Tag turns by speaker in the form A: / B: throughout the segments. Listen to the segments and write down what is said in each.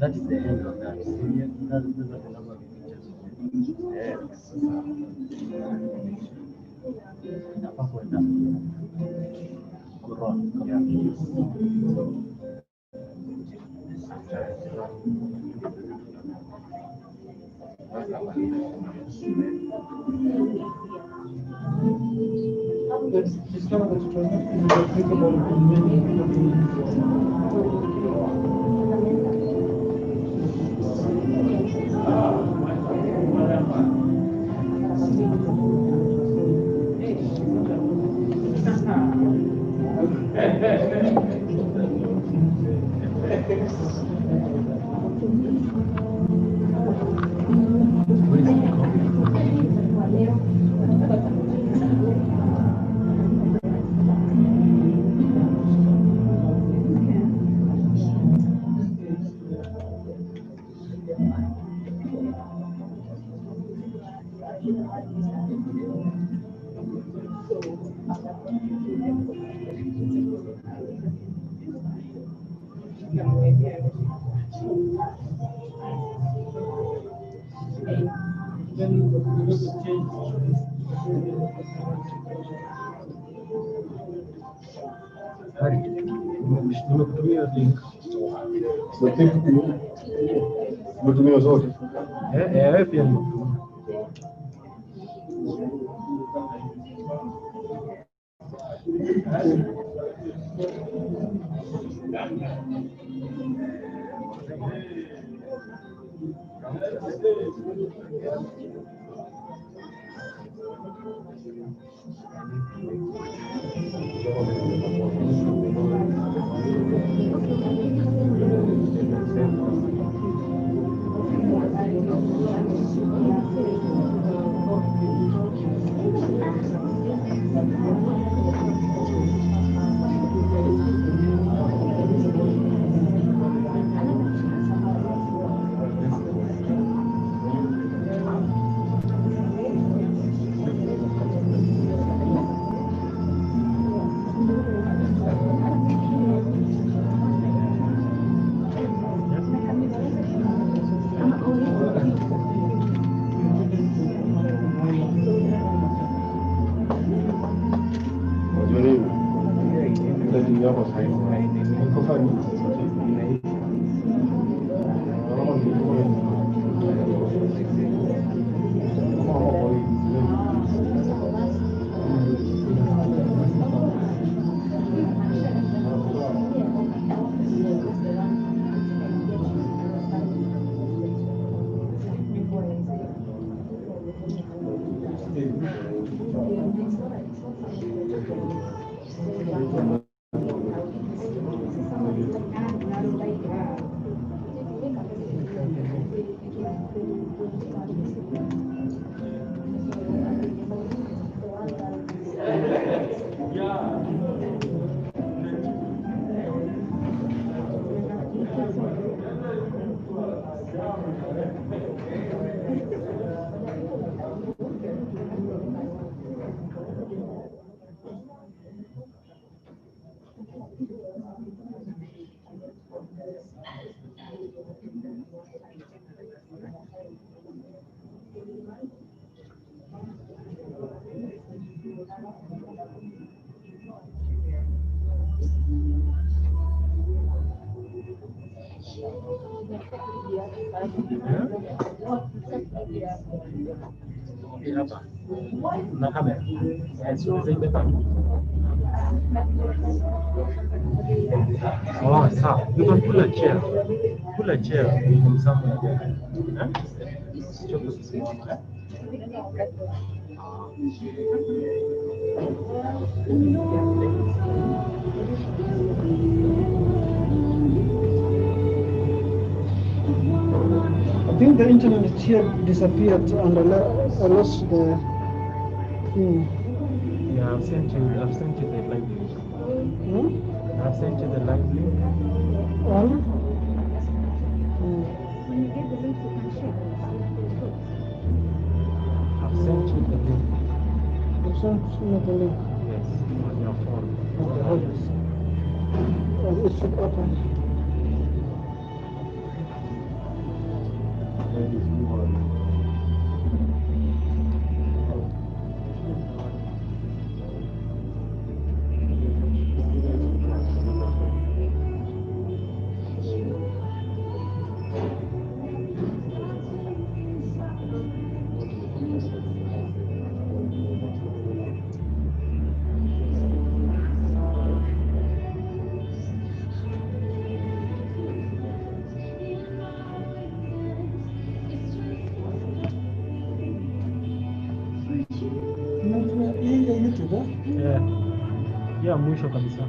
A: That is the end of that. That's the number of pictures. Yes.
B: Let's discover that it is applicable in many
A: Nimekutumia link.
B: Umetumia zote.
A: Pia nimekutumia. Hii hapa na kamera. Unaweza ibeba. Oh, sawa. You can pull a chair. Pull a chair from somewhere there. Usichoke kusimama.
B: I think the internet here disappeared and I lost the thing.
A: Yeah, I've sent you the live link. I've sent you the live link.
B: On?
C: When you get the link, you can check.
A: I've sent you the link.
B: You sent me the link.
A: Yes, on your phone.
B: Okay, hold this. It should open. YouTube,
A: Yeah. Yeah, mwisho kabisa.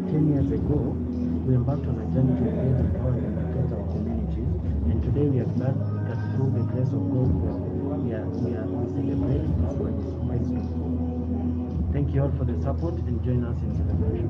D: 10 years ago, we embarked on a journey to build and empower and educate our communities, and today we are glad that through the grace of God, we celebrate this milestone. Thank you all for the support and join us in celebration.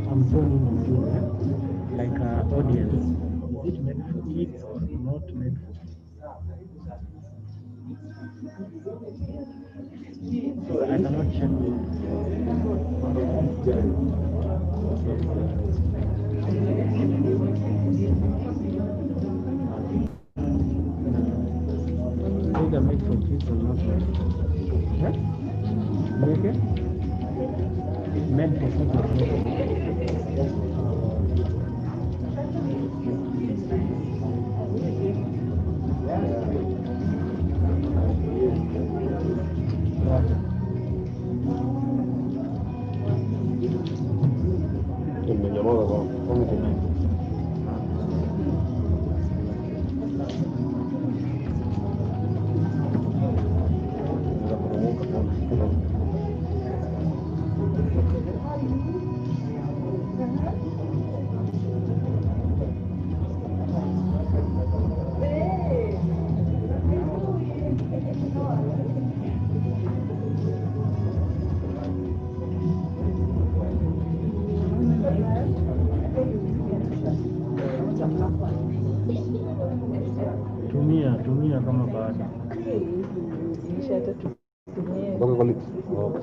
D: I'm zoning into like audience. Is it meant for kids or not meant for kids? I cannot check either made for kids or not made for kids. Yeah? Make it? Made for kids or not for kids. Tumia kama baada.
E: Baka kulit. Oh.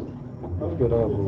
E: Kira ako.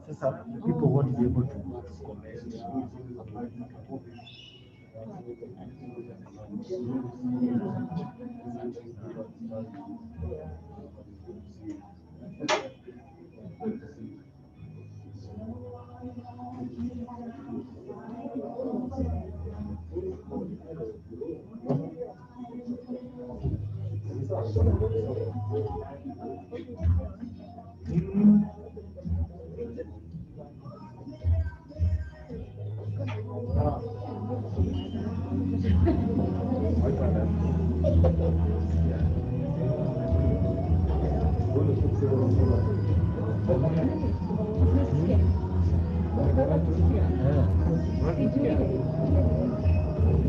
D: Sasa people won't be able to comment.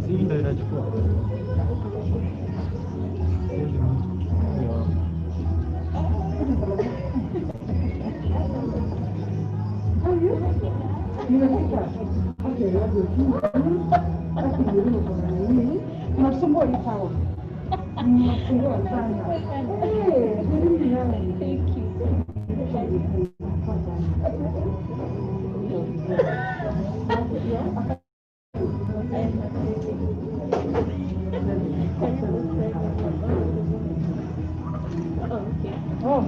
D: Si ndio inachukua.
B: Unasumbua hii sawa. Unasumbua sana.
C: Thank you.
B: Oh.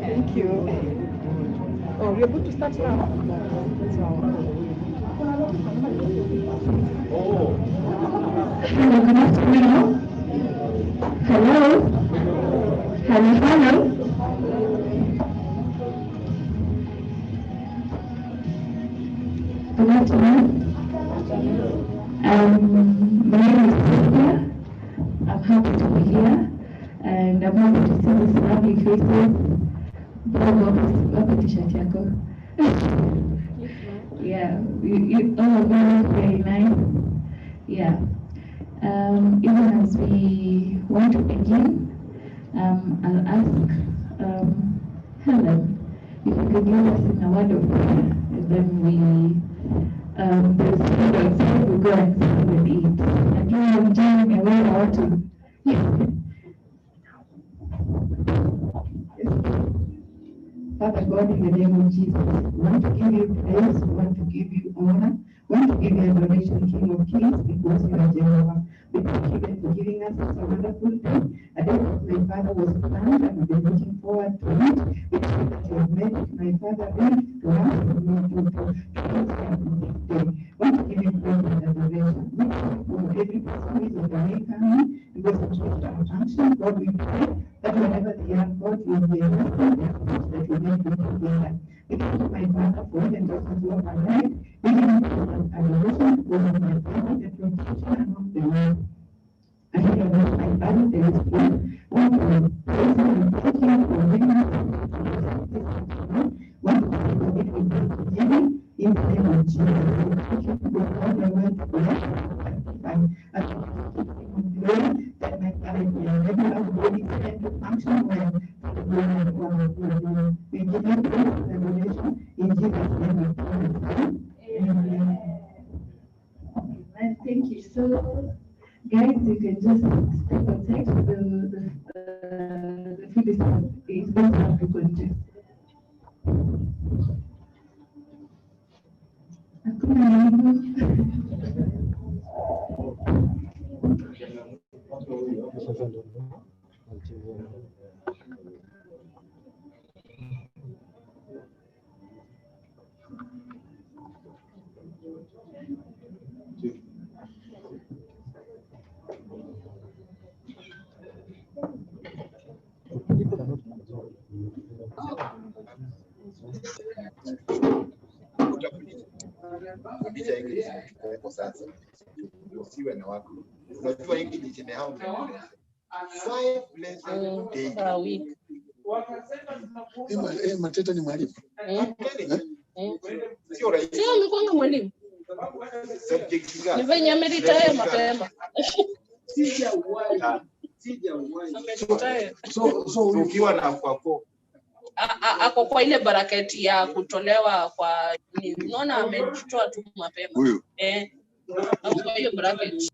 B: Thank you. Oh, we're going to start now.
F: Hello. Hello. Good afternoon. My name is Cynthia. I'm happy to be here, and I'm happy to see these lovely faces. Wapi t-shirt yako? Yeah, you all of you look very nice. Yeah. Even as we want to begin, I'll ask Helen if you could lead us in a word of prayer, and then there's food outside, we'll go and sit and eat. And you are enjoying a way out to. Father God, in the name of Jesus, we want to give you praise, we want to give you honor, we want to give you adoration, King of Kings, because you are Jehovah. We thank you again for giving us such a wonderful day, a day that my Father was planned and we've been looking forward to it. We pray that you have made my Father ready to us and to spend this day. We want to give you praise and adoration. We thank you for every person who is on the way coming, because of shift and function. God, we pray that whenever they are, God, you will be a blessing that you make them together. We thank you, my Father, for even those who are alive. We give you praise and adoration for the family that you are teaching among the world. I hear your voice, my Father, there is one. One to praise you and thank you for bringing us this afternoon. One to give you thanksgiving in the name of Jesus. We thank you for all the words blessed and sanctified. As we glory that my Father, we are regular bodies and to function well. We give you praise and adoration in Jesus' name. We pray. Amen. Thank you. So, guys, you can just step aside. The food is going to have to contest.
G: kusimamisha hiki kilichokuwepo sasa, usiwe na wako. Unajua hiki ni chenye hao 5 lessons per week.
H: Mateta ni mwalimu.
G: Sio rahisi.
I: Sio amekuwa mwalimu. Ni venye ameritaya mapema.
H: So
G: ukiwa na kwako
I: ako kwa ile baraketi ya kutolewa kwa unaona amejitoa tu mapema.
H: Huyo.
I: Kwa hiyo baraketi.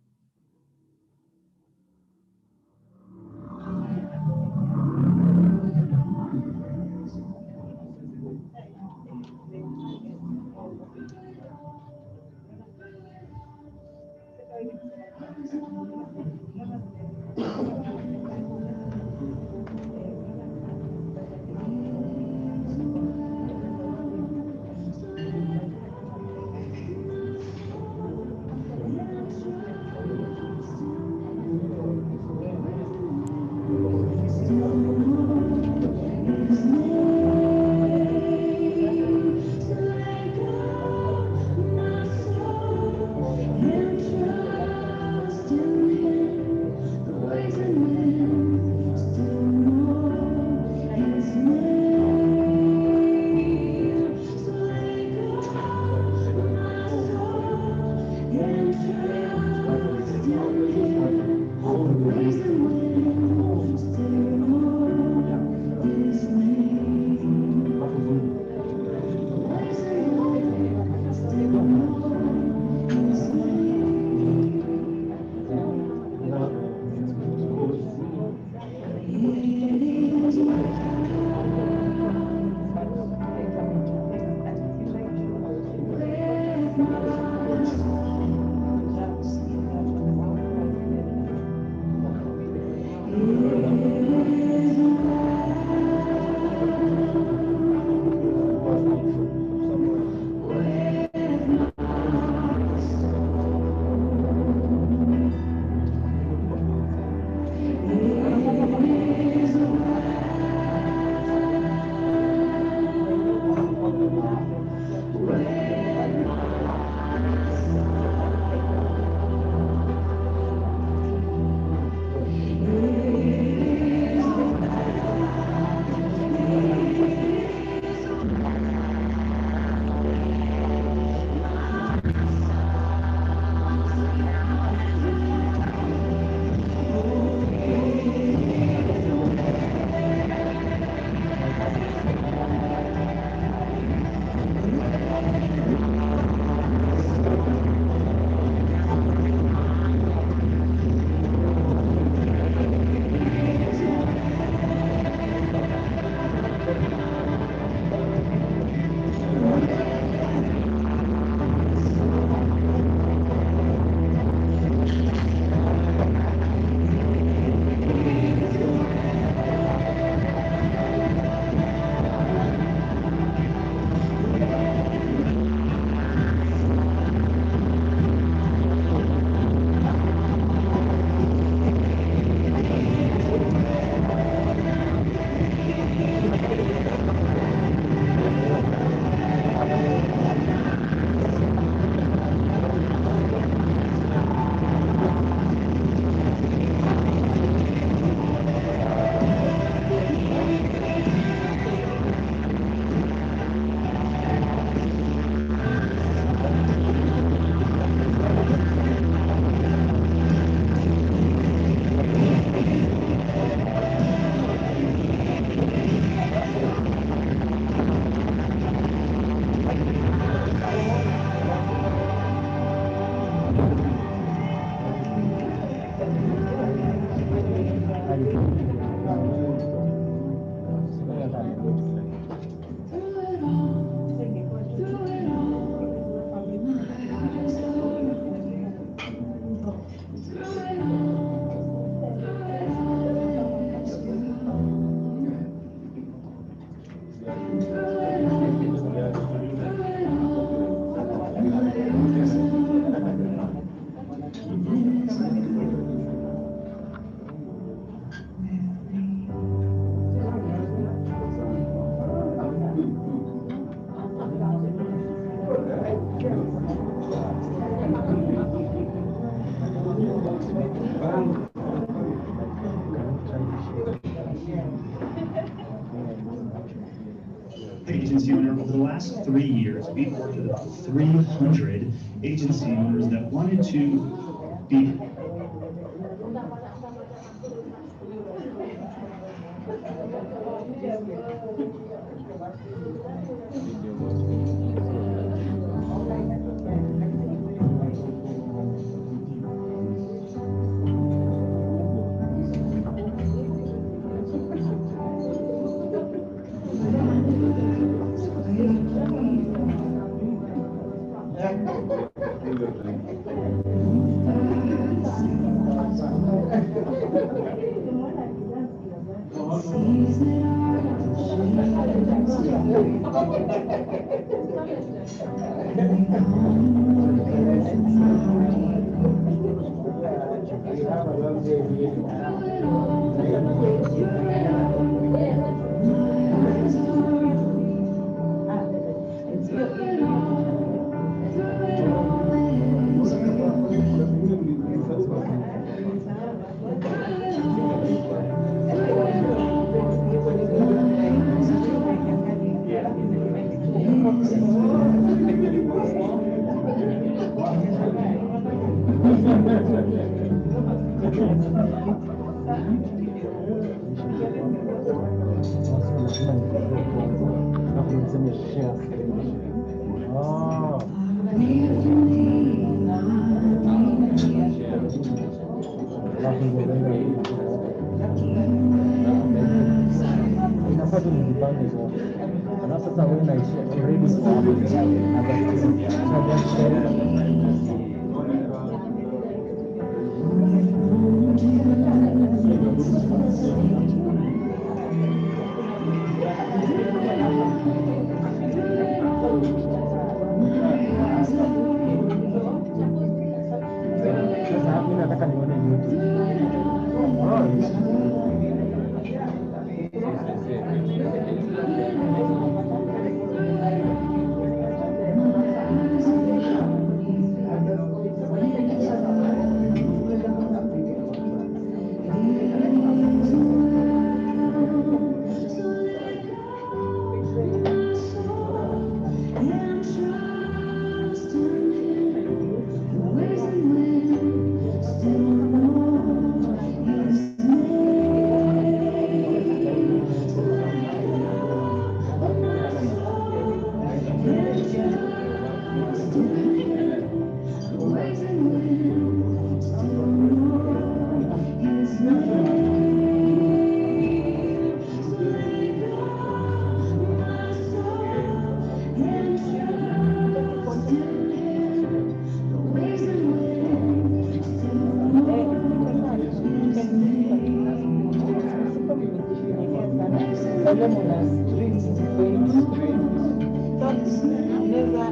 H: Agency owner over the last 3 years. We've worked with about 300 agency owners that wanted to be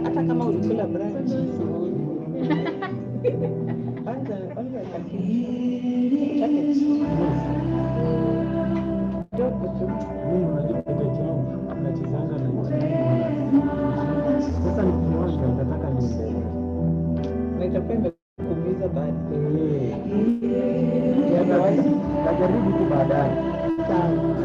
F: hata kama ulikula brunch
D: sasa nikimwaga nataka niendelee
F: na itapenda kuumiza baadaye.
D: Tajaribu tu baadaye.
F: Sawa.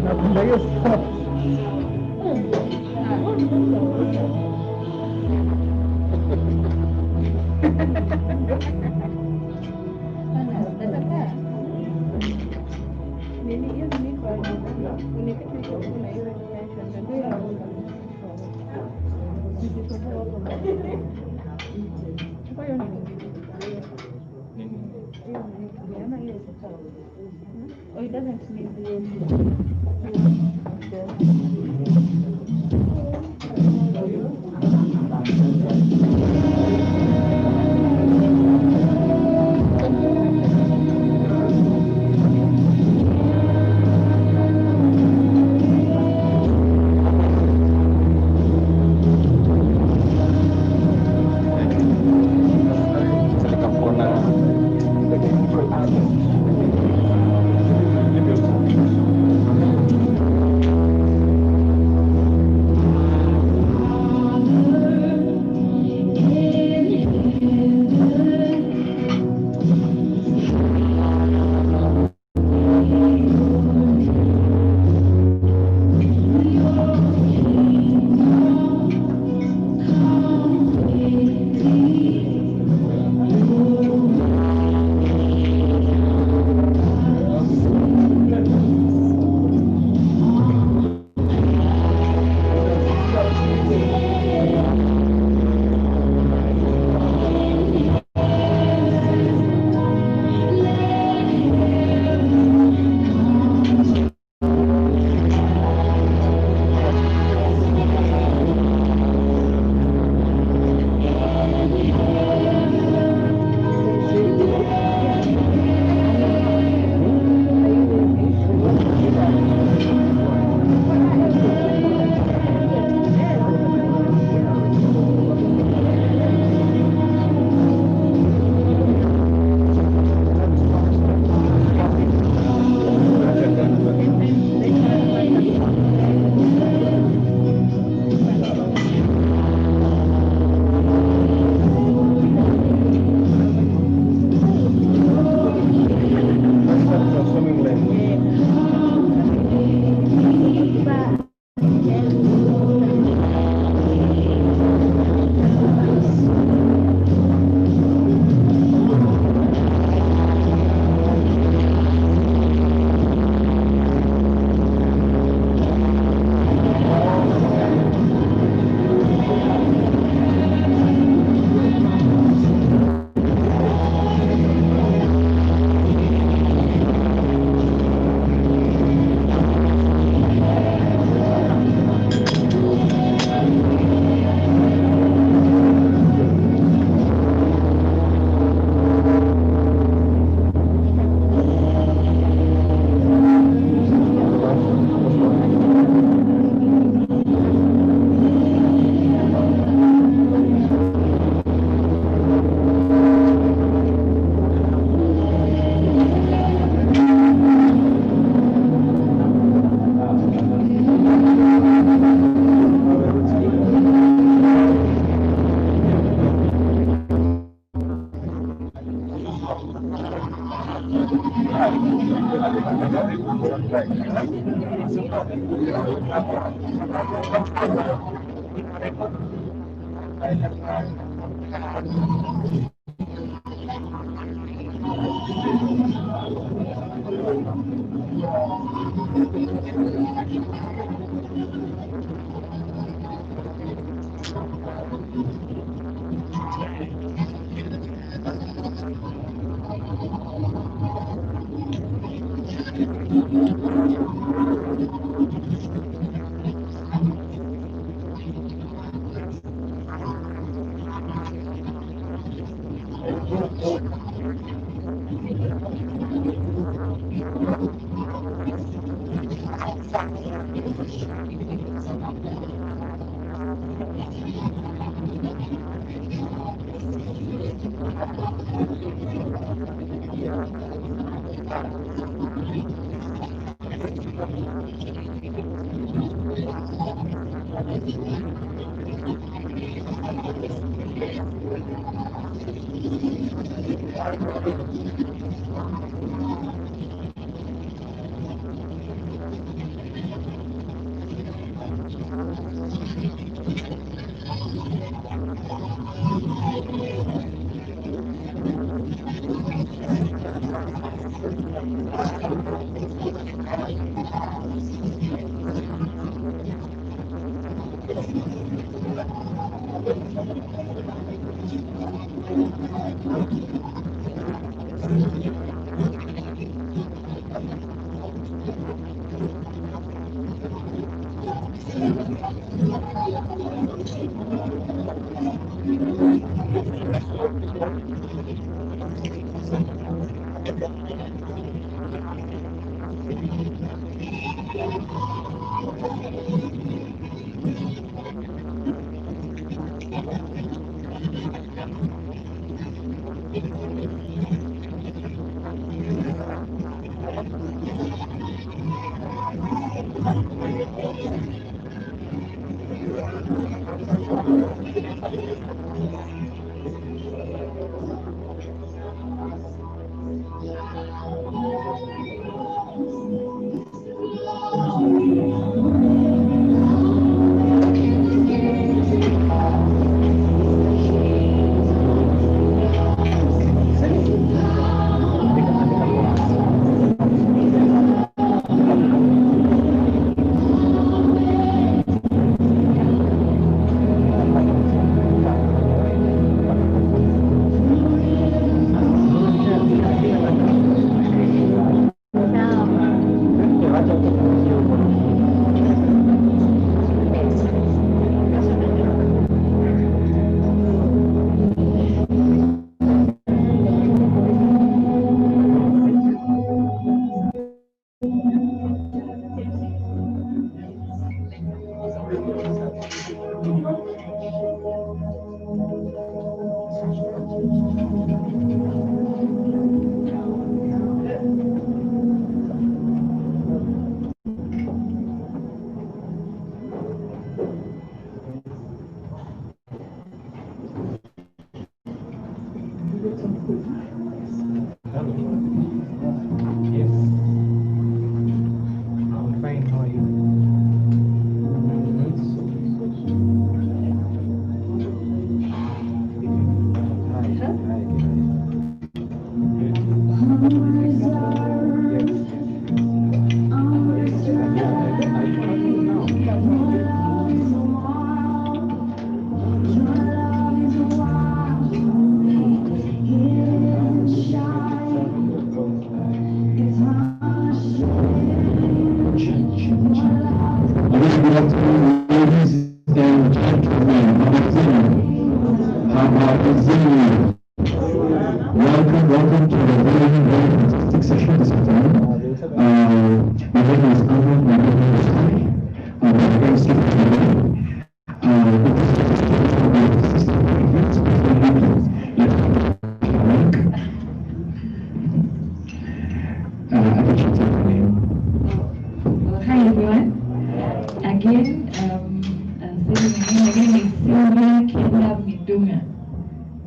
B: Napenda hiyo spot.
C: Oh, it doesn't mean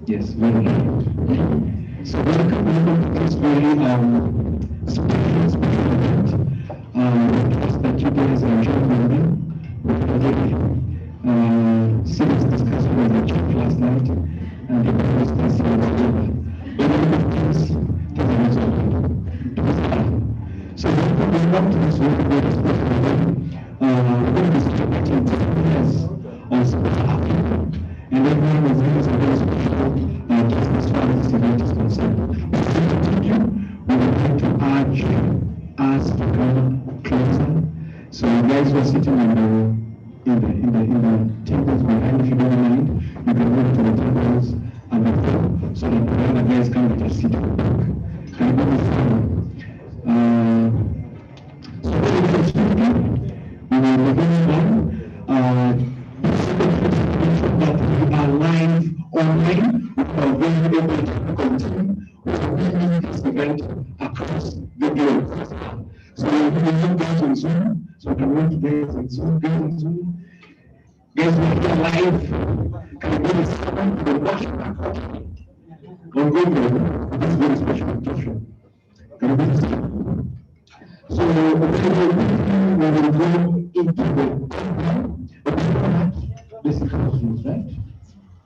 J: Yes, very good. So welcome to this very special event. That you guys who are sitting in the tables behind, if you don't mind, you can move to the tables and the floor so that the other guys can just sit at the back. Can you move forward? So very quickly, we will begin on. That we are live online with our very able technical team who are bringing this event across the globe. So we will guys on Zoom. So we can meet guys on Zoom, guys on Zoom. Guys, we are here live. Can you give us someone to the watching back on Google? This is very special occasion. Can you give us So we will go into the basic house rules, right?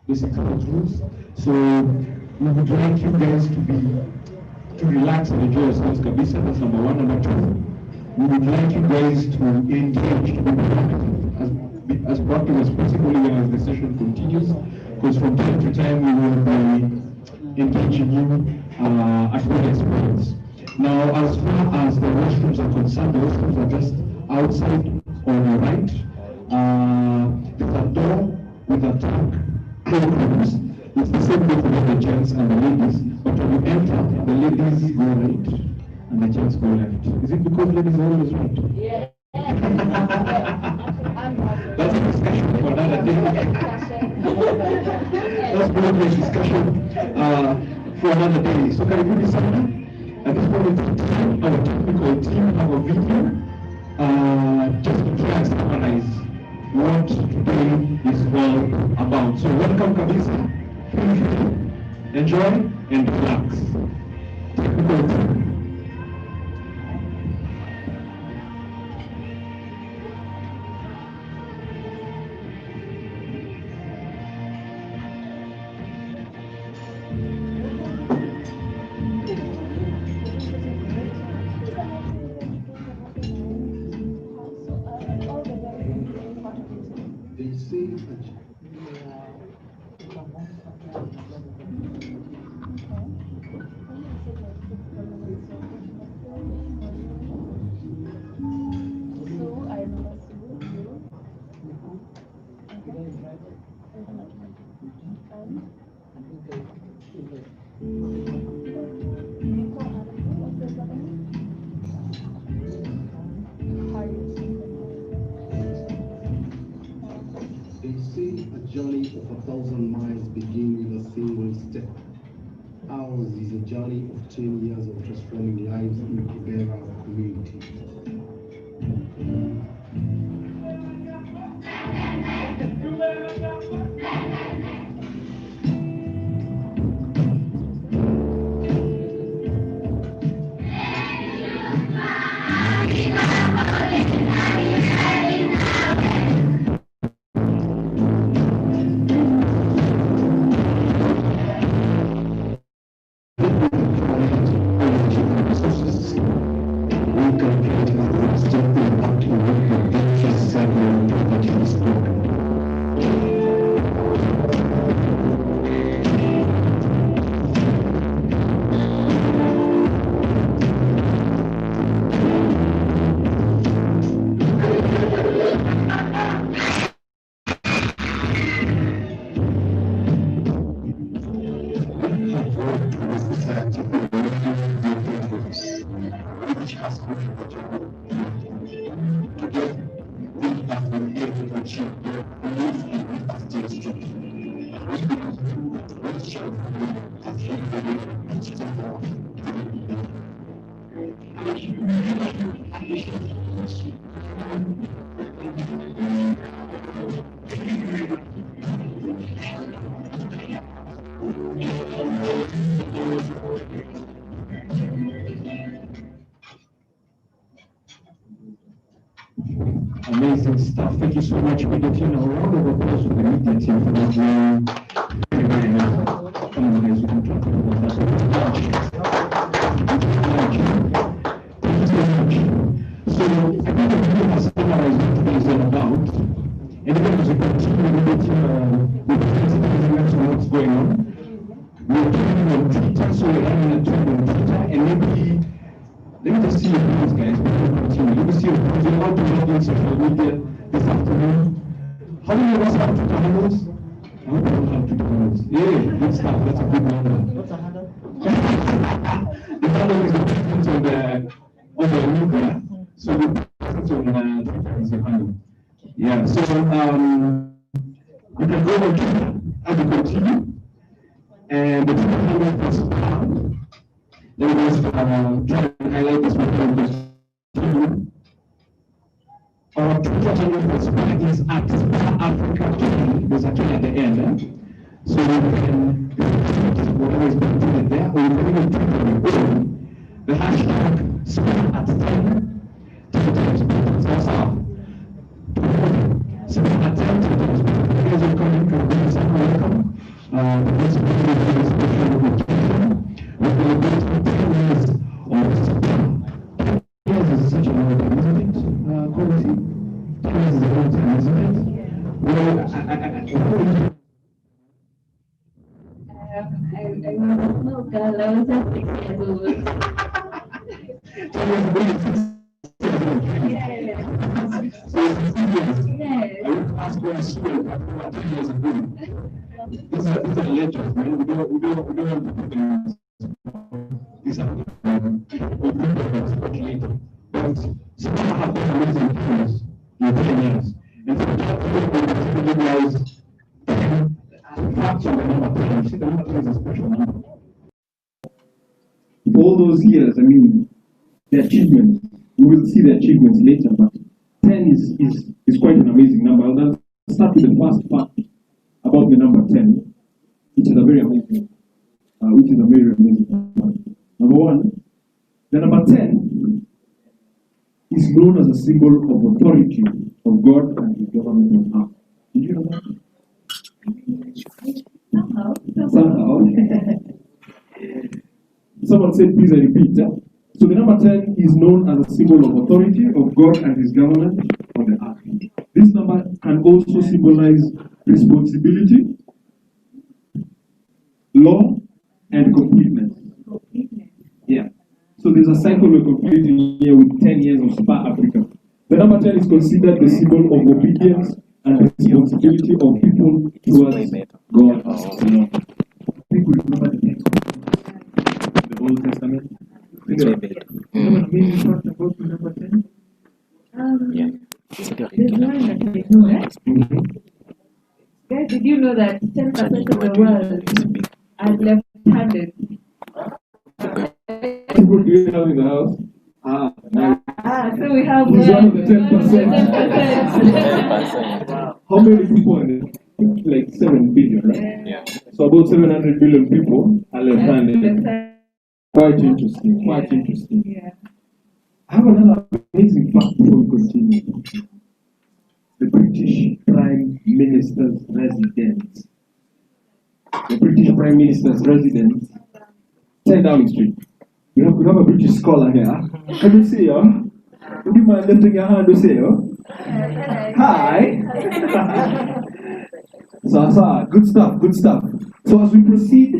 J: Basic house rules. So we would like you guys to relax and enjoy yourselves, Kabisa. That's number one. Number two, we would like you guys to engage, to be proactive, as proactive as possible even as the session continues, because from time to time we will be engaging you at your experience. Now, as far as the washrooms are concerned, the washrooms are just outside on your right. There's a door with a tank, cloakrooms. It's the same way for the gents and the ladies, but when you enter, the ladies go right and the gents go left. Is it because ladies are always right? Yeah. That's a discussion for another day. That's probably a discussion for another day. So can you give me something? At this point in time, our technical team have a video just to try and summarize what today is all about. So welcome, Kabisa. Enjoy and relax. Technical team. Ours is a journey of 10 years of transforming lives in Kibera community. Amazing stuff. Thank you so much, media team. A round of applause for the media team for that very, very nice. Come on, guys, we can talk about that. Thank you so much. So, I think the video has summarized what today is all about. And even as we continue with the what's going on, we're doing on Twitter, so we're running a trend on Twitter, and maybe let me just see your videos, guys, before we continue. Let me see your videos. You're allowed to log in social media. media this afternoon. How many of us have Twitter handles? I hope you all have Twitter handles. Yeah, good stuff. That's a good number.
D: What's a handle?
J: The handle is the presence on the link there. So the presence on Twitter is the handle. Yeah, so you can go on Twitter as we continue. And the Twitter handle for Spur. Let me just try and highlight this one continue. Our Twitter handle for Spur is at Spur Afrika. There's a K at the end. So you can tweet whatever is being tweeted there, or you can even tweet on your own. The hashtag Spur at 10 times. That's our Spur at 10 times. You guys are coming to the second welcome. This is very special occasion. We're celebrating 10 years of Spur. 10 years is such a long time, isn't it? Quality. 10 years is a long time, isn't it? Well,
C: I was a small girl. I was just 6 years old.
J: I would ask where she was 10 years ago. These are legends, man. We don't have to put them. These are we bring them back later. But some have been amazing things in 10 years. And for that, we realize 10 facts on the number 10. You see, the number 10 is a special number.
K: All those years, I mean, the achievements, we will see the achievements later, but 10 is quite an amazing number. I'll start with the first fact about the number 10, which is a very amazing number. Number one, the number 10 is known as a symbol of authority of God and His government on earth. Did you know that? Somehow. Someone said, please I repeat. So the number 10 is known as a symbol of authority of God and His government on the earth. This number can also symbolize responsibility, law, and completeness. Yeah. So there's a cycle we're completing here with 10 years of Spur Afrika. The number 10 is considered the symbol of obedience and responsibility of people towards God. I think we remember the text of the Old Testament. You know what amazing part about the number 10?
C: There's one that I know, right? Guys, did you know that 10% of the world are left-handed?
K: People do you have in the house?
C: So we have
K: he's one of the 10%.
C: 10%.
K: How many people are there? Like 7 billion, right?
C: Yeah.
K: So about 700 billion people are left-handed. Quite interesting.
C: Yeah.
K: I have another amazing fact before we continue. The British Prime Minister's residence. The British Prime Minister's residence, 10 Downing Street. We have a British scholar here. Can you see her? Would you mind lifting your hand to say her? Hi. So, good stuff. So as we proceed,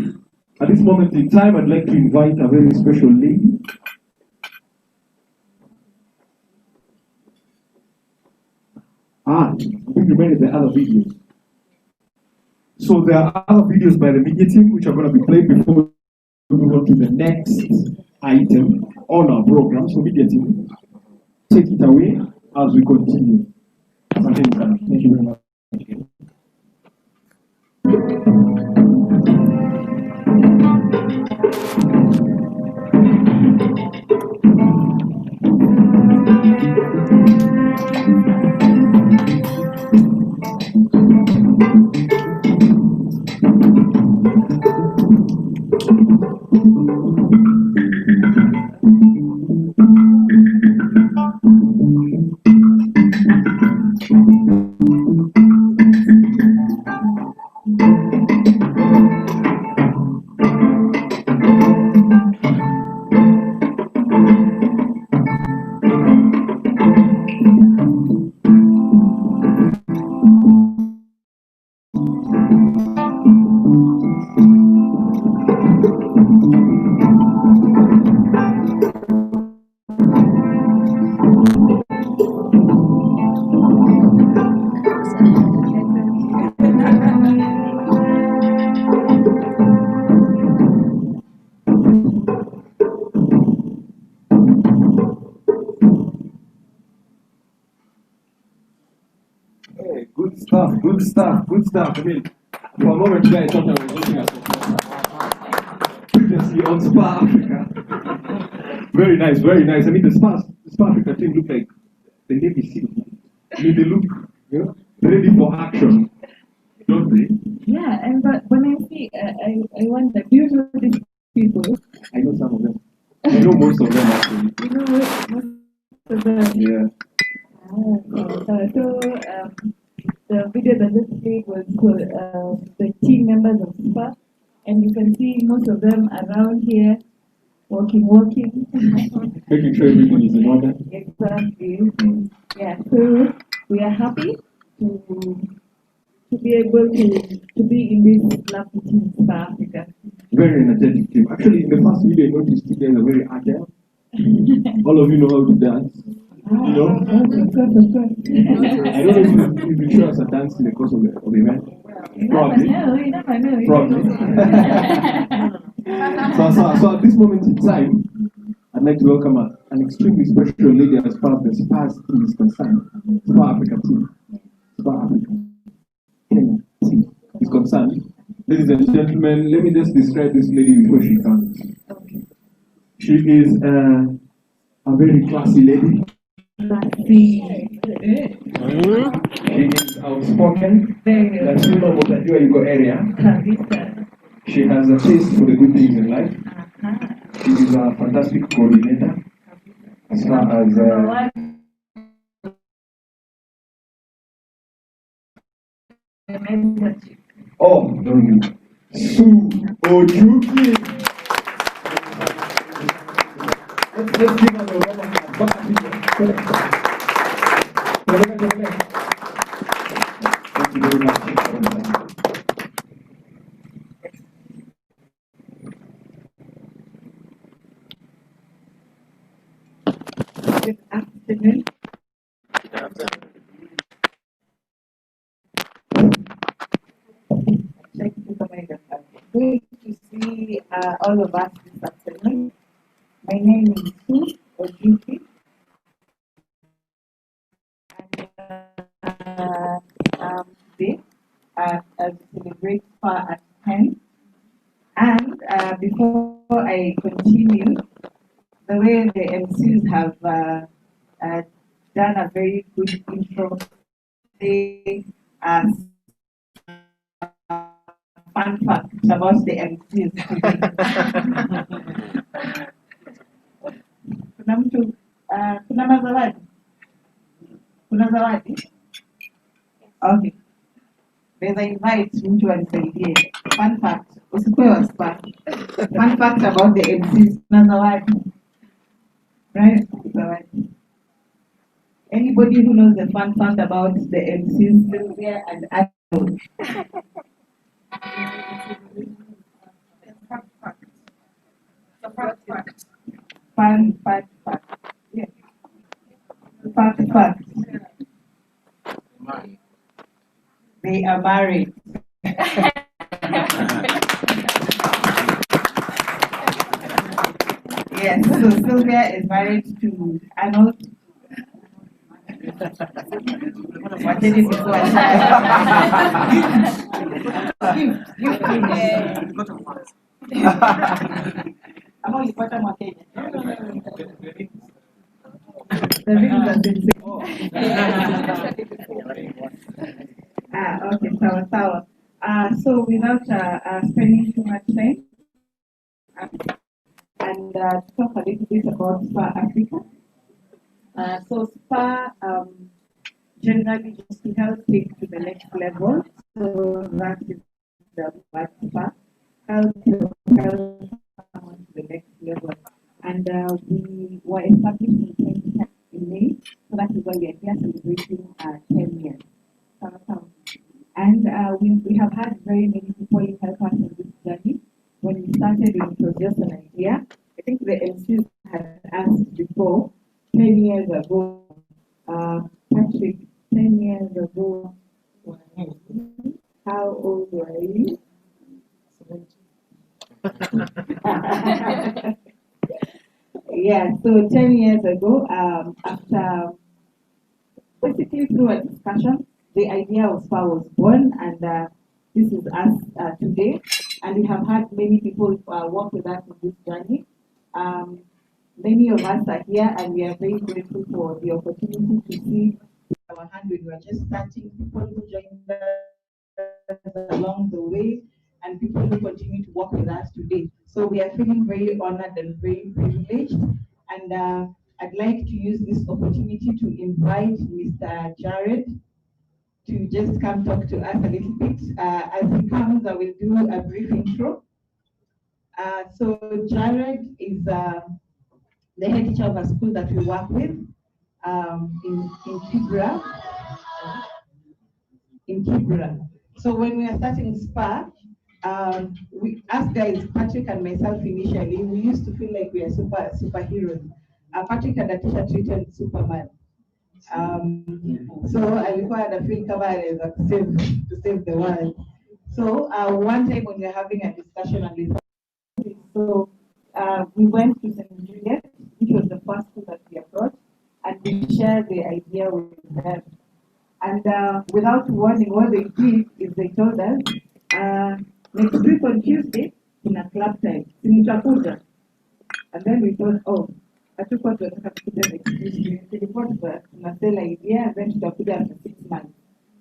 K: at this moment in time, I'd like to invite a very special lady. We remember the other videos. So there are other videos by the media team which are going to be played before we move on to the next item on our program. So media team, take it away as we continue. Thank you very much. Hey, good stuff, good stuff, good stuff. I mean, for a moment there, I thought I was looking at previously on Spur Afrika. Very nice, very nice. I mean, the Spur Afrika team look like the Navy SEAL. I mean, they look, ready for action, don't they?
C: Yeah, and but when I see, I wonder, do you know these people?
K: I know some of them. I know most of them actually.
C: You know most of them?
K: Yeah.
C: The video that just played was the team members of Spur, and you can see most of them around here walking.
K: Making sure everything is in order.
C: Exactly. Yeah, so we are happy to be able to be in this lovely team, Spur Afrika.
K: Very energetic team. Actually, in the first video, I noticed you guys are very agile. All of you know how to dance. You know? I don't know if you show us a dance in the course of the event. Probably.
C: You never know.
K: Probably. So at this moment in time, I'd like to welcome an extremely special lady as far as the Spurs team is concerned. Spur Afrika team. Spur Afrika Kenya team is concerned. Ladies and gentlemen, let me just describe this lady before she comes. She is a very classy lady. She is outspoken. Lazima utajua yuko area. She has a taste for the good things in life. She is a fantastic coordinator. As far as Sue Ojuki. Let's give her the round of applause. Thank you very much.
L: Good afternoon. Thank you for my good to see all of us this afternoon. My name is Sue Ojuki. Today as we celebrate Spur at 10. And before I continue, the way the MCs have done a very good intro, they fun fact about the MCs today. Kuna mazawadi? Kuna zawadi? Okay. There's an invite mtu anisaidie. Fun fact. Usikuwe wa Spur. Fun fact about the MCs. Kuna zawadi. Right? Zawadi. Anybody who knows the fun fact about the MCs, Sylvia and Adol? Fun fact. Yeah. Fact. They are married. Yes, so Sylvia is married to Arnold. What did it before okay, sawa. So without spending too much time, and talk a little bit about Spur Afrika. So Spur generally just to help take to the next level. So that is the what Spur help someone to the next level. And we were established in 2010 in May, so that is why we are here celebrating 10 years. And we have had very many people help us in this journey. When we started, it was just an idea. I think the MCs had asked before, 10 years ago, Patrick, 10 years years ago, how old were you? Yeah, so 10 years ago, after basically through a discussion, the idea of SPA was born, and this is us today. And we have had many people work with us in this journey. Many of us are here, and we are very grateful for the opportunity to see our hand when we were just starting, people who joined us along the way, and people who continue to work with us today. So we are feeling very honored and very privileged. And I'd like to use this opportunity to invite Mr. Jared to just come talk to us a little bit. As he comes, I will do a brief intro. So Jared is the head teacher of a school that we work with in Kibra. So when we are starting SPA, us guys, Patrick and myself initially, we used to feel like we are superheroes. Patrick had a teacher treated Superman. So alikuwa anafeel kama anaweza to save the world. So one time when we were having a discussion on this, so we went to St. Juliet, which was the first school that we approached, and we shared the idea with them. And without warning, what they did is they told us, next week on Tuesday, in a club time, in Utakuja. And then we thought, oh, I took what we have to next Tuesday. So we thought that Marcel idea, and then Utakuja after 6 months.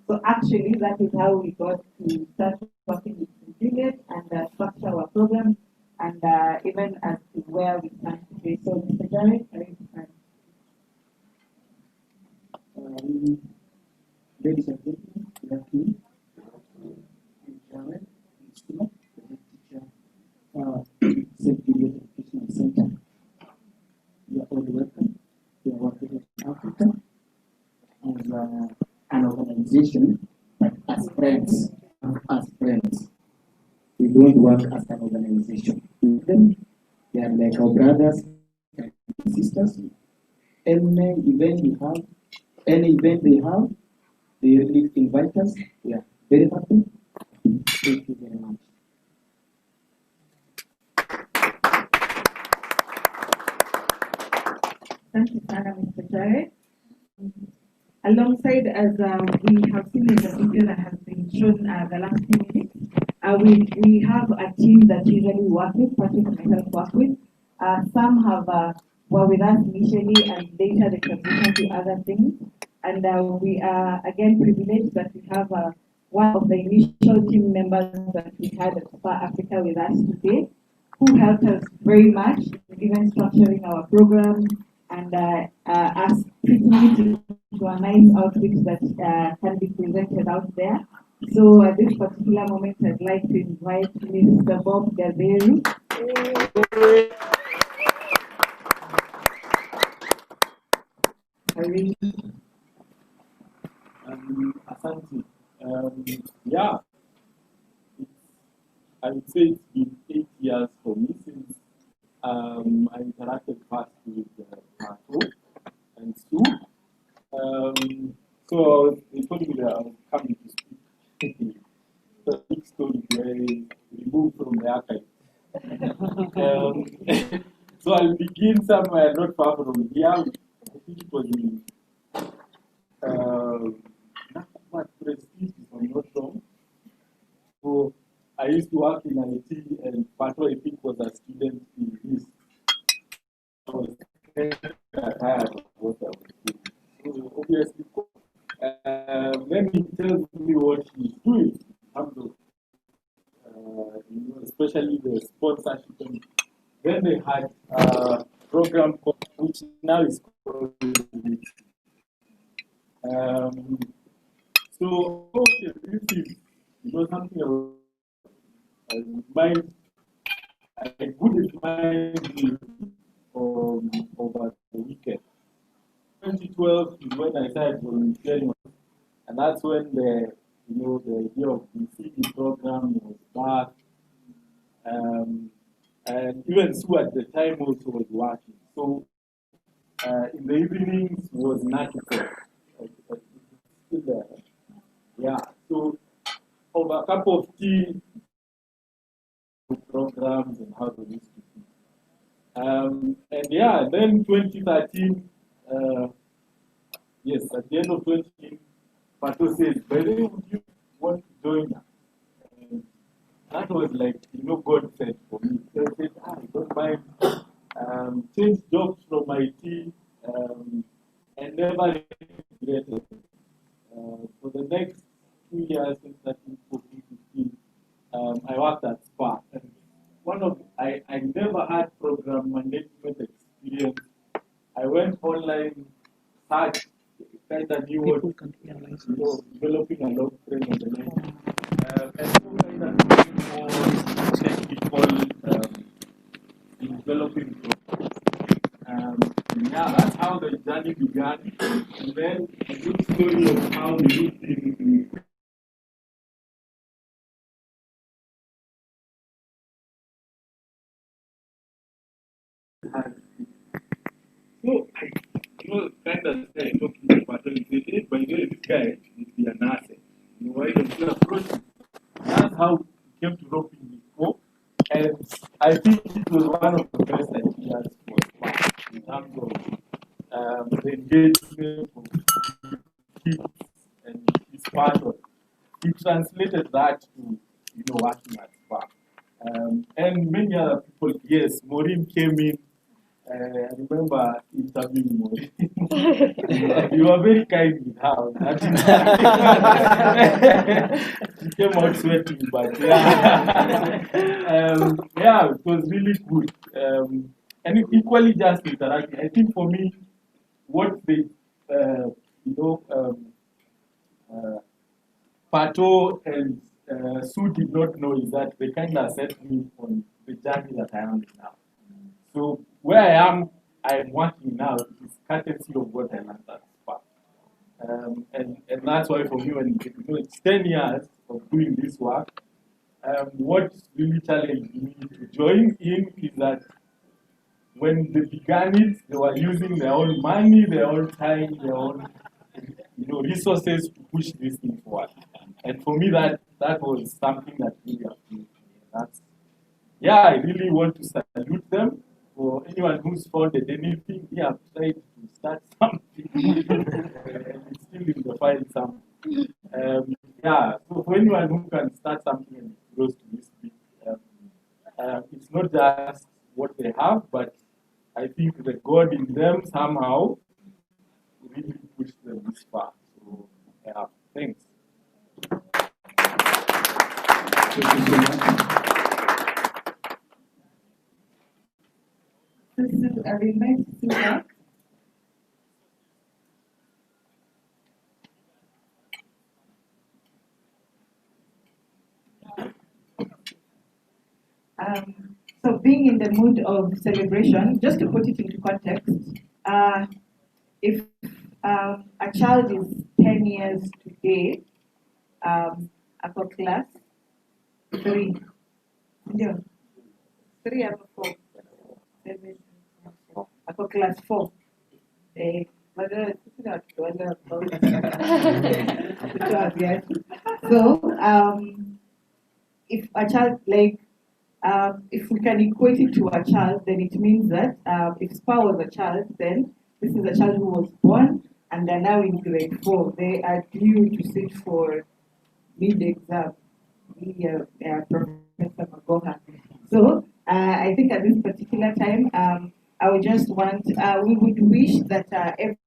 L: So actually, that is how we got to start working with St. Juliet and structure our program, and even as to where we stand today. So, Mr. Jared, I think
M: ladies and gentlemen, good afternoon. I'm Jared, the head teacher, St. Juliet Educational Center. You are all welcome. We are working in Africa as an organization, but as friends. We don't work as an organization. They are like our brothers and sisters. Any event they have, they really invite us. We are very happy. Thank you very much.
L: thank you, Sana, Mr. Jared. Alongside, as we have seen in the video that has been shown the last few minutes, we have a team that usually work with, Patrick and myself work with. Some have were with us initially, and later they transitioned to other things. And we are again privileged that we have one of the initial team members that we had at Spur Afrika with us today, who helped us very much, even structuring our program and us fitting it into a nice outfit that can be presented out there. So at this particular moment, I'd like to invite Mr. Bob Gazeru.
K: Asante. Yeah, I would say it's been 8 years for me since I interacted first with Marco and Sue. So they told me that I was coming to speak. The big story removed from the archive. So I'll begin somewhere not far from here. I think it was in Prestige, if I'm not wrong. So I used to work in IT, and Pato, I think, was a student in this. I was tired of what I was doing. So obviously, when he tells me what he's doing, especially the sponsorship, then they had a program which now is called so okay, this is something I would remind you over the weekend. 2012 is when I started volunteering, and that's when the idea of the CD program was back. And even Sue at the time also was working. So in the evenings was natural. Still there. cup of tea, programs and how they used to be. And yeah, then 2013, yes, at the end of 2013, Pato says, by the way, would you want to join us? And that was like, God said for me. So I said, I don't mind. Change jobs from IT and never regretted. For the next 2 years, since 13, 14, 15, I worked at Spur. And I never had program management experience. I went online, searched, kind of knew what, developing a log frame on the line. And so kind of more technical in developing programs. Yeah, that's how the journey began. And then a good story of how we moved into so kind of say, talking to Patel and say, hey, by the way, this guy is the an asset. Why don't you approach him? That's how we came to roping before. And I think it was one of the best ideas for Spark in terms of the engagement of kids and his part of. He translated that to working at Spark. And many other people, yes, Maureen came in. I remember interviewing Maureen. You were very kind with her. She came out sweating, but yeah. Yeah, it was really good. And equally just interacting. I think for me, what they, Pato and Sue did not know is that they kind of set me on the journey that I am now. So where I am working now is courtesy of what I learned at Spur. And that's why for me, when it's 10 years of doing this work, what really challenged me to join in is that when they began it, they were using their own money, their own time, their own resources to push this thing forward. And for me, that was something that really appealed to me. Yeah, I really want to salute them. For anyone who's founded anything, we have tried to start something. And it's still in the file something. Yeah, so for anyone who can start something and it grows to this big, it's not just what they have, but I think the God in them somehow really pushed them this far. So, yeah, thanks.
L: Thank you so much. I would like to see that. So being in the mood of celebration, just to put it into context, if a child is 10 years today, upper class, 3, yeah, 3 upper 4, 7, upper class 4. So if a child if we can equate it to a child, then it means that if Spur was a child, then this is a child who was born and they're now in grade 4. They are due to sit for mid-exam, Professor Magoha. So I think at this particular time, I would just want, we would wish that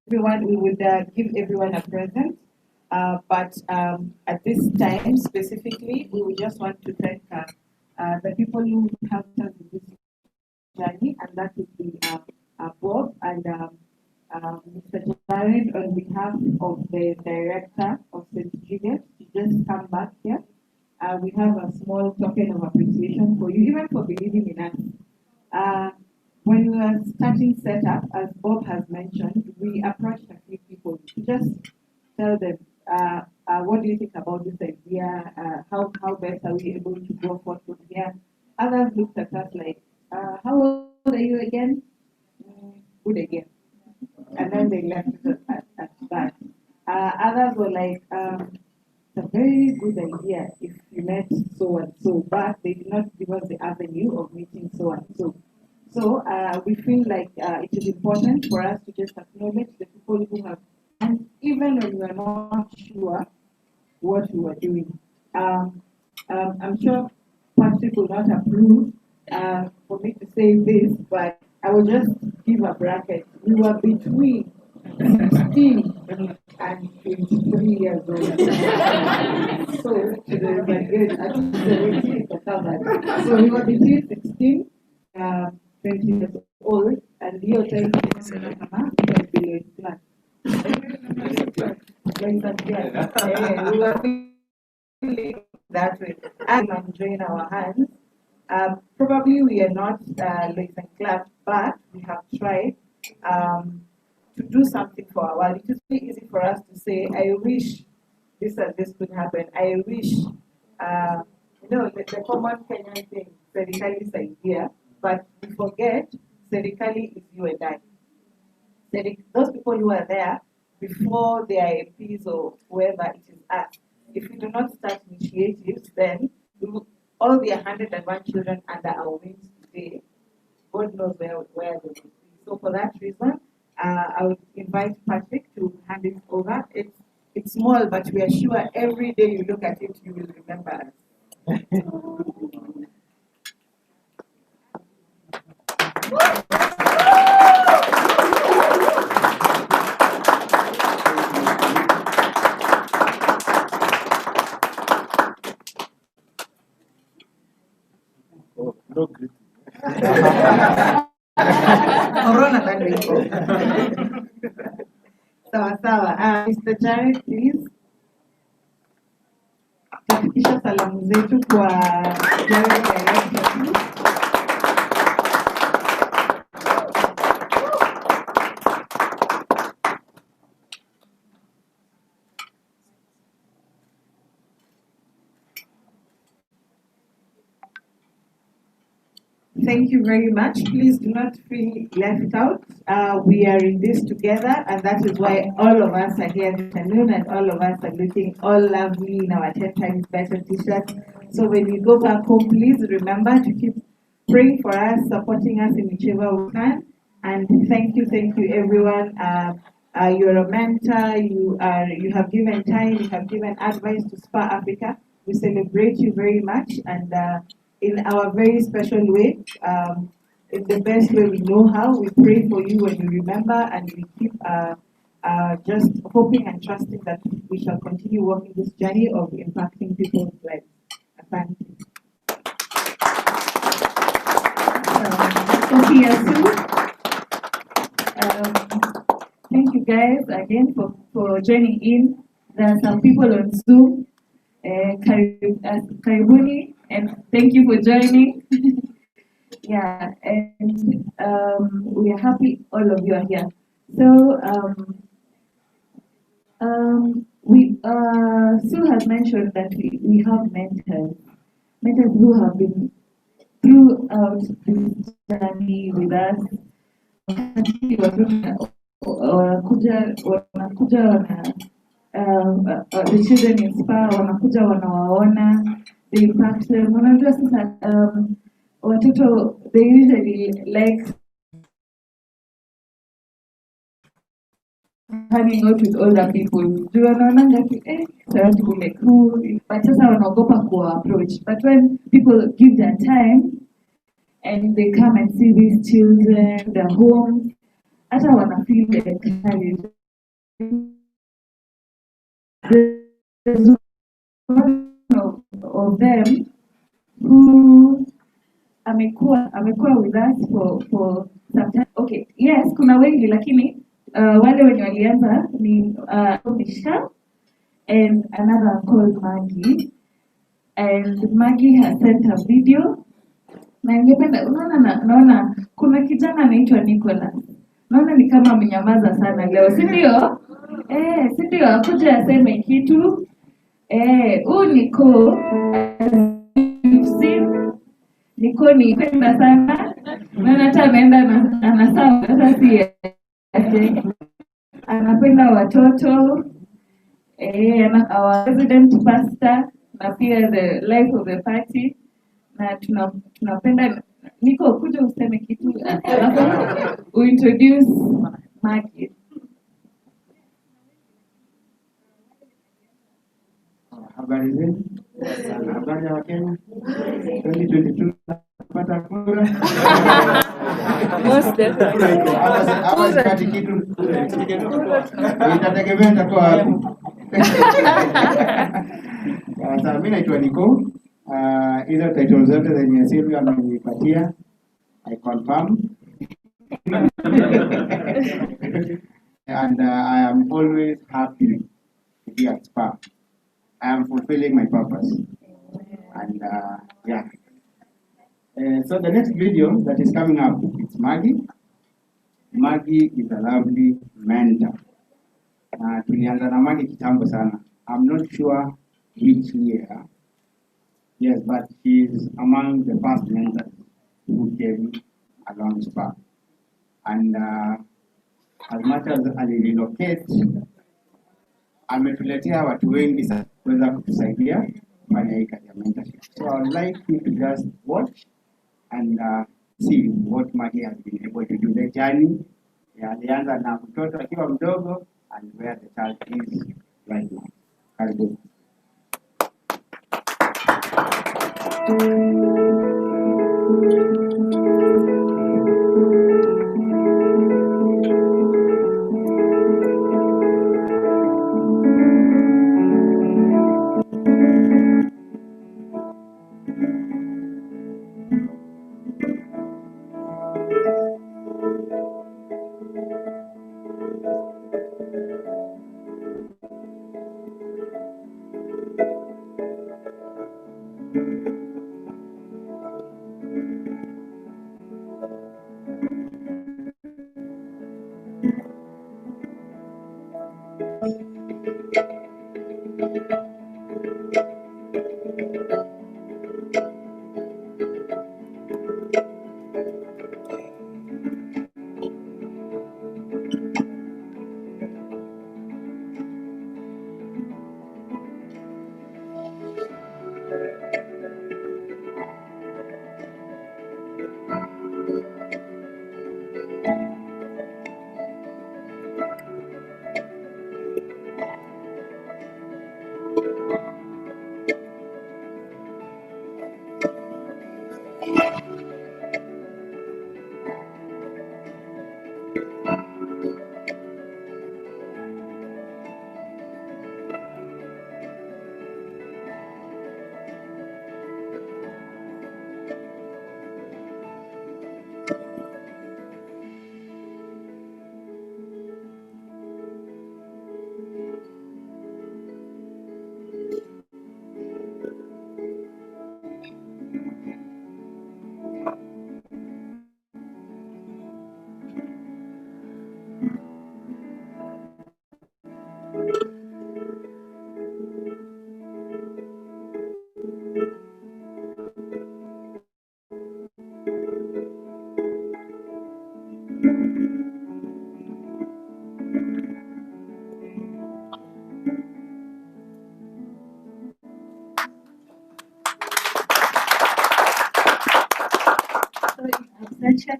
L: we would give everyone a present. But at this time specifically, we would just want to thank the people who helped us in this journey, and that would be Bob and Mr. Jared on behalf of the director of St. Juliet to just come back here. We have a small token of appreciation for you, even for believing in us. When we were starting setup, as Bob has mentioned, we approached a few people to just tell them, what do you think about this idea? How best are we able to go forward from here? Others looked at us like, how old are you again? Good again. And then they left it at that. Others were like, a very good idea if you met so and so, but they did not give us the avenue of meeting so and so. So we feel like it is important for us to just acknowledge the people who have, and even when we are not sure what we were doing. I'm sure Patrick will not approve for me to say this, but I will just give a bracket. We were between 16 and 23 years old. So there is a good, at least 17 for covered. So we were between 16 20 years old, and your time is below class. We were feeling that way. And drain our hands. Probably we are not late and class, but we have tried to do something for our world. It is very easy for us to say, I wish this and this could happen. I wish, the common Kenyan thing, Serikali's idea, but we forget Serikali is you and I. Those people who are there before they are MPs or whoever, it is us. If we do not start initiatives, then all the 101 children under our wings today, God knows where they will be. So for that reason, I would invite Patrick to hand it over. It's small, but we are sure every day you look at it, you will remember us.
A: No greeting.
L: Corona bado iko. Sawa sawa. Mr. Jared, please. Tafikisha salamu zetu kwa Jared director. Thank you very much. Please do not feel left out. We are in this together, and that is why all of us are here this afternoon, and all of us are looking all lovely in our 10 times better t-shirts. So when we go back home, please remember to keep praying for us, supporting us in whichever we can. And thank you everyone. You're a mentor, you have given time, you have given advice to Spur Afrika. We celebrate you very much, and in our very special way, in the best way we know how, we pray for you when you remember, and we keep just hoping and trusting that we shall continue walking this journey of impacting people's lives. Thank you.
C: Sophia Sue. Thank you guys again for joining in. There are some people on Zoom. Karibuni, and thank you for joining. Yeah, and we are happy all of you are here. So Sue has mentioned that we have mentors who have been throughout this journey with us. The children in Spur wanakuja wanawaona, they impact them. Unajua sasa watoto, they usually like hanging out with older people. Do wanaonanga tu sarati kule cool, but sasa wanaogopa kuwa approach. But when people give their time and they come and see these children, their homes, hata wana feel encouraged. There's one of them who amekuwa with us for some time. Okay, yes, kuna wengi lakini wale wenye walianza ni Michelle and another called Maggie, and Maggie has sent a video. Na ningependa naona kuna kijana anaitwa Nicholas. Naona ni kama amenyamaza sana leo, si ndio? Si ndio, akuje aseme kitu. Niko Niko ni kwenda sana. Naona hata ameenda anasawa sasa, si anapenda watoto. Our resident pastor na pia the life of the party, na tunapenda Niko kuja useme kitu alafu uintroduce Maggie.
M: Habari zenu? Habari ya Wakenya? 2022 napata kura. Hapa sipati kitu. Itategemea nitakuwa wapi. Sasa mimi naitwa Niko. Hizo title zote zenye Silvia amenipatia I confirm. And I am always happy to be at Spur. I am fulfilling my purpose. And yeah. So the next video that is coming up, it's Maggie. Maggie is a lovely mentor. Tulianza na Maggie kitambo sana. I'm not sure which year. Yes, but she's among the first mentors who came along Spur. And as much as alirelocate, ametuletea watu wengi sana kuweza kutusaidia kufanya hii kazi ya mentorship. So I would like you to just watch and see what Maggie has been able to do. The journey alianza na mtoto akiwa mdogo and where the child is right now. Karibu.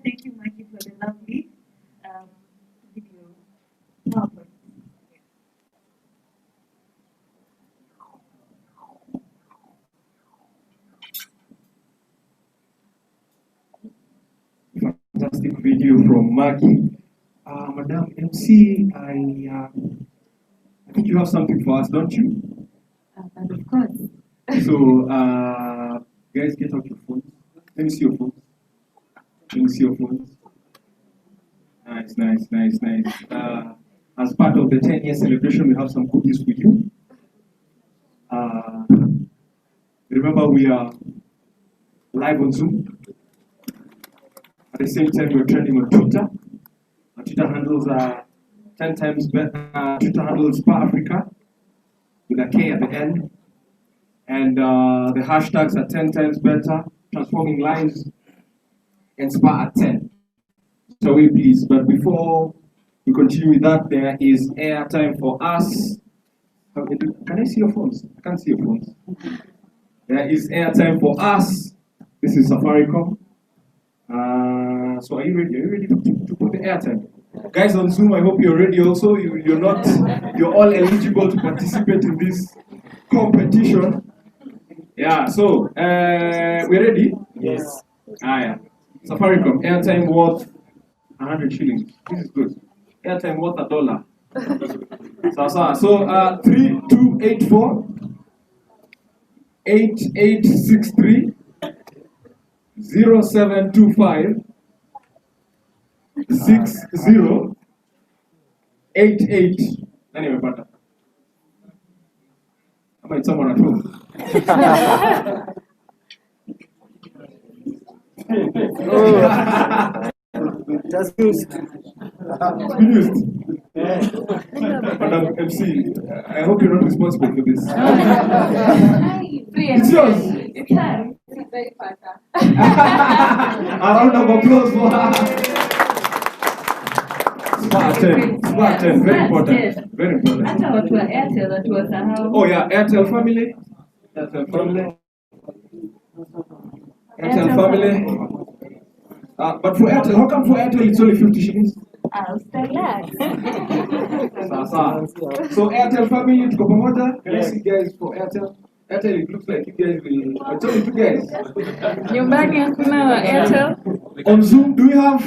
C: Thank you, Maggie, for the lovely video. PowerPoint.
K: Fantastic video from Maggie. Madam MC, I think you have something for us, don't you?
C: Of course.
K: So, guys, get out your phones. Let me see your phones. Let me see your phones. Nice. As part of the 10-year celebration, we have some cookies for you. Remember, we are live on Zoom. At the same time, we're trending on Twitter. Our Twitter handles are 10 times better. Twitter handles Spur Afrika with a K at the end. And the hashtags are 10 times better, transforming lives, and Spur at 10. So we please, but before we continue with that, there is airtime for us. Can I see your phones? I can't see your phones. There is airtime for us. This is Safaricom. So are you ready? Are you ready to put the airtime? Guys on Zoom, I hope you're ready also. You're all eligible to participate in this competition. Yeah, so we're ready?
N: Yes.
K: Yeah. Safaricom, airtime worth 100 shillings. This is good. Airtime worth $1. So 3284 8863 0725 6088. Anyway, but I might someone at home.
N: Just used.
K: Used. Madam MC, I hope you're not responsible for this. It's yours.
C: It's her. It's very fast.
K: A round of applause for her. Smart 10, very important. Very important.
C: Hata watu wa Airtel hatuwasahau.
K: Oh yeah, Airtel family. Airtel family. Airtel family. But for Airtel, how come for Airtel it's only 50 shillings?
C: I'll stay back.
K: So Airtel family, tuko pamoja. Can I see guys for Airtel? Airtel, it looks like you guys will. I told you two guys.
C: Nyumbani hakuna wa Airtel.
K: On Zoom, do we have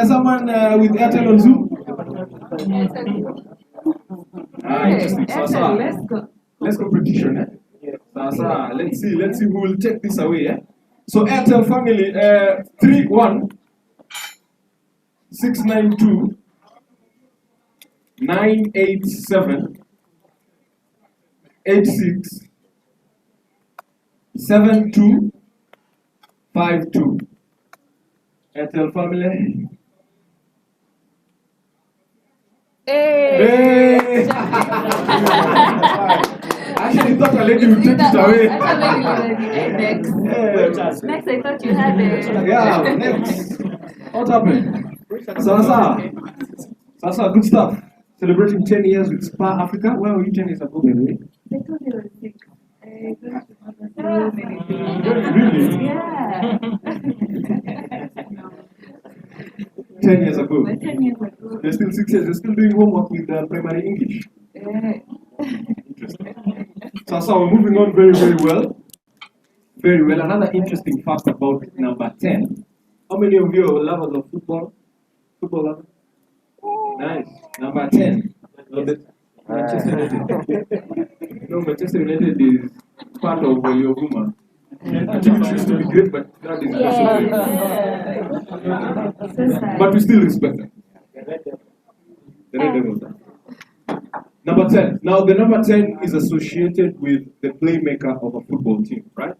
K: someone with Airtel on Zoom? Interesting.
C: Airtel, let's go.
K: Let's competition. Let's see who will take this away. So Airtel family, 31 692 987 86 7252. Airtel family.
C: Hey.
K: Actually, thought a lady would take it away.
C: Next, I thought you had it.
K: Yeah, next. What happened? Sasa, good stuff. Celebrating 10 years with Spur Afrika. Where were you 10 years ago, by the way?
C: They told you were sick. So many things.
K: Really?
C: Yeah.
K: 10 years ago.
C: 10 years ago.
K: They're still 6 years. They're still doing homework with primary English.
C: Yeah.
K: Interesting. So we're moving on very, very well. Very well. Another interesting fact about number 10. How many of you are lovers of football? Football lovers? Nice. Number 10. Manchester United. Manchester United is part of your woman. I think it used to be great, but that is also but we still respect them. The Red Devils. Number 10. Now, the number 10 is associated with the playmaker of a football team, right?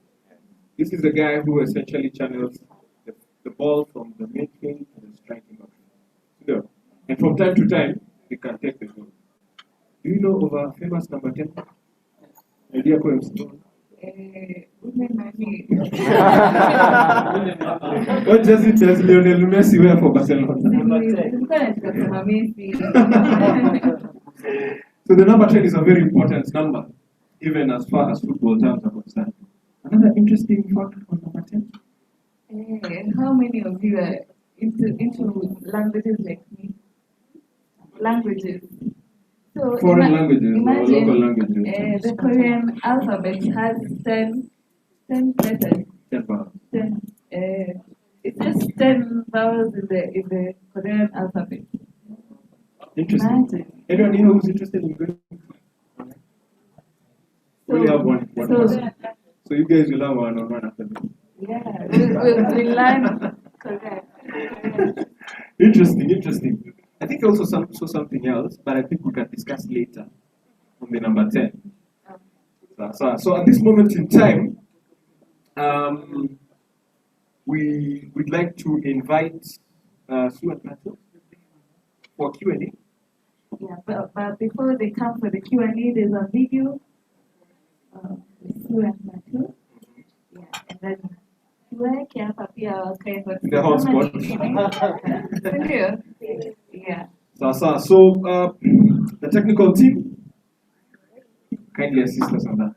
K: This is the guy who essentially channels the ball from the midfield to the striking option. Yeah. And from time to time, he can take the goal. Do you know of a famous number 10? Idea poems. What does it does Lionel Messi wear for Barcelona? So the number 10 is a very important number, even as far as football terms are concerned. Another interesting fact on number 10.
C: How many of you are into languages like me? Languages. So
K: foreign languages
C: imagine,
K: or local languages?
C: The Korean alphabet has 10 letters.
K: 10 vowels.
C: It's just 10 vowels in the Korean alphabet.
K: Interesting.
C: Imagine.
K: Anyone here who's interested in going? We only have one. So you guys will have one on one after me.
C: Yeah, we'll learn Korean.
K: Interesting. I think I also saw something else, but I think we can discuss later on the number 10. So at this moment in time, we'd like to invite Sue and Matthew for Q&A.
C: Yeah, but before they come for the Q&A, there's a video with Sue and Matthew. Yeah, and then tuweke hapa pia wakae kwa
K: the hotspot.
C: Ndio. Yeah.
K: So the technical team, kindly assist us on that.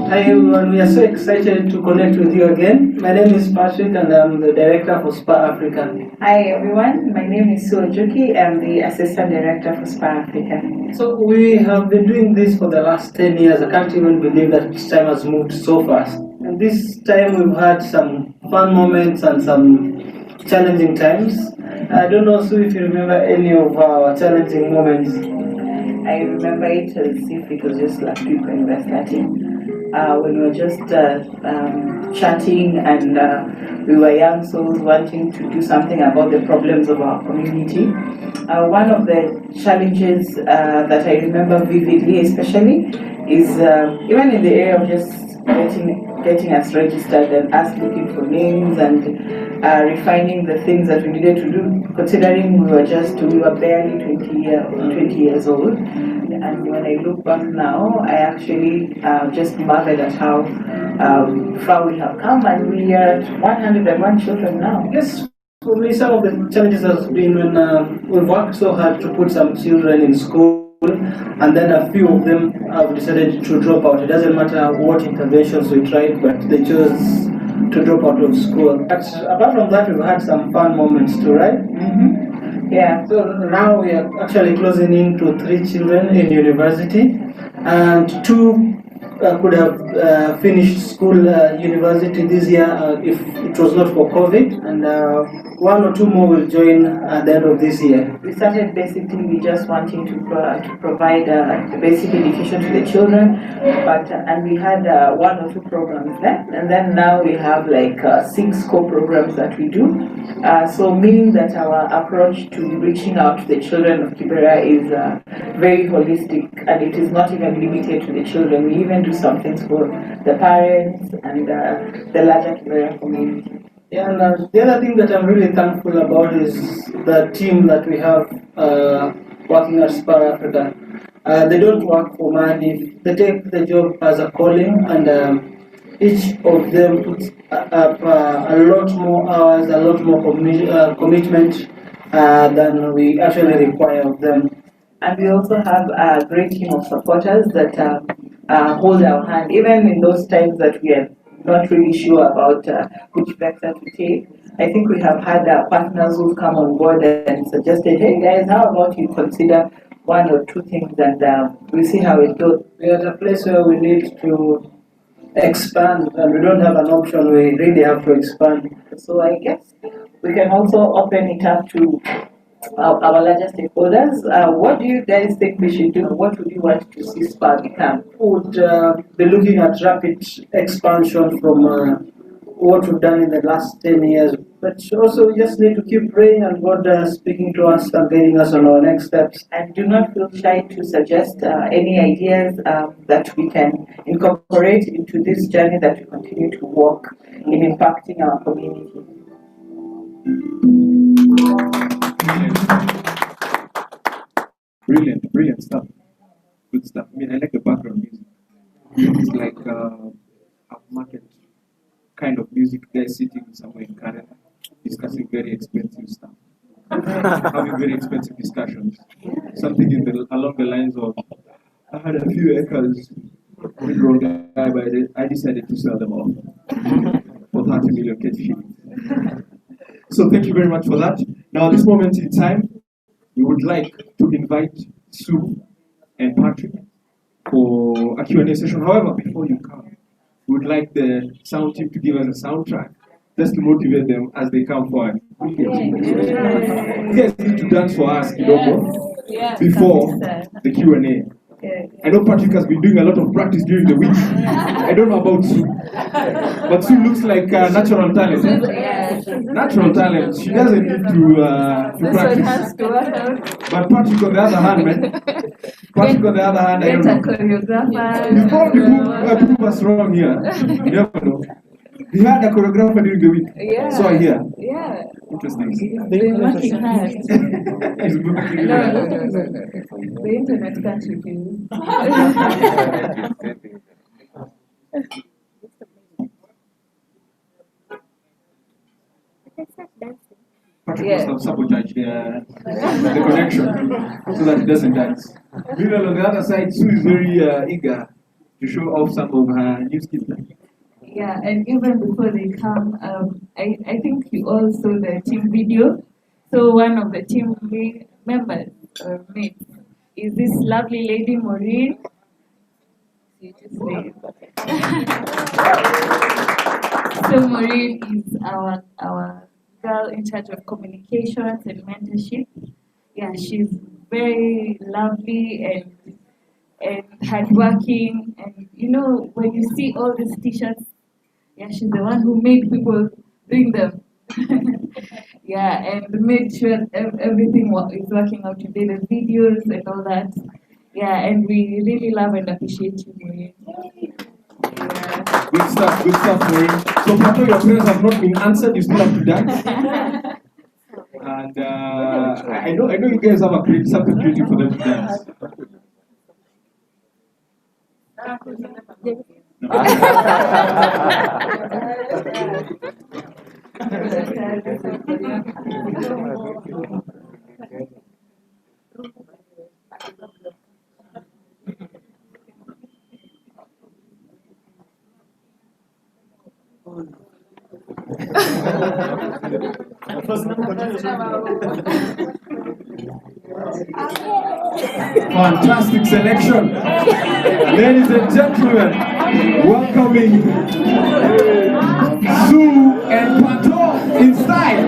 O: Hi everyone, we are so excited to connect with you again. My name is Patrick and I'm the director for Spur Afrika.
L: Hi everyone, my name is Sue Ojuki. I'm the assistant director for Spur Afrika.
O: So we have been doing this for the last 10 years. I can't even believe that this time has moved so fast. And this time we've had some fun moments and some challenging times. I don't know, Sue, if you remember any of our challenging moments.
L: I remember it as if it was just last week when we were starting. When we were just chatting and we were young souls wanting to do something about the problems of our community. One of the challenges that I remember vividly especially is even in the area of just getting us registered and us looking for names and refining the things that we needed to do, considering we were barely 20 years old. And when I look back now, I actually just marveled at how far we have come, and we are at 101 children now.
O: Yes, for me, some of the challenges has been when we've worked so hard to put some children in school, and then a few of them have decided to drop out. It doesn't matter what interventions we tried, but they chose to drop out of school. But apart from that, we've had some fun moments too, right?
L: Mm-hmm. Yeah.
O: So now we are actually closing in to 3 children in university, and 2 could have finished school university this year if it was not for COVID, and 1 or 2 more will join at the end of this year.
L: We started basically just wanting to provide basic education to the children, and we had 1 or 2 programs there, and then now we have like 6 co-programs that we do. So meaning that our approach to reaching out to the children of Kibera is very holistic, and it is not even limited to the children. We even do some things for the parents and the larger Kibera community.
O: Yeah, and the other thing that I'm really thankful about is the team that we have working at Spur Afrika. They don't work for money. They take the job as a calling, and each of them puts up a lot more hours, a lot more commitment than we actually require of them.
L: And we also have a great team of supporters that hold our hand, even in those times that we are not really sure about which vector to take. I think we have had partners who've come on board and suggested, hey guys, how about you consider 1 or 2 things, and we'll see how it goes.
O: We are at a place where we need to expand, and we don't have an option. We really have to expand.
L: So I guess we can also open it up to our larger stakeholders. What do you guys think we should do? What would you want to see Spur become?
O: We would be looking at rapid expansion from what we've done in the last 10 years. But also we just need to keep praying and God speaking to us and guiding us on our next steps.
L: And do not feel shy to suggest any ideas that we can incorporate into this journey that we continue to walk in impacting our community.
K: Brilliant stuff. Good stuff. I mean, I like the background music. It's like a market kind of music. Guys sitting somewhere in Canada, discussing very expensive stuff, having very expensive discussions. Something along the lines of, I had a few acres, but I decided to sell them all for 30 million shillings. So thank you very much for that. Now, at this moment in time, we would like to invite Sue and Patrick for a Q&A session. However, before you come, we would like the sound team to give us a soundtrack just to motivate them as they come forward. You guys need to dance for us, Kidogo. before the Q&A. I know Patrick has been doing a lot of practice during the week. I don't know about Sue, but Sue looks like natural talent. Natural talent. She doesn't need to practice. But Patrick, on the other hand, man. Patrick, on the other hand, I don't know. He's probably prove us wrong here. You never know. He had a choreographer during the week. So I hear.
C: Yeah.
K: Interesting.
C: He's been working hard.
K: He's working
C: No,
K: hard.
C: the internet can't refuse.
K: Patrick must have sabotaged the connection so that he doesn't dance. Meanwhile, on the other side, Sue is very eager to show off some of her new skills.
C: Yeah, and even before they come, I think you all saw the team video. So one of the team members, mates, is this lovely lady, Maureen. You just wave. So Maureen is our girl in charge of communications and mentorship. Yeah, she's very lovely and hardworking, and you know when you see all these t-shirts, yeah, she's the one who made people doing them. Yeah, and made sure everything is working out today, the videos and all that. Yeah, and we really love and appreciate you, Maureen.
K: Good stuff, Maureen. So, Pato, your prayers have not been answered. You still have to dance. And I know you guys have something creative for them to dance. Fantastic selection. Ladies and gentlemen, welcoming Sue and Pato inside.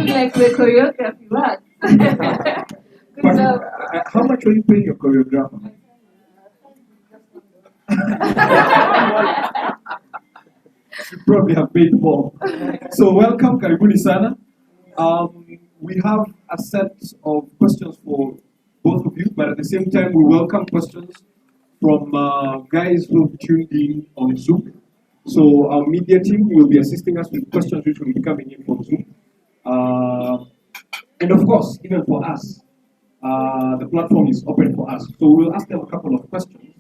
C: Like the choreography works.
K: How much are you paying your choreographer? You probably have paid more. So welcome, karibuni sana. We have a set of questions for both of you, but at the same time, we welcome questions from guys who have tuned in on Zoom. So our media team will be assisting us with questions which will be coming in from Zoom. And of course, even for us, the platform is open for us. So we'll ask them a couple of questions.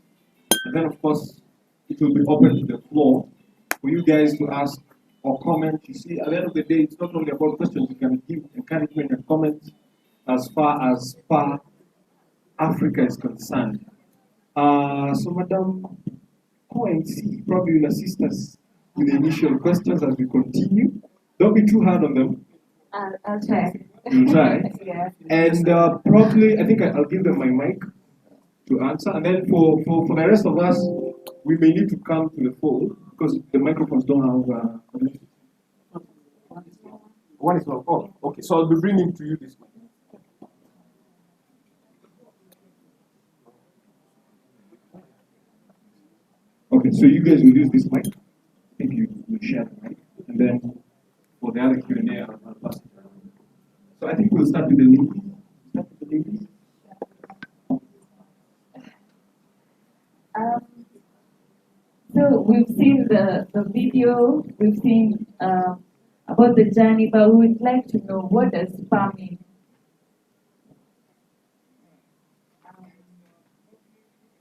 K: And then, of course, it will be open to the floor for you guys to ask or comment. You see, at the end of the day, it's not only about questions. You can give encouragement and comments as far as Spur Afrika is concerned. So, Madam ONC probably will assist us with the initial questions as we continue. Don't be too hard on them.
C: I'll try.
K: You'll try.
C: Yeah.
K: And probably, I think I'll give them my mic to answer. And then for the rest of us, we may need to come to the fold because the microphones don't have connection. One is not. Oh, okay. So I'll be bringing to you this mic. Okay, so you guys will use this mic. I think you will share the mic. And then for the other Q&A, I'll pass it around. So I think we'll we'll start with the ladies. Start with the ladies.
C: So we've seen the video, we've seen about the journey, but we would like to know, what does SPA mean?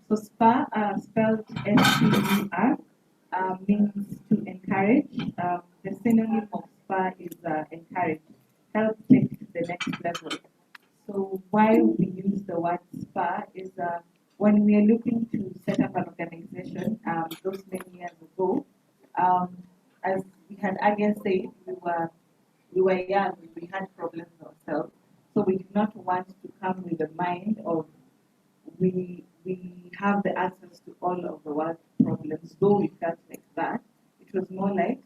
C: So SPA, spelled S-P-U-R, means to encourage. The synonym of SPA is encourage, help take to the next level. So why we use the word SPA is when we are looking to set up an organization, those many years ago, as we had again said, we were young, we had problems ourselves. So we did not want to come with the mind of we have the answers to all of the world's problems, though we felt like that. It was more like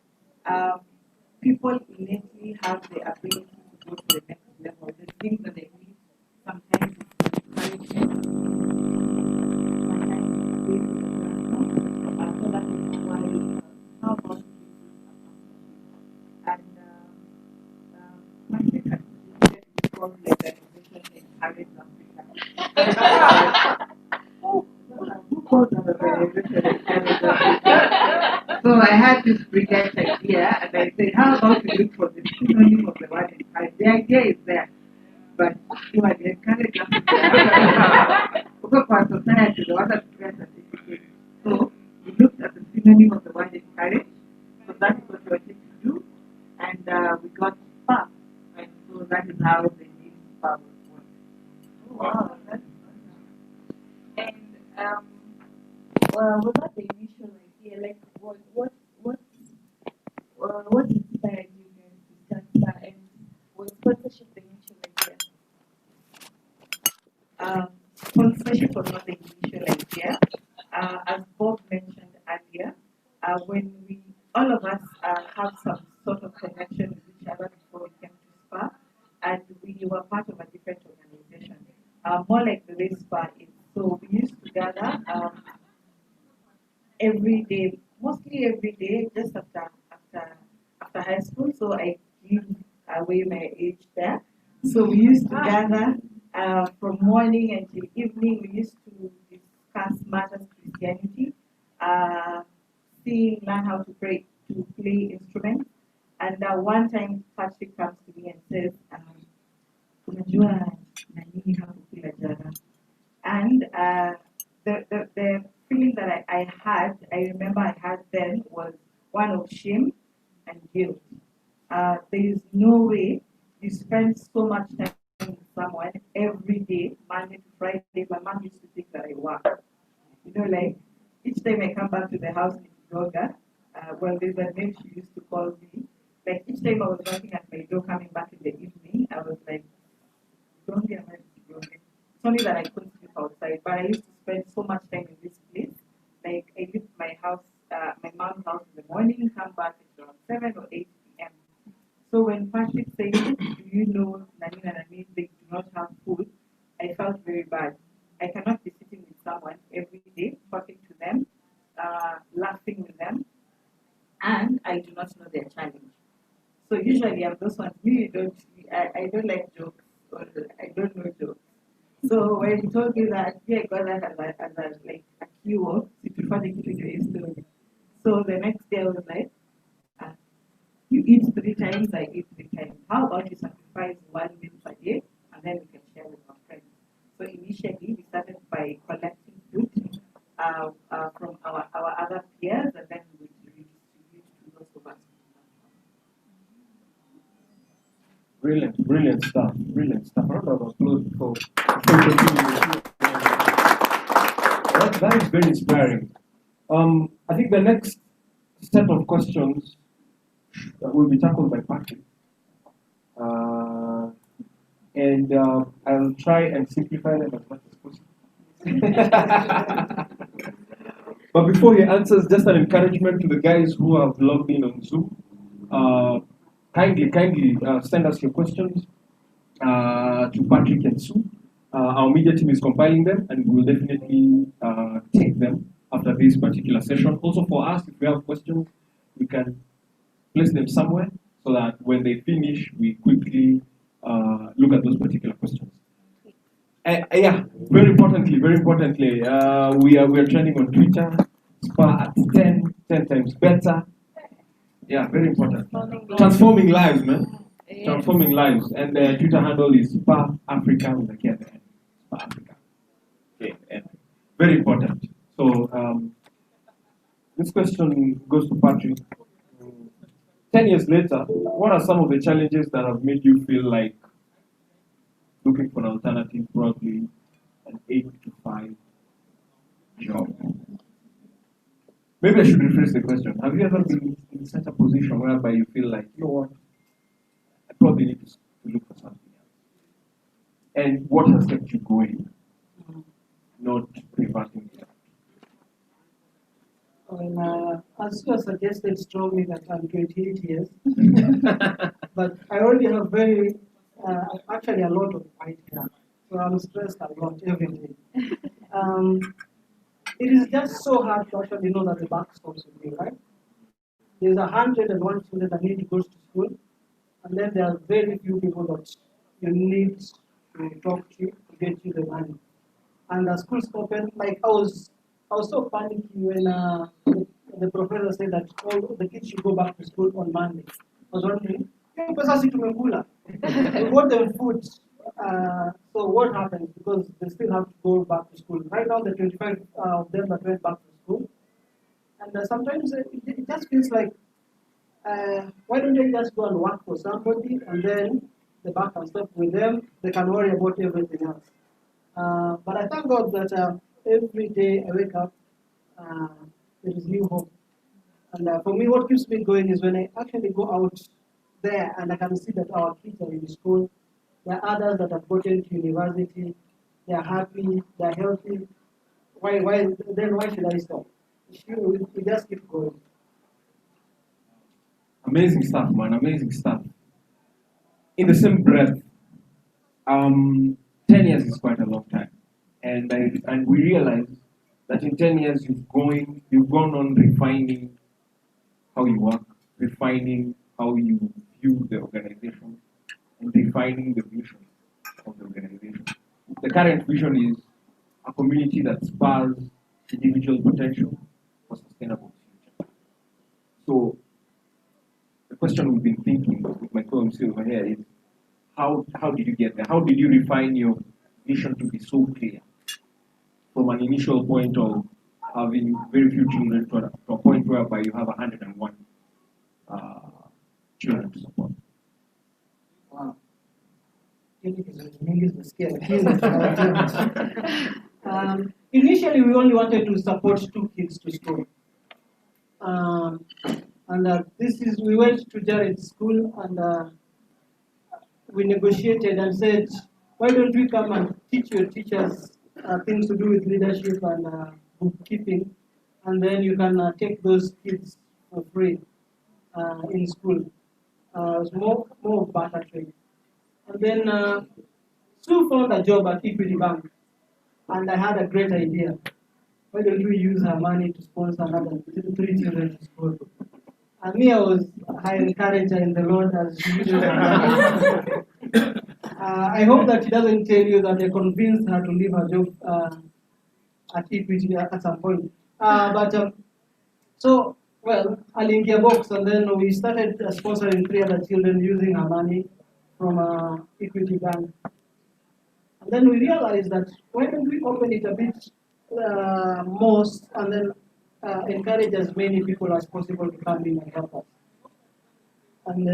C: people innately have the ability to go to the next level. The things that they need sometimes is encouragement, sometimes so that is why how about and Patrick had suggested we form the organization Encourage Africa. So I had this brilliant idea, and I said, how about we look for the synonym of the word encourage? The idea is there, but you are the encourage Africa. For our society, the other certificate. So we looked at the synonym of the word encourage, so that's what we wanted to do, and we got SPA, and so that is how the name SPA was born. Oh, wow, that's fun. And was that the initial idea? Like, what inspired you guys to start SPA, and was sponsorship the initial idea? Sponsorship was not the initial idea. As Bob mentioned earlier, when all of us have some sort of connection with each other before we came to SPA, and we were part of a different organization, more like the way SPA is. So we used to gather every day, mostly every day, just after high school. So I give away my age there. So we used to gather from morning until evening. We used to discuss matters of Christianity, learn how to play instruments. And one time Patrick comes to me and says, "Unajua na nini hakukula jana?" And the feeling that I had, I remember I had then, was one of shame and guilt. There is no way you spend so much time with someone every day, Monday to Friday. My mom used to think that I work. You know, like each time I come back to the house in Doga, well, there's a name she used to call me. Like each time I was knocking at my door coming back in the evening, I was like, don't be afraid to go. It's only that I couldn't sleep outside, but I used to spend so much time in this place. Like I leave my house, my mom's house in the morning, come back at around 7 or 8 p.m. So when Patrick said, "Do you know Nani and Nani, they do not have food?" I felt very bad. I cannot be sitting with someone every day, talking to them, laughing with them, and I do not know their challenge. So usually I'm those ones. I don't like jokes, or I don't know jokes. So when he told me that, yeah, I got that as a keyword, if you find it in your story. So the next day I was like, you eat 3 times, I eat 3 times. How about you sacrifice 1 meal per day, and then we can share with our friends? So initially we started by collecting food from our other peers, and then we distribute to those of us.
K: Brilliant stuff. Brilliant stuff. I remember I was close before. That is very inspiring. I think the next set of questions will be tackled by Patrick. And I'll try and simplify them as much as possible. But before he answers, just an encouragement to the guys who have logged in on Zoom. Kindly send us your questions to Patrick and Sue. Our media team is compiling them, and we will definitely take them after this particular session. Also for us, if we have questions, we can place them somewhere so that when they finish, we quickly look at those particular questions. Yeah, very importantly, we are trending on Twitter. Spur at 10 times better. Yeah, very important. Transforming lives, man. Yes. Transforming lives. And the Twitter handle is Spur Afrika with a K at the end. Spur Afrika. Okay, and very important. So this question goes to Patrick. 10 years later, what are some of the challenges that have made you feel like looking for an alternative, probably an 8 to 5 job? Maybe I should rephrase the question. Have you ever been in such a position whereby you feel like, you know what, I probably need to look for something else? And what has kept you going, not reverting to that?
B: As you suggested strongly that I'm 28 years, but I already have actually a lot of white hair, so I'm stressed a lot every day. It is just so hard to actually know that the buck stops with you, right? There's 101 students that need to go to school, and then there are very few people that you need to talk to get you the money. And the school's open, like I was so panicky when the professor said that all the kids should go back to school on Monday. I was wondering, we got them food. So what happens? Because they still have to go back to school. Right now, the 25 of them that went back to school. And sometimes it just feels like, why don't they just go and work for somebody and then the back and stuff with them, they can worry about everything else. But I thank God that every day I wake up, there is new hope. And for me, what keeps me going is when I actually go out there and I can see that our kids are in school. There are others that have gotten to university. They are happy. They are healthy. Why should I stop? We just keep going.
K: Amazing stuff, man. Amazing stuff. In the same breath, 10 years is quite a long time, and we realize that in 10 years you've gone on refining how you work, refining how you view the organization, and refining the vision of the organization. The current vision is a community that spurs individual potential for sustainable future. So the question we've been thinking with my co-MC over here is, how did you get there? How did you refine your vision to be so clear? From an initial point of having very few children to a point whereby you have 101 children to support.
B: Wow. Initially, we only wanted to support 2 kids to school. We went to Jared's school and we negotiated and said, why don't we come and teach your teachers things to do with leadership and bookkeeping, and then you can take those kids for free in school. It's more of barter trade. And then Sue found a job at Equity Bank, and I had a great idea. Why don't we use her money to sponsor another 3 children to school? And me, I was a high encourager in the Lord as usual. I hope that she doesn't tell you that I convinced her to leave her job at Equity at some point. Well, Alingia box, and then we started sponsoring 3 other children using her money from Equity Bank. And then we realized that why don't we open it a bit more and then encourage as many people as possible to come in and help us. And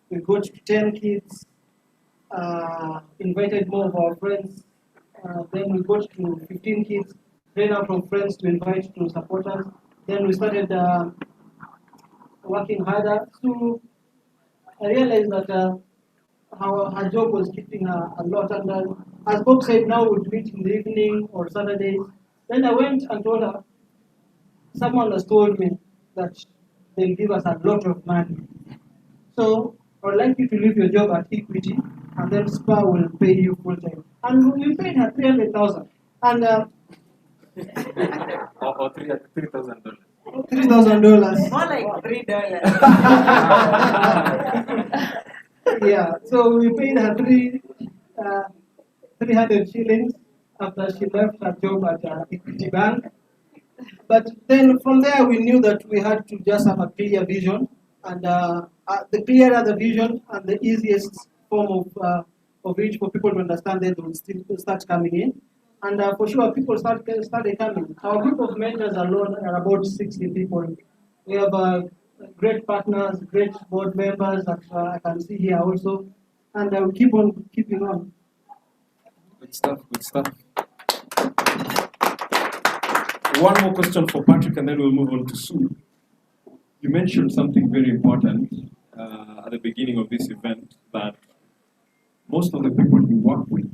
B: we got to 10 kids, invited more of our friends. Then we got to 15 kids, then out from friends to invite to support us. Then we started working harder. So I realized that her job was keeping her a lot. And as Bob said, now we'd meet in the evening or Saturdays. Then I went and told her, someone has told me that they'll give us a lot of money. So I would like you to leave your job at Equity, and then Spur will pay you full time. And we paid her 300,000. And
K: or $3,000.
B: $3,000.
L: More like $3.
B: Yeah, so we paid her 300 shillings after she left her job at Equity Bank. But then from there, we knew that we had to just have a clear vision, and the clearer the vision and the easiest form of which for people to understand, they will still start coming in. And for sure, people started coming. Our group of mentors alone are about 60 people. We have great partners, great board members that I can see here also, and we keep on keeping on.
K: Good stuff, good stuff. One more question for Patrick and then we'll move on to Sue. You mentioned something very important at the beginning of this event, that most of the people you work with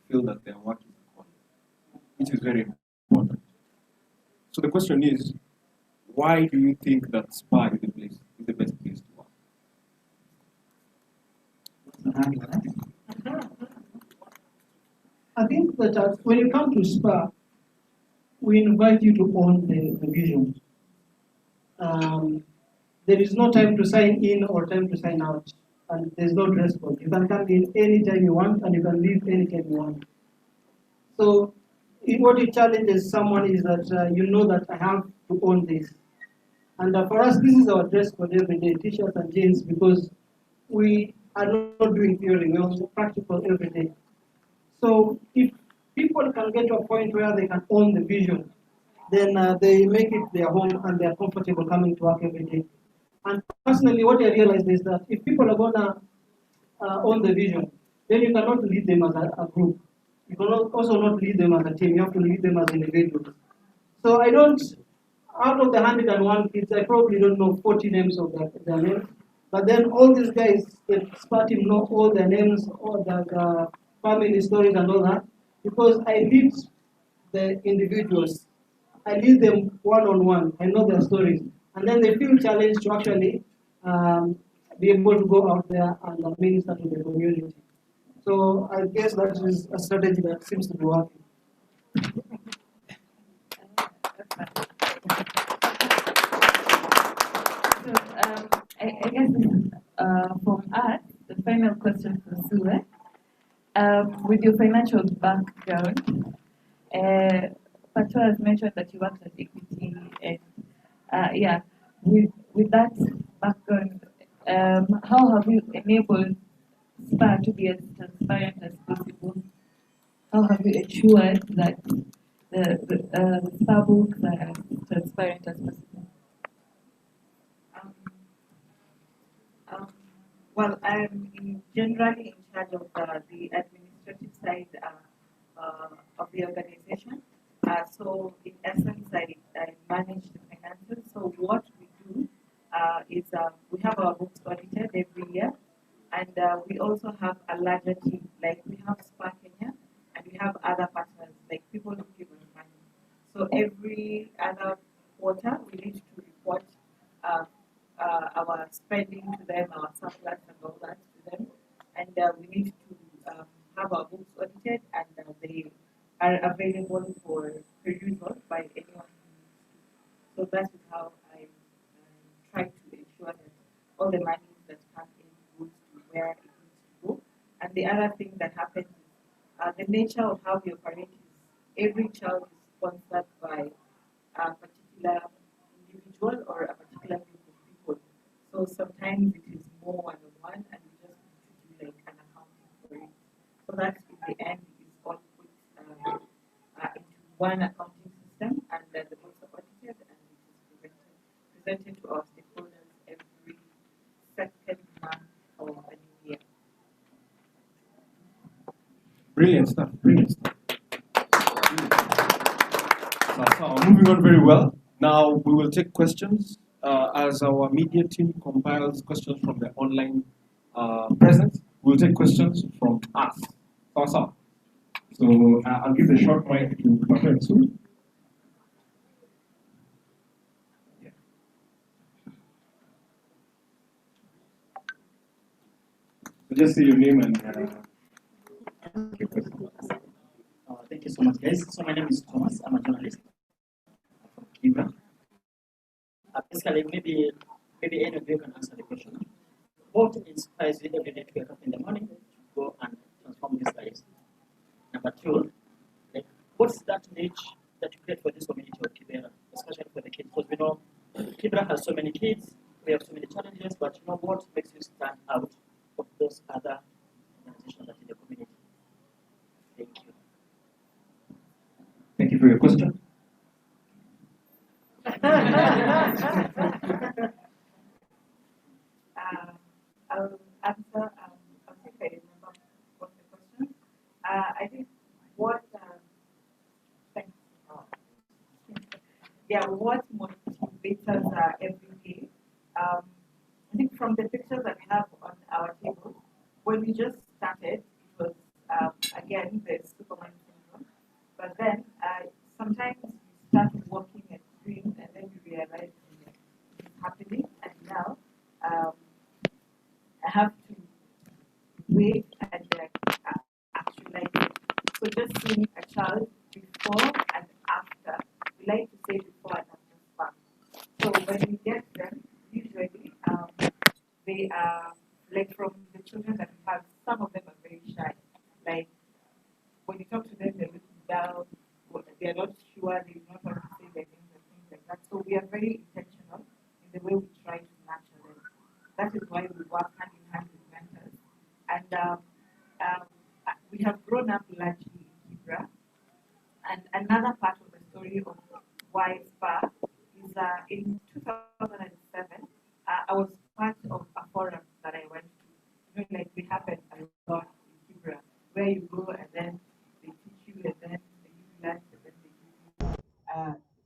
K: feel that their work is a calling, which is very important. So the question is, why do you think that Spur is the best place to work?
B: I think that when you come to Spur, we invite you to own the vision. There is no time to sign in or time to sign out, and there's no dress code. You can come in anytime you want, and you can leave anytime you want. So, what it challenges someone is that you know that I have to own this. And for us, this is our dress code every day, t-shirts and jeans, because we are not doing theory, we're also practical every day. So if people can get to a point where they can own the vision, then they make it their home and they're comfortable coming to work every day. And personally, what I realized is that if people are gonna own the vision, then you cannot lead them as a group. You cannot also not lead them as a team. You have to lead them as individuals. So I don't, out of the 101 kids, I probably don't know 40 names of their names. But then all these guys, the Spur team know all their names, all their family stories and all that, because I lead the individuals. I lead them one-on-one. I know their stories. And then they feel challenged to actually be able to go out there and minister to the community. So I guess that is a strategy that seems to be working.
C: So I guess from us, the final question for Sue. With your financial background, Pato has mentioned that you worked at Equity, and with that background, how have you enabled Spur to be as transparent as possible? How have you ensured that the Spur books are as transparent as possible?
L: Well, I'm generally in charge of the administrative side of the organization. So in essence, I manage the finances. So what we do is we have our books audited every year, and we also have a larger team. Like we have Spur Kenya, and we have other partners, like people who give us money. So every other quarter, we need to report our spending to them, our surplus and all that to them, and we need to have our books audited, and they are available for perusal by anyone who needs to. So that is how I try to ensure that all the money that comes in goes to where it needs to go. And the other thing that happens is the nature of how we operate is every child is sponsored by a particular individual or a particular group of people. So sometimes it is more one-on-one, and we just need to do like an accounting for it. So that in the end is all put into one accounting system, and the books are audited, and it is presented to our stakeholders every second month of a new year.
K: Brilliant stuff, brilliant stuff. So moving on very well. Now we will take questions as our media team compiles questions from the online presence. We'll take questions from us. So I'll give the short mic to Pato Sue. So just say your name and your question.
P: Thank you so much, guys. So my name is Thomas. I'm a journalist from Kibra. Basically, maybe any of you can answer the question. what inspires you every day to wake up in the morning to go and transform these lives? Number two, like, what's that niche that you create for this community of Kibera, especially for the kids? Because we know Kibera has so many kids, we have so many challenges, but you know what makes you stand out of those other organizations that in the community? Thank you.
K: Thank you for your question.
L: I'll answer. I think I remember what the question. I think what thanks. Yeah, what motivates us every day. I think from the pictures that we have on our table, when we just started, it was again the Superman syndrome. But then sometimes you start working and doing, and then you realize it's happening. And now I have to wait and actualize it. So just seeing a child before and after, we like to say before and after spark. So when we get them, usually they are like from the children that we have, some of them are very shy. Like when you talk to them, they're looking down, they're not sure, they do not want to say their names and things like that. So we are very intentional in the way we try to nurture them. That is why we work hand in hand with mentors. And we have grown up largely in Kibra. And another part of the story of why Spur is in 2007, I was part of a forum that I went to. You know, like we happen a lot in Kibra, where you go and then they teach you and then they give you lunch and then they give you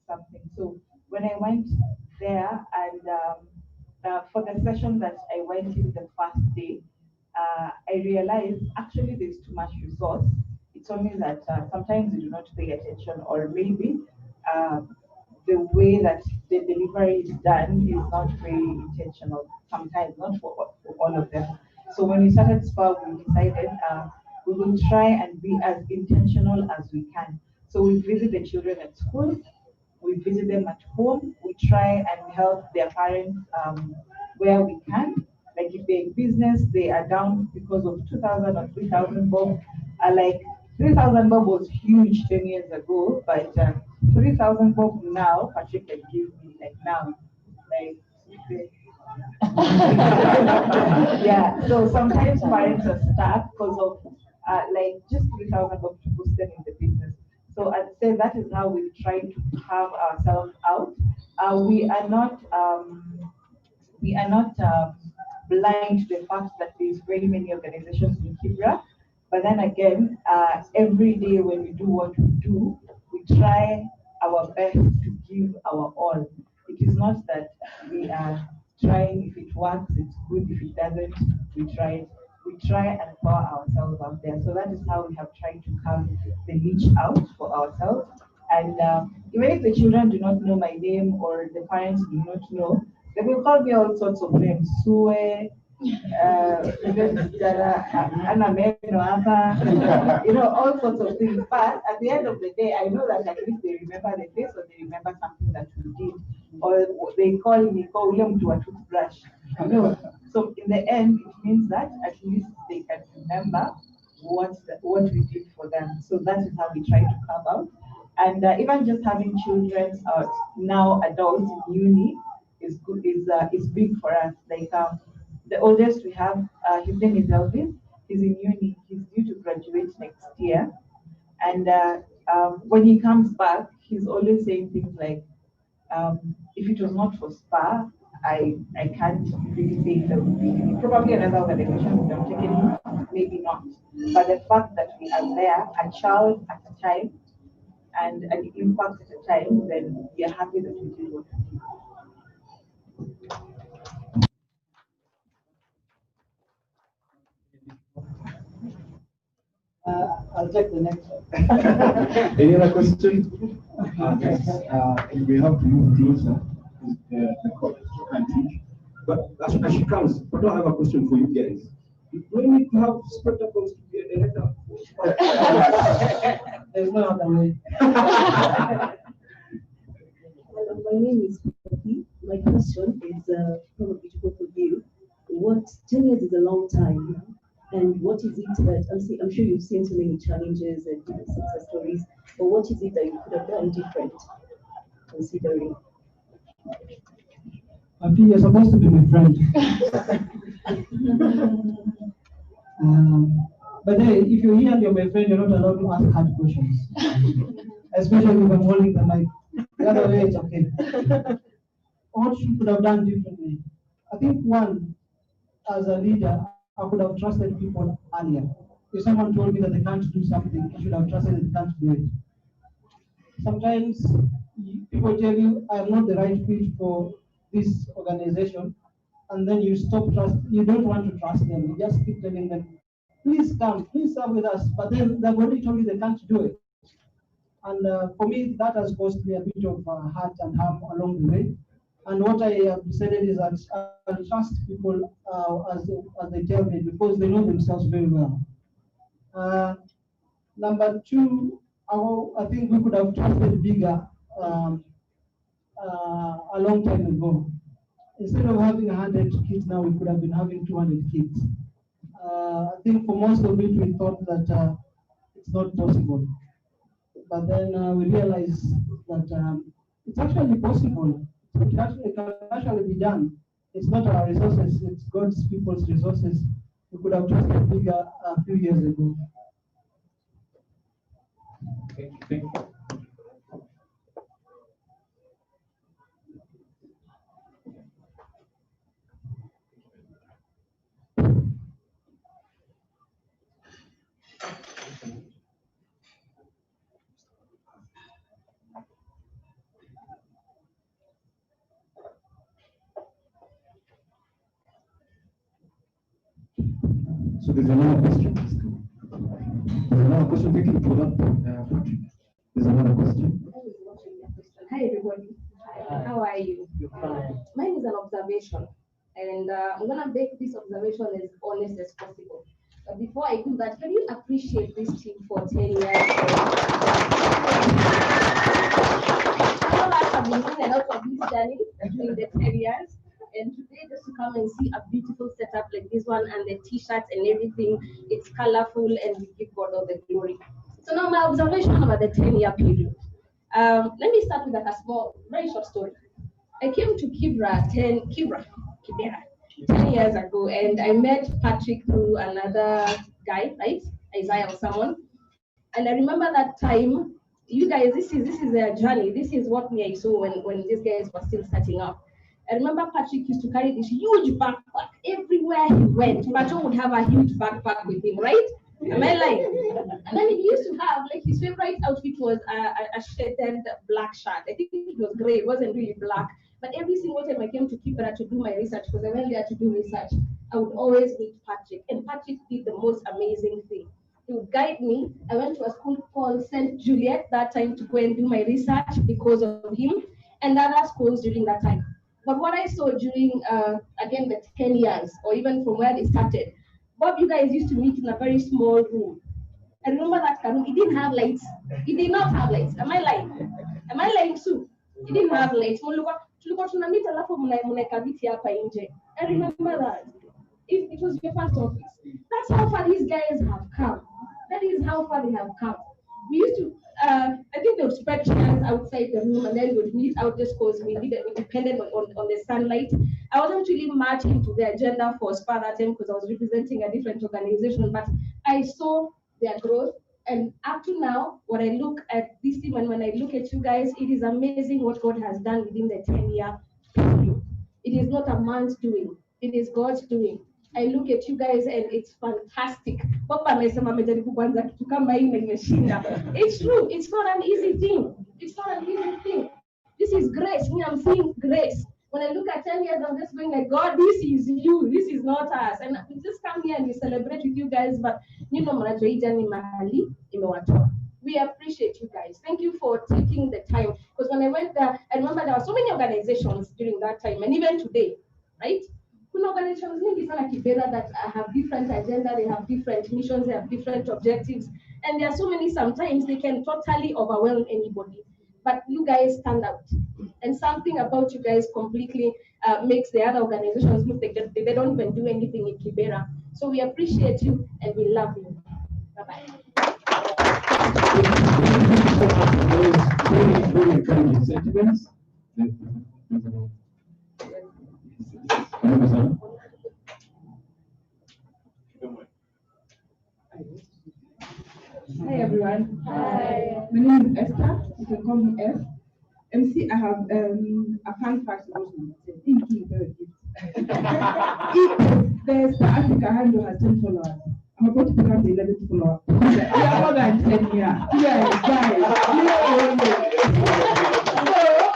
L: something. So when I went there and for the session that I went in the first day, I realized actually there's too much resource. It's only that sometimes you do not pay attention, or maybe the way that the delivery is done is not very intentional. Sometimes, not for all of them. So when we started SPA, we decided we will try and be as intentional as we can. So we visit the children at school, we visit them at home, we try and help their parents where we can. Like if they're in business, they are down because of 2,000 or 3,000 bob. Like 3,000 bob was huge 10 years ago, but 3,000 bob now, Patrick can give me like now. Like, yeah, so sometimes parents are stuck because of like just 3,000 bob to boost them in the business. So I'd say that is how we try to carve ourselves out. We are not blind to the fact that there's very many organizations in Kibra. But then again, every day when we do what we do, we try our best to give our all. It is not that we are trying, if it works, it's good, if it doesn't, we try it. We try and pour ourselves out there. So that is how we have tried to carve the niche out for ourselves. And even if the children do not know my name or the parents do not know, they will call me all sorts of names. Sue, you know, all sorts of things. But at the end of the day, I know that at least they remember the face or they remember something that we did. Or they call me, call them to a toothbrush. You know? So in the end, it means that at least they can remember what we did for them. So that is how we try to carve out. And even just having children now adults in uni is good, is big for us. Like the oldest we have, his name is Elvis. He's in uni. He's due to graduate next year. And when he comes back, he's always saying things like, if it was not for SPA, I can't really say there would be probably another organization would have taken him, maybe not. But the fact that we are there, a child at a time, and an impact at a time, then we are happy that we did what we did.
Q: I'll take the next one. Any other question? Yes. We have to move closer. The court can teach. But as she comes, but I have a question for you guys. Do we need to have spectacles to be a director?
B: There's no other way.
R: Hello, my name is Poppy. My question is probably to both of you. What what 10 years is a long time, and what is it that I'm sure you've seen so many challenges and success stories, but what is it that you could have done different, considering?
S: Afi, you're supposed to be my friend. But hey, if you're here and you're my friend, you're not allowed to ask hard questions. Especially if I'm holding the mic. The other way, it's okay. What you could have done differently? I think one, as a leader, I could have trusted people earlier. If someone told me that they can't do something, I should have trusted that they can't do it. Sometimes people tell you, I'm not the right fit for this organization, and then you stop trust. You don't want to trust them. You just keep telling them, please come, please serve with us. But then they've already told you they can't do it. And for me, that has caused me a bit of hurt and harm along the way. And what I have decided is that I trust people as they tell me, because they know themselves very well. Number two, I think we could have trusted bigger a long time ago. Instead of having 100 kids now, we could have been having 200 kids. I think for most of it, we thought that it's not possible. But then we realized that it's actually possible. It can actually be done. It's not our resources, it's God's people's resources. We could have trusted bigger a few years ago.
H: Thank you.
J: So there's another question. There's another question. Thank you for that, Patrick. There's another question.
T: Hi everybody. Hi. How are you? Mine is an observation, and I'm gonna make this observation as honest as possible. But before I do that, can you appreciate this team for 10 years? All of us have been in and out of this journey during the 10 years. And today, just to come and see a beautiful setup like this one, and the t-shirts and everything, it's colorful, and we give God all the glory. So now my observation about the 10-year period. Let me start with a small, very short story. I came to Kibera 10 years ago, and I met Patrick through another guy, right? Isaiah or someone. And I remember that time, you guys, this is their journey. This is what I saw when these guys were still starting up. I remember Patrick used to carry this huge backpack everywhere he went. Patrick would have a huge backpack with him, right? Am I lying? And then he used to have, like, his favorite outfit was a shaded black shirt. I think it was gray, it wasn't really black. But every single time I came to Kibera to do my research, because I went there to do research, I would always meet Patrick. And Patrick did the most amazing thing. He would guide me. I went to a school called St. Juliet that time to go and do my research because of him, and other schools during that time. But what I saw during, again, the 10 years, or even from where they started, Bob, you guys used to meet in a very small room. I remember that room, it didn't have lights. It did not have lights. Am I lying? Am I lying too? It didn't have lights. I remember that. It was your first office. That's how far these guys have come. That is how far they have come. We used to, I think they would spread chairs outside the room, and then we would meet out just because we depended on the sunlight. I wasn't really much into the agenda for Spur that time because I was representing a different organization, but I saw their growth. And up to now, when I look at this team and when I look at you guys, it is amazing what God has done within the 10-year period. It is not a man's doing, it is God's doing. I look at you guys and it's fantastic. It's true, it's not an easy thing. It's not an easy thing. This is grace. Me, I'm seeing grace. When I look at 10 years, I'm just going like, God, this is you. This is not us. And we just come here and we celebrate with you guys. But we appreciate you guys. Thank you for taking the time. Because when I went there, I remember there were so many organizations during that time, and even today, right? Organizations that have different agenda, they have different missions, they have different objectives, and there are so many, sometimes they can totally overwhelm anybody. but you guys stand out. And something about you guys completely makes the other organizations look like they don't even do anything in Kibera. So we appreciate you and we love you. Bye-bye.
J: Very encouraging sentiments.
F: Hi everyone. Hi. My name is Esther. You can call me F. MC, I have a fun fact about myself. Thinking very gift. If the Spur Afrika handle has 10 followers, I'm about to become the 11th follower. We are more than 10 here. Yes, guys. So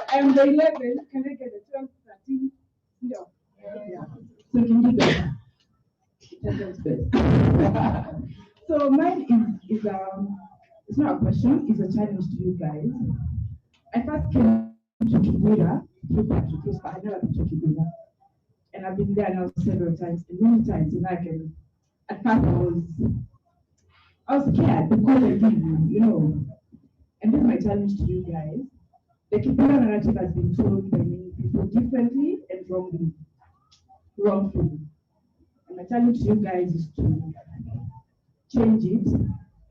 F: I'm the 11th. Can I get the 12th, 13th? No. Yeah. So can you do that? So mine is it's not a question, it's a challenge to you guys. I first came to Kibera through Patrick, but I never been to Kibera. And I've been there now several times, and many times, and at first I was scared because I didn't, and this is my challenge to you guys. The Kibera narrative has been told by many people differently and wrongfully. And my challenge to you guys is to change it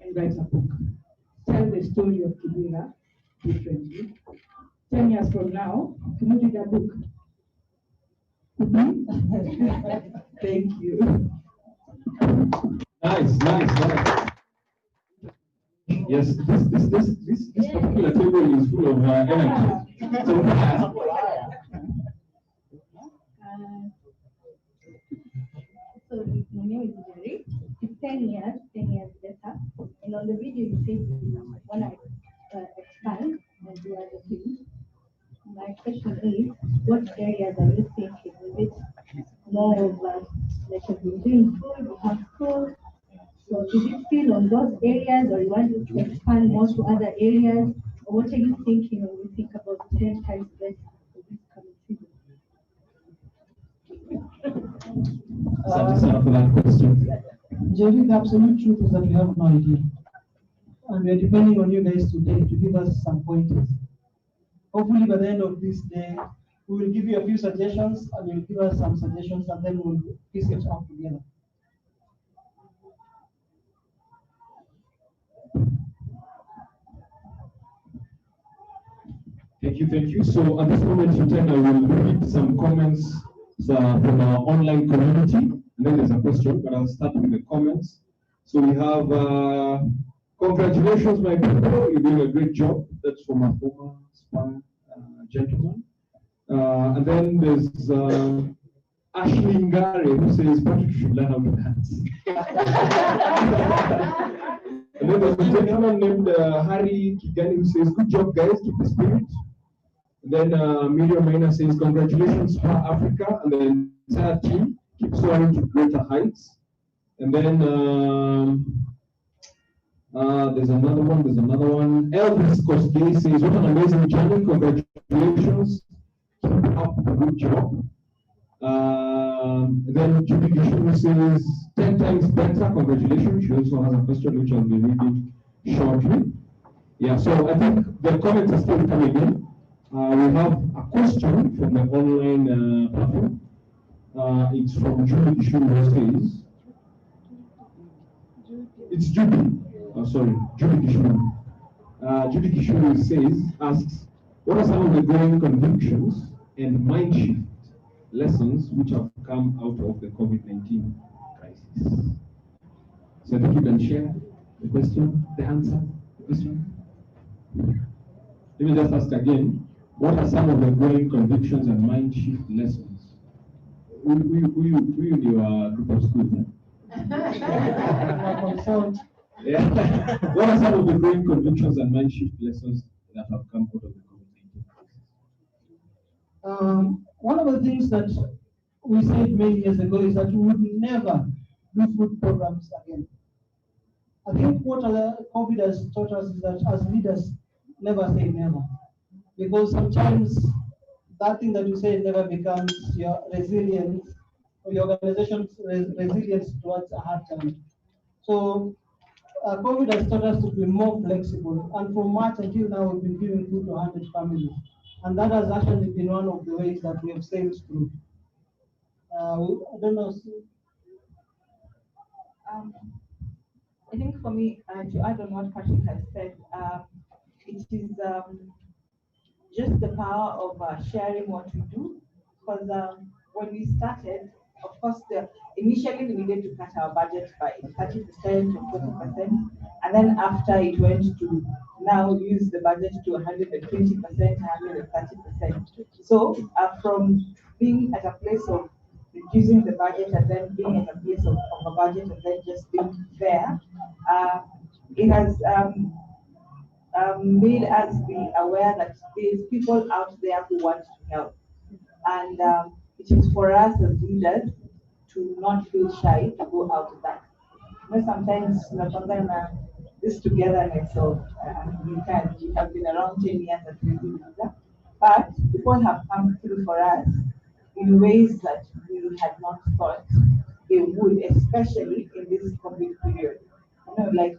F: and write a book. Tell the story of Kibera differently. 10 years from now, can you read a book? Thank you.
J: Nice. Yes, this particular table is full of energy. So,
U: So my name is Jerry. It's 10 years later. And on the video you say when I expand and do other things. My question is, what areas are you thinking? Is it more of like you've been doing school, you have school? So is it still on those areas or you want to expand more to other areas? Or what are you thinking when you think about 10 times better for this coming season?
J: for that question.
S: Jerry, the absolute truth is that we have no idea. And we are depending on you guys today to give us some pointers. Hopefully by the end of this day, we will give you a few suggestions and you'll give us some suggestions and then we'll piece it up together.
J: Thank you. So at this moment in time, I will read some comments from our online community. And then there's a question, but I'll start with the comments. So we have, congratulations, my people. You're doing a great job. That's from a former Spur gentleman. And then there's Ashley Ngare, who says Patrick should learn how to dance. And then there's a gentleman named Harry Kigani who says, good job, guys, keep the spirit. And then Miriam Maina says, congratulations, Spur Afrika, and the entire team keep soaring to greater heights. And then there's another one. Elvis Kosgei says, what an amazing journey, congratulations, keep up the good job. Then Judy Gishuru says 10 times better, congratulations. She also has a question which I'll be reading shortly. Yeah, so I think the comments are still coming in. We have a question from the online platform. It's from Judy Gishuru who says, it's Judy. Judy Gishuru. Judy Gishuru asks, what are some of the growing convictions and mind shift lessons which have come out of the COVID-19 crisis? So I think you can share the question, the answer, the question. Let me just ask again, what are some of the growing convictions and mind shift lessons? We in your group of schools, yeah. What are some of the growing convictions and mind shift lessons that have come out of the COVID-19 crisis?
S: One of the things that we said many years ago is that we would never do food programs again. I think what COVID has taught us is that as leaders, never say never. Because sometimes that thing that you say never becomes your resilience or your organization's resilience towards a hard time. So COVID has taught us to be more flexible, and from March until now, we've been giving food to 100 families, and that has actually been one of the ways that we have sailed through. I don't know.
L: I think for me, to add on what Patrick has said, it is just the power of sharing what we do. Because when we started, of course, initially we needed to cut our budget by 30% or 40%, and then after it went to now use the budget to 120%, 130%. So from being at a place of reducing the budget and then being at a place of a budget and then just being there, it has made us be aware that there's people out there who want to help. And it is for us as leaders to not feel shy to go out of that. You know, sometimes this togetherness of we have been around 10 years at Review Leader, but people have come through for us in ways that we had not thought they would, especially in this COVID period. You know, like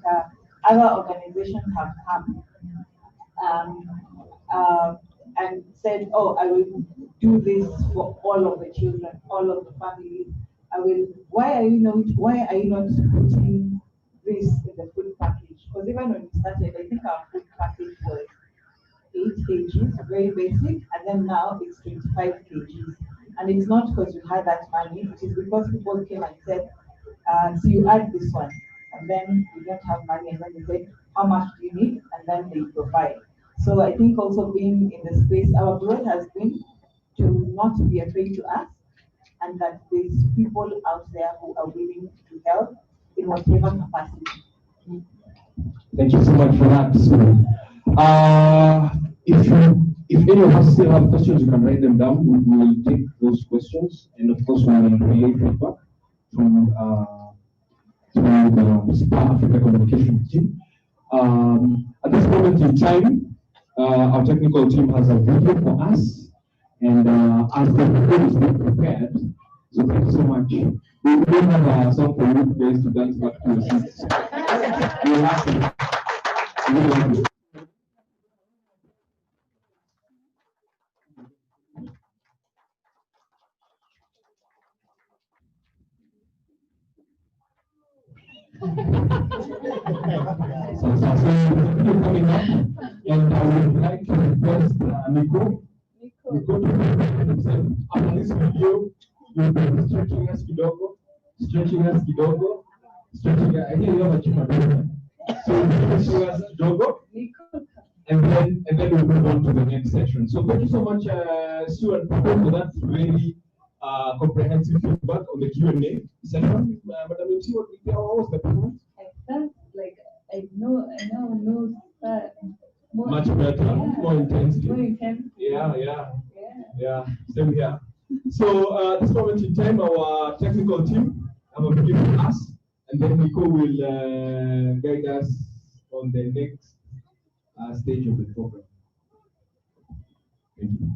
L: other organizations have come um, uh, and said, "Oh, I will do this for all of the children, all of the families. I will. Why are you not? Why are you not putting this in the food package? Because even when we started, I think our food package was 8 kgs, very basic, and then now it's 25 kgs. And it's not because we had that money; it is because people came and said, so you add this one, and then we don't have money, and then they say, how much do you need? And then they provide. So I think also being in the space, our growth has been to not be afraid to ask, and that there's people out there who are willing to help in whatever capacity.
J: Thank you so much for that, Sue. If any of us still have questions, you can write them down. We will take those questions, and of course, we will relay feedback from the Spur Africa communication team. At this moment in time, our technical team has a video for us, and as the video is being prepared, so thank you so much. We don't have a song for you guys to dance back to your seats. We'll have to. We'll have to. So coming up, and I would like to request Nico to present himself. After this video, you'll be stretching us kidogo, I think you have a chima dogo. So stretching us kidogo, and then we'll move on to the next section. So thank you so much, Sue and Paco, for that very comprehensive feedback on the Q&A session. Madam MC, what was the performance?
L: I felt like I now know
J: Much better, more intensely.
L: More intense.
J: Yeah. Same here. So at this moment in time, our technical team have a video for us, and then Nico will guide us on the next stage of the program. Thank you.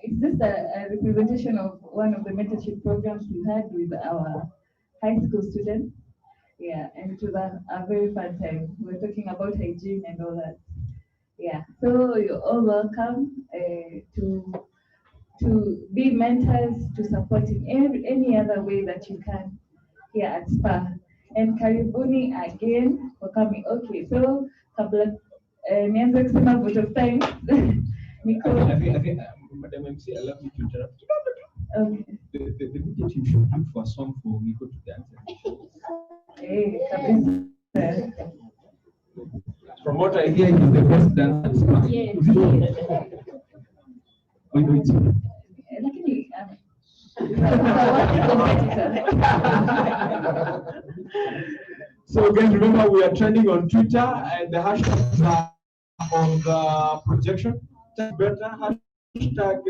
C: It's just a representation of one of the mentorship programs we had with our high school students. Yeah, and it was a very fun time. We were talking about hygiene and all that. Yeah, so you're all welcome to be mentors, to support in any other way that you can here at Spur. And karibuni again for coming. Okay, so kabla nianze kusema vote of time. Nico.
K: I think, Madam MC, allow me to interrupt.
C: Okay.
K: The media team should look for a song for Nico to dance.
C: Hey, kabisa.
K: From what I hear, he's the best dancer.
C: Yes. Lakini
K: so guys, remember we are trending on Twitter and the hashtags are on the projection. Better hashtag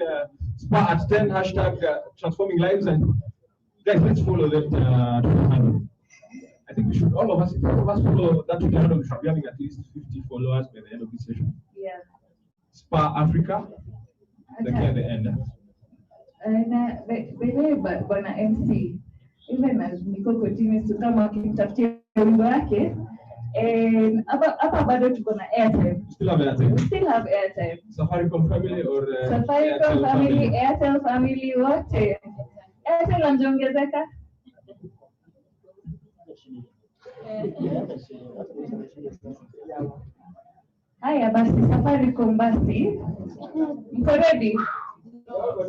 K: Spur at 10, hashtag transforming lives, and guys, let's follow that Twitter handle. I think we should, all of us, if all of us follow that Twitter handle, we should be having at least 50 followers by the end of this session.
C: Yeah.
K: Spur Afrika, the at the end.
C: Na bwana MC, even as Nico continues to come akimtafutia wimbo wake, hapa bado tuko na airtime.
K: Still have airtime.
C: We still have airtime.
K: Safaricom family or
C: Safaricom family, Airtel family, wote. Airtel amjaongezeka? Haya basi, Safaricom basi. Mko ready?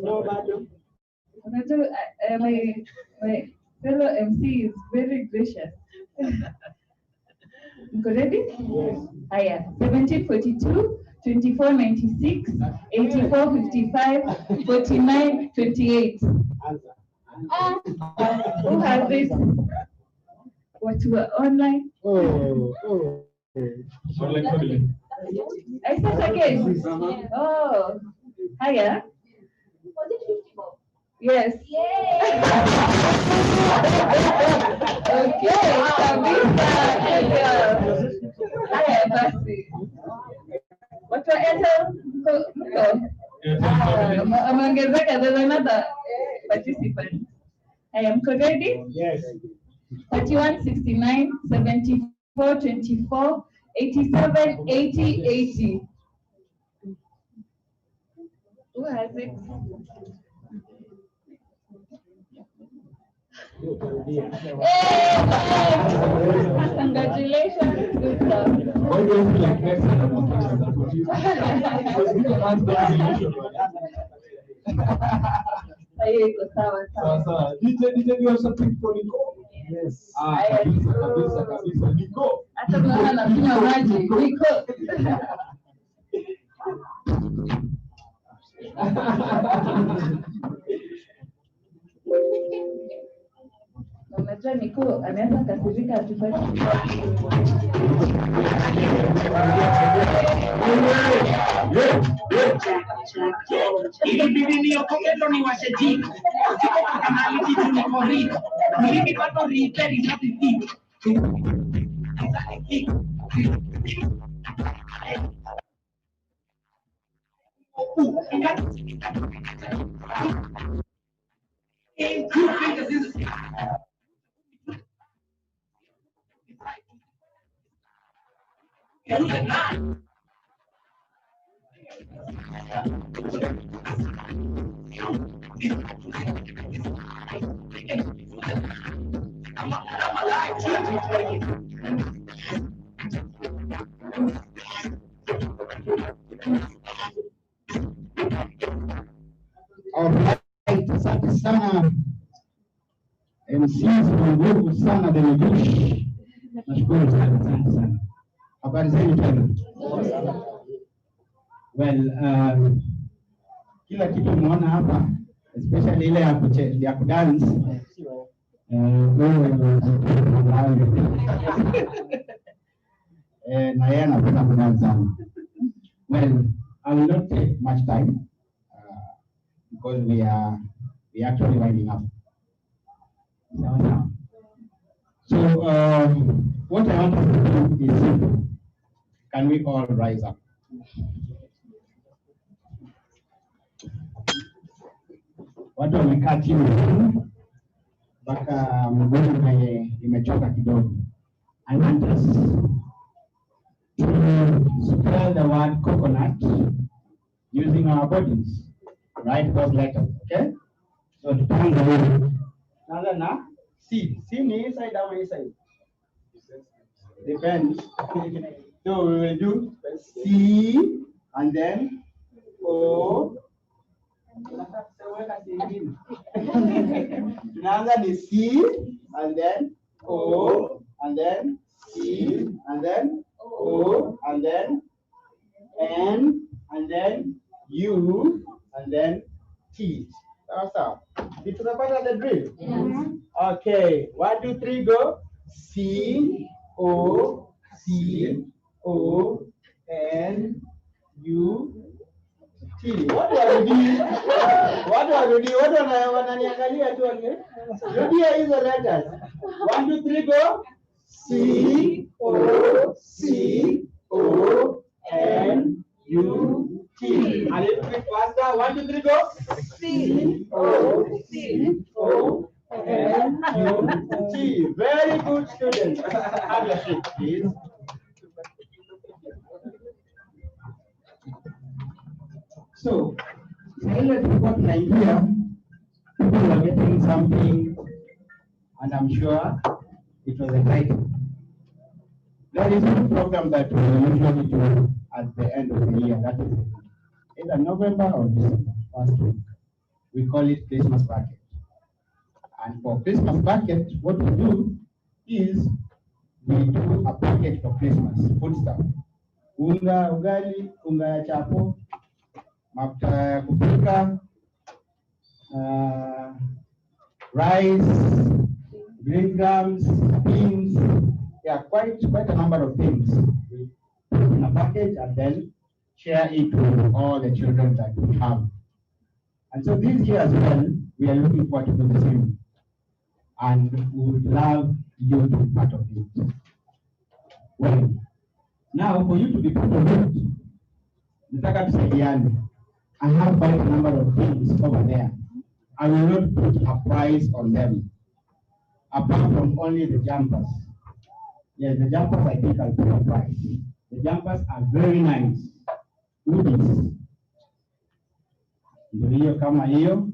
S: No, bado.
C: My fellow MC is very gracious. Mko ready?
S: Yes.
C: Haya, 1742, 2496, 8455, 4928. Who has it? What were online?
K: Online family.
C: I start again. Oh, higher.
U: Was it 54?
C: Yes.
U: Yay!
C: Okay, Kabisa. Haya basi. Watu wa Airtel mko? Ameongezeka, there's another participant. Haya, mko ready?
S: Yes.
C: 31, 69, 74, 24, 87, 80, 80. Who has it? Congratulations, good stuff.
K: Why do you feel like next time I'm working? Sawa. DJ, you have something for Nico?
S: Yes.
K: Kabisa. Nico.
C: Hata mnaona nakunywa maji. Nico. Unajua Nico anaweza kasirika atufanye.
E: Ilibidi niokogelo niwashe jiko. Kama kitu niko riko. Mimi bado riperi na pipi. Aim two fingers in the sky. To the nine. I'm alive.
G: Alright, asante sana MCs kwa nguvu sana Delegush. Nashukuru sana, asante sana. Habari zenu tena? Well, kila kitu umeona hapa, especially ile ya kudance. Na yeye anapenda kudance sana. Well, I will not take much time because we actually winding up. So what I want us to do is simple. Can we all rise up? Watu wamekaa chini mpaka mgongo imechoka kidogo. I want us to spell the word coconut using our bodies. Write those letters, okay? So tutaanza hivi. Naanza na C. C ni inside ama inside? Depends. So we will do C and then O. Tunaanza ni C and then O and then C and then O and then N and then U and then T. Sawa. Did you remember the drill? Yes. Okay. 1, 2, 3, go. C O C O N U T. What are you doing? What are you doing? What wananiangalia tu wale? Rudia hizo letters. 1, 2, 3, go. C O C O N U T. A little bit faster. 1, 2, 3, go. C O C O N U T. Very good, students. Have your seat, please. So, ile tulikuwa tunaingia, people were getting something, and I'm sure it was exciting. There is a program that we usually do at the end of the year, that is either November or December, last week. We call it Christmas Bucket. And for Christmas Bucket, what we do is we do a packet for Christmas, food stuff. Unga, ugali, unga ya chapo, mafuta ya kupika, rice, green grams, beans, yeah, quite a number of things. We put in a package and then share it with all the children that we have. And so this year as well, we are looking forward to do the same. And we would love you to be part of it. Well, now for you to be part of it, nataka tusaidiane. I have quite a number of things over there. I will not put a price on them, apart from only the jumpers. Yes, the jumpers I think I'll put a price. The jumpers are very nice. Goodies. Ndio hiyo kama hiyo.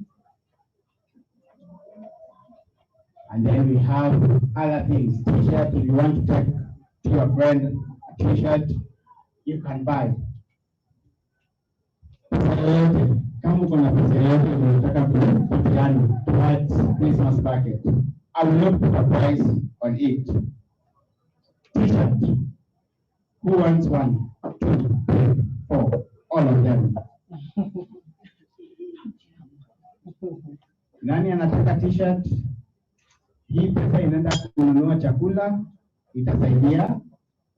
G: And then we have other things. T-shirt, if you want to take to your friend a t-shirt, you can buy. Kama uko na pesa yote unataka kupatiana towards Christmas bucket, I will not put a price on it. T-shirt. Who wants 1, 2, 3, 4? All of them. Nani anataka t-shirt? Hii pesa inaenda kununua chakula, itasaidia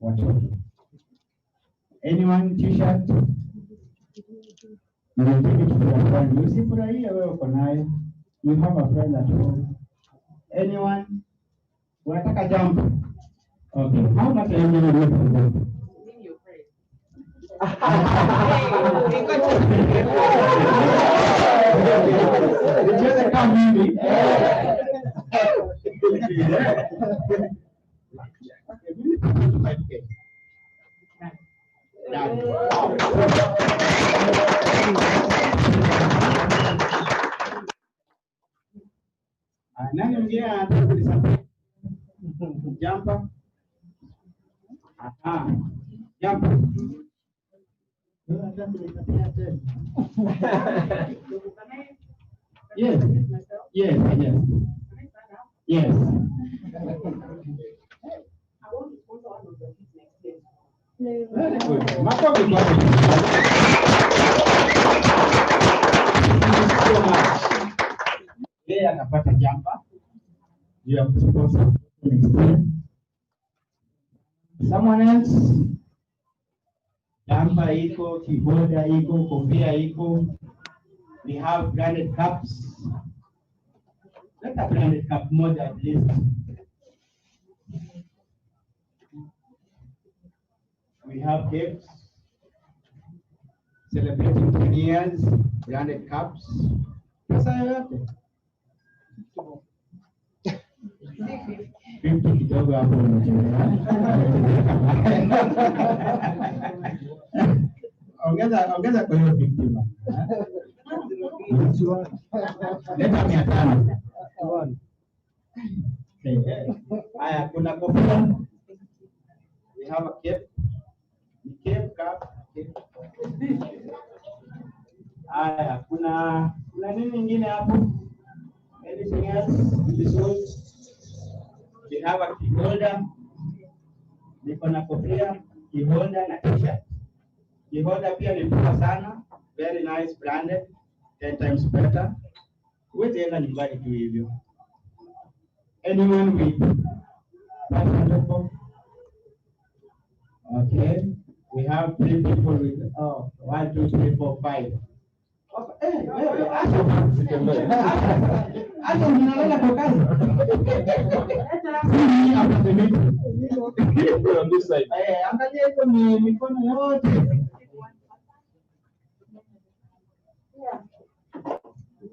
G: watoto. Anyone t-shirt? You will take it to your friend. Usifurahie wewe uko naye. You have a friend at home. Anyone? Unataka jump? Okay. How much are you going to do for jump? Nicheze kama mimi. Nani mwingine anataka kulisema? Jampa. Aha. Jampa. Yes. Yes, yes. Yes. Very good. Makofi kwake. So much. Yeye anapata jampa. You have to sponsor next year. Someone else? Jampa iko, kiboda iko, kofia iko. We have branded cups. Let a branded cup moja at least. We have gifts. Celebrating 10 years, branded cups. Pesa yoyote. 50 kidogo hapo unachelewa. Ongeza kwa hiyo 50 ba. Leta 500. Haya, kuna kofia. We have a cape. Cape cup. Haya, kuna nini nyingine hapo? Anything else? We have a key holder. Niko na kofia, key holder na t-shirt. Key holder pia ni poa sana. Very nice, branded. 10 times better. Huwezi enda nyumbani tu hivyo. Anyone with 500 bob? Okay. We have 3 people with 1, 2, 3, 4, 5. Hey, wewe acha unalala kwa kazi. Sisi hapa temeki. On this side. Angalia hizo mikono yote.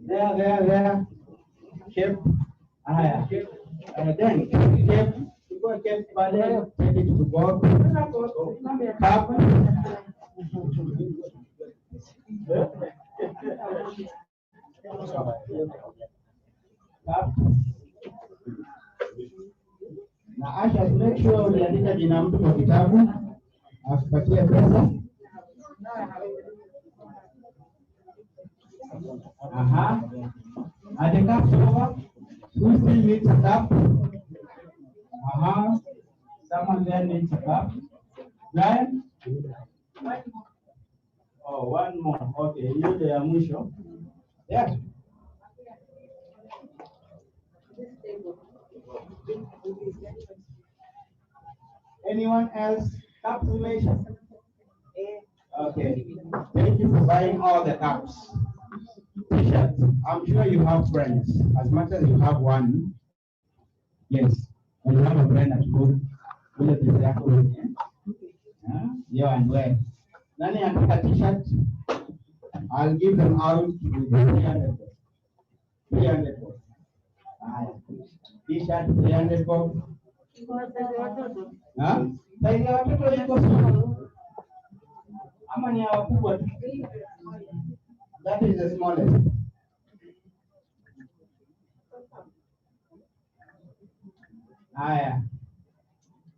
G: There. Keep. Haya. Then keep. Go keep pale. Take it to God. Cup. Na Asha, make sure uliandika jina mtu kwa kitabu, akupatie pesa. Aha. And the cup over. Who still needs a cup? Aha. Someone there needs a cup. Brian? Oh, one more. Okay, hiyo ndio ya mwisho. Yeah. Anyone else? Cup relation? Okay. Thank you for buying all the cups. T-shirts. I'm sure you have friends. As much as you have one, yes. When you have a friend at home, ule pesa yako wenye. You and wear. Nani anataka t-shirt? I'll give them out with 300. 300 bob. T-shirt 300 bob. Saizi ya watoto iko small. Ama ni ya wakubwa tu? That is the smallest. Haya.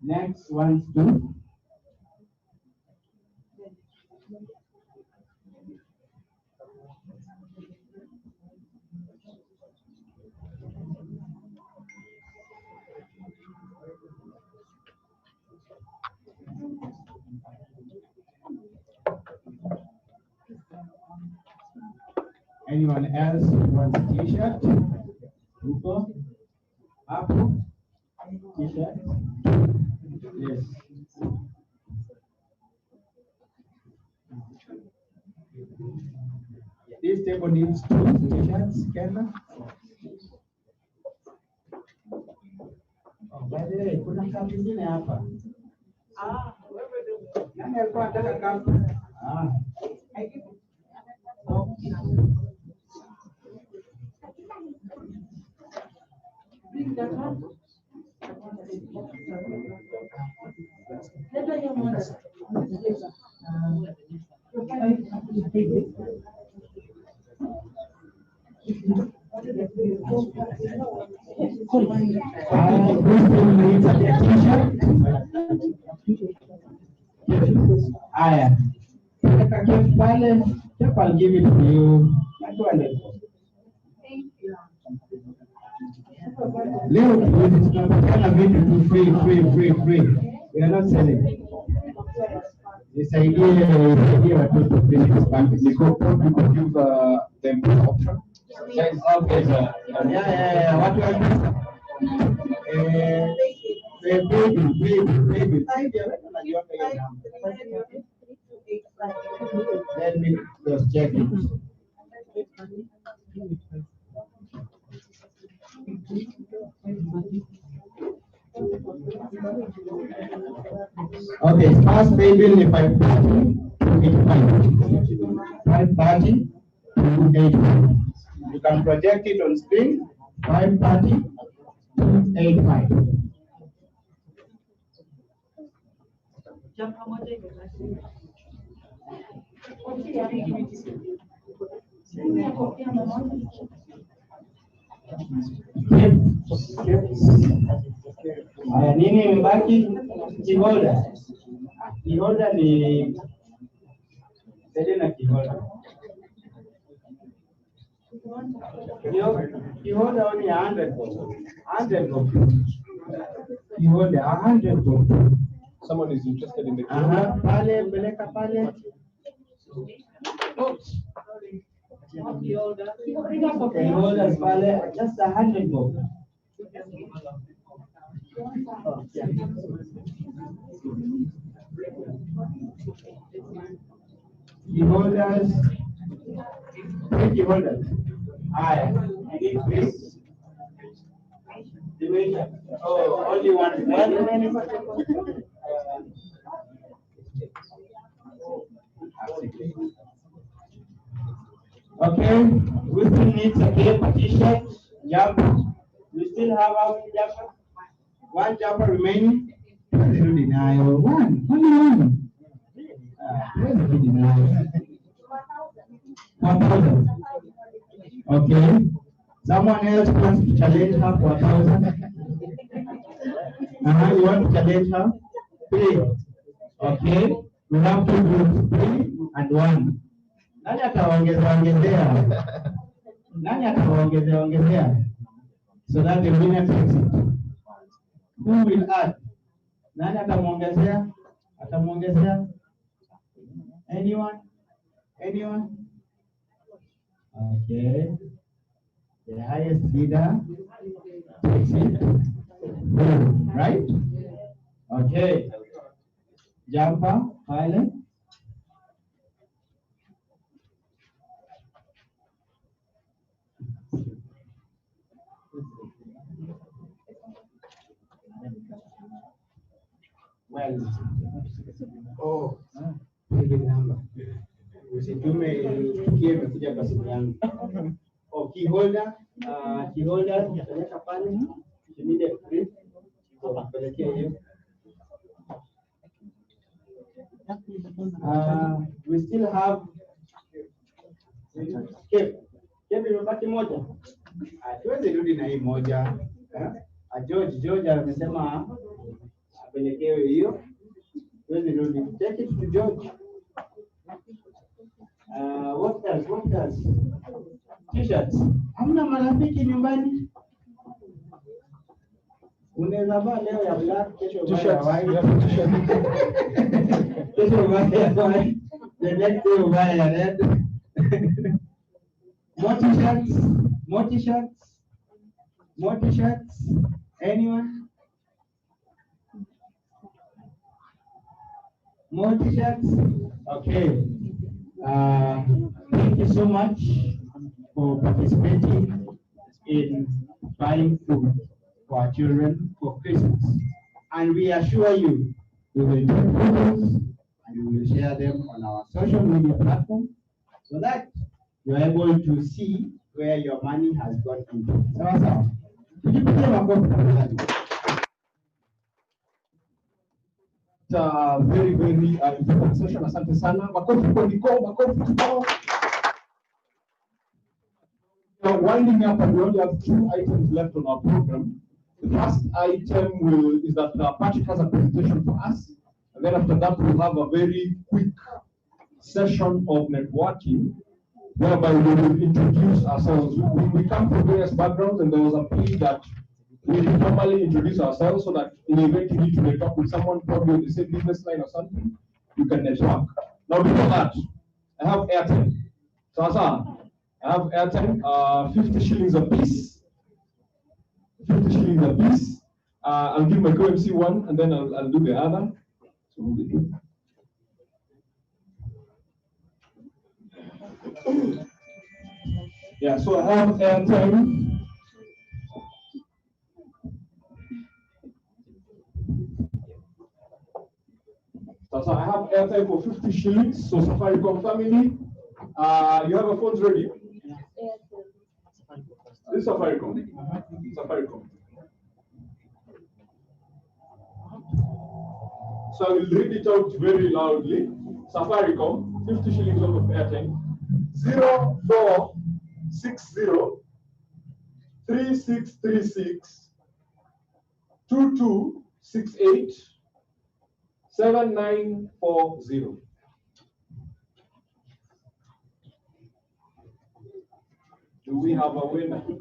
G: Next one's two. Anyone else wants a t-shirt? Uko? Hapo? T-shirt? Yes. This table needs 2 t-shirts, Kenda. Oh, by the way, kuna kazi nyingine hapa. Nani alikuwa anataka kazi? Aya. Pale, I'll give it to you. Leo tunapatikana vitu tu free. We are not selling. Nisaidie watoto business bank. Niko give them option. Yes, okay, sir. Yeah. What you baby. Let me just check it. Okay, first baby if I five party to 8. You can project it on screen. 5:30 to 8:5. Nini imebaki? Kiholder. Kiholder ni Selena kiholder. Kiholder only 100 bob. 100 bob. Kiholder 100 bob.
I: Someone is interested in the
G: pale peleka pale. Kiholders pale just 100 bob. Keyholders, 3 keyholders. I need please. Oh, only one. Okay, we still need a paper t-shirt, jumper. We still have our jumper. One jumper remaining. Denial. One. Only one. Denial. 1,000. Okay. Someone else wants to challenge her for 1,000. You want to challenge her? 3. Okay. We have 2 groups, 3 and 1. Nani ataongezea? Nani ataongezea? So that the winner takes it. Who will add? Nani atamuongezea? Anyone? Okay. The highest bidder takes it. Right? Okay. Jumper, pilot. Well, hili namba usitume tukie imekuja kwa simu yangu. Keyholder, peleka pale, you need a print, pelekea hiyo. We still have Cape imebaki moja. Tuweze rudi na hii moja. George amesema apelekewe hiyo. Tuweze rudi. Take it to George. What else? T-shirts. Hamna marafiki nyumbani? Unaweza vaa leo ya black, kesho ya white. Kesho ya white. The next day uvae ya red. More t-shirts. Anyone? More t-shirts? Okay. Thank you so much for participating in buying food for our children for Christmas. And we assure you, we will take photos and We will share them on our social media platform so that you're able to see where your money has gone into. Sawa sawa. Tujipigie makofi tafadhali.
J: Very important session. Asante sana. Makofi kwa Nicole, makofi kwa. Now winding up, and we only have 2 items left on our program. The first item is that Patrick has a presentation for us, and then after that we'll have a very quick session of networking, whereby we will introduce ourselves. We come from various backgrounds, and there was a plea that we formally introduce ourselves so that in the event you need to network with someone probably in the same business line or something, you can network. Now before that, I have airtime. So I have airtime, 50 shillings a piece. 50 shillings a piece. I'll give my co-MC one, and then I'll do the other. So we'll do. Yeah, so I have airtime. So I have airtime for 50 shillings. So Safaricom family, you have a phones ready? This is Safaricom. Safaricom. So I will read it out very loudly. Safaricom, 50 shillings worth of airtime. 0460 3636 2268 7940. Do we have a winner? Do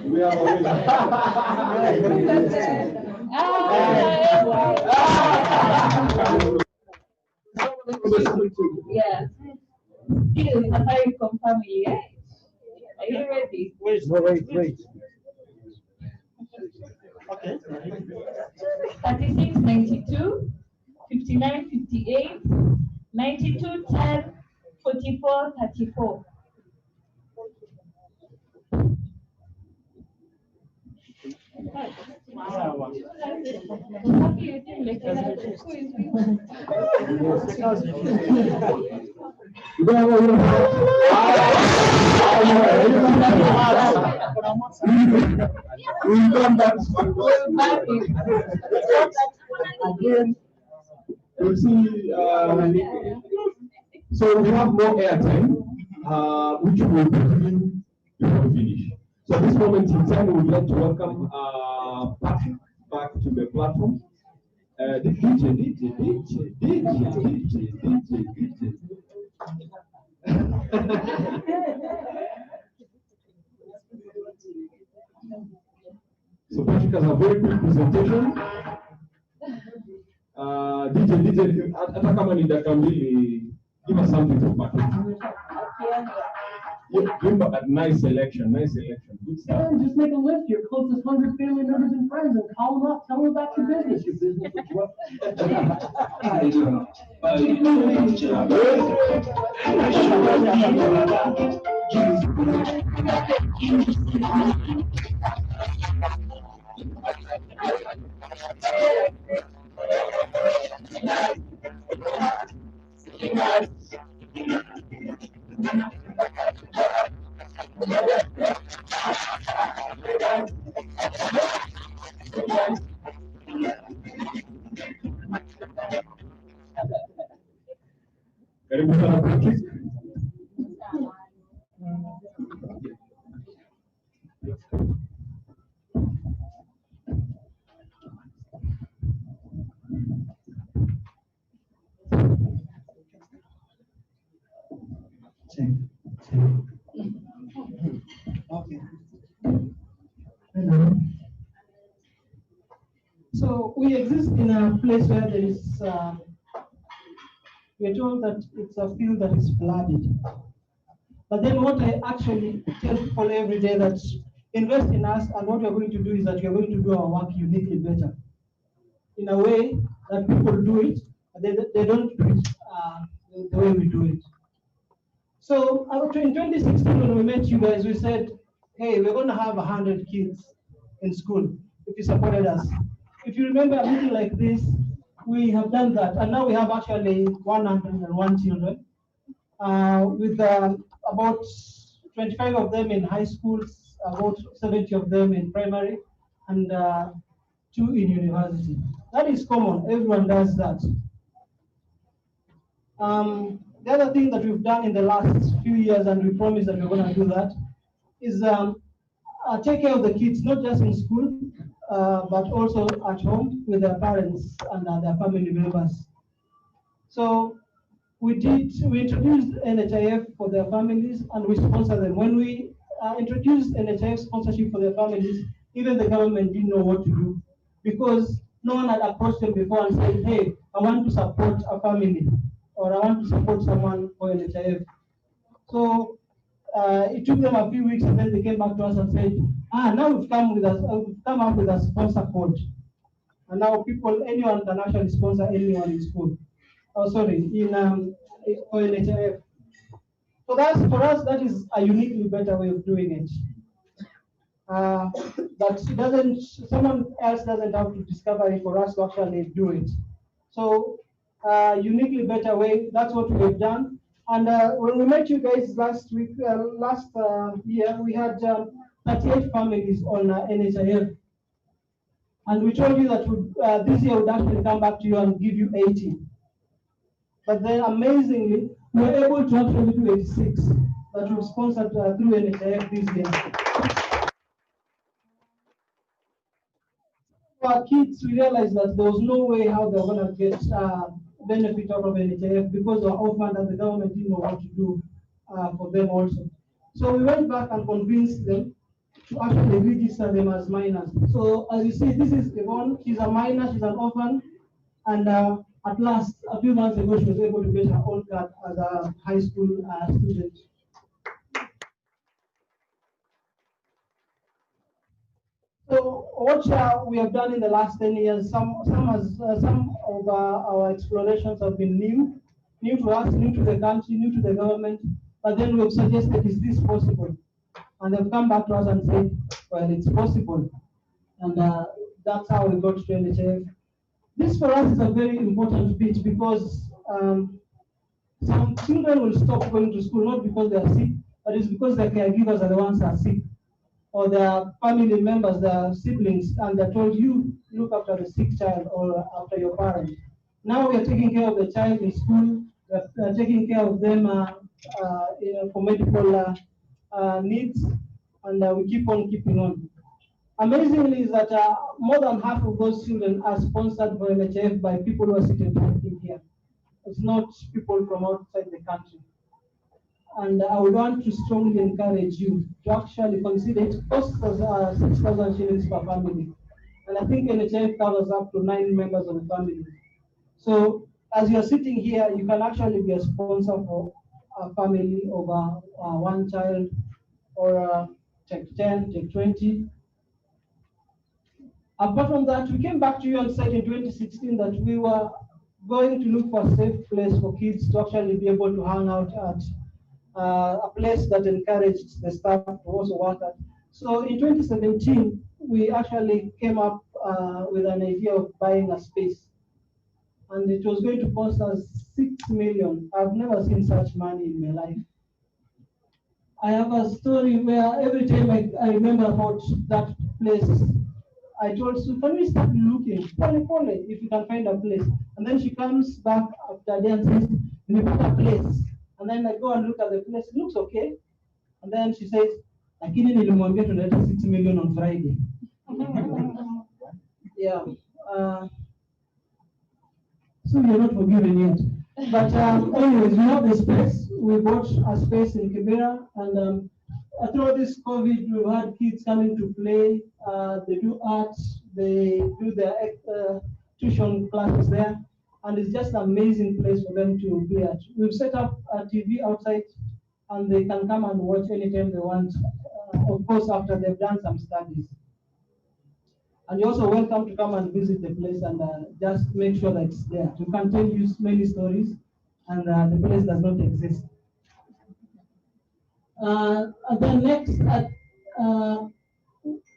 J: we have a winner?
C: Yeah. Still in the Safaricom family, yeah? Are you ready?
A: Wait. Okay.
C: 3692, 5958, 9210, 4434.
A: Wow.
C: What do you think? Like, who is
J: We'll come back. Again, we'll see. So we have more airtime, which we will be giving before we finish. So at this moment in time, we would like to welcome Patrick back to the platform. DJ. So Patrick has a very quick presentation. DJ, hata kama ni dakika mbili, give us something to Patrick. Give a nice selection. Good stuff.
S: Yeah, just make a list of your closest 100 family members and friends and call them up. Tell them about your business.
J: Karibu sana Patrick.
S: Okay. Hello. So we exist in a place where there is, we're told that it's a field that is flooded. But then what I actually tell people every day that invest in us, and what we're going to do is that we're going to do our work uniquely better. In a way that people do it, but they don't do it the way we do it. So in 2016, when we met you guys, we said, hey, we're going to have 100 kids in school if you supported us. If you remember a meeting like this, we have done that, and now we have actually 101 children, with about 25 of them in high schools, about 70 of them in primary, and 2 in university. That is common. Everyone does that. The other thing that we've done in the last few years, and we promise that we're going to do that, is take care of the kids, not just in school, but also at home with their parents and their family members. So we introduced NHIF for their families, and we sponsor them. When we introduced NHIF sponsorship for their families, even the government didn't know what to do, because no one had approached them before and said, hey, I want to support a family, or I want to support someone for NHIF. So it took them a few weeks, and then they came back to us and said, now we've come up with a sponsor code. And now anyone can actually sponsor anyone in school. Oh, sorry, for NHIF. For us, that is a uniquely better way of doing it. Someone else doesn't have to discover it for us to actually do it. So, uniquely better way, that's what we have done. And when we met you guys last year, we had 38 families on NHIF. And we told you that this year we'd actually come back to you and give you 80. But then amazingly, we were able to actually do 86 that were sponsored through NHIF this year. For our kids, we realized that there was no way how they were going to get benefit out of NHIF because they were orphaned and the government didn't know what to do for them also. So we went back and convinced them to actually register them as minors. So as you see, this is Yvonne. She's a minor, she's an orphan, and at last, a few months ago, she was able to get her own card as a high school student. So what we have done in the last 10 years, some of our explorations have been new to us, new to the country, new to the government, but then we've suggested, is this possible? And they've come back to us and said, well, it's possible. And that's how we got to NHIF. This for us is a very important bit because some children will stop going to school not because they are sick, but it's because their caregivers are the ones that are sick, or their family members, their siblings, and they're told, you look after the sick child or after your parent. Now we are taking care of the child in school, we are taking care of them for medical needs, and we keep on keeping on. Amazingly is that more than half of those children are sponsored by NHIF by people who are sitting in here. It's not people from outside the country. And I would want to strongly encourage you to actually consider it. Costs us 6,000 shillings per family. And I think NHIF covers up to 9 members of the family. So as you're sitting here, you can actually be a sponsor for a family of one child, or take 10, take 20. Apart from that, we came back to you and said in 2016 that we were going to look for a safe place for kids to actually be able to hang out at, a place that encouraged the staff to also work at. So in 2017, we actually came up with an idea of buying a space. And it was going to cost us 6 million. I've never seen such money in my life. I have a story where every time I remember about that place, I told Sue, can we start looking, Pole, if you can find a place? And then she comes back after a day and says, we put a place. And then I go and look at the place, it looks okay. And then she says, lakini nilimwambia tunaleta 6 million on Friday. Yeah. So you're not forgiven yet. But anyways, we have the space. We bought a space in Kibera, and through this COVID, we've had kids coming to play. They do art, they do their tuition classes there, and it's just an amazing place for them to be at. We've set up a TV outside, and they can come and watch anytime they want, of course, after they've done some studies. And you're also welcome to come and visit the place and just make sure that it's there. We can tell you many stories, and the place does not exist. And then next,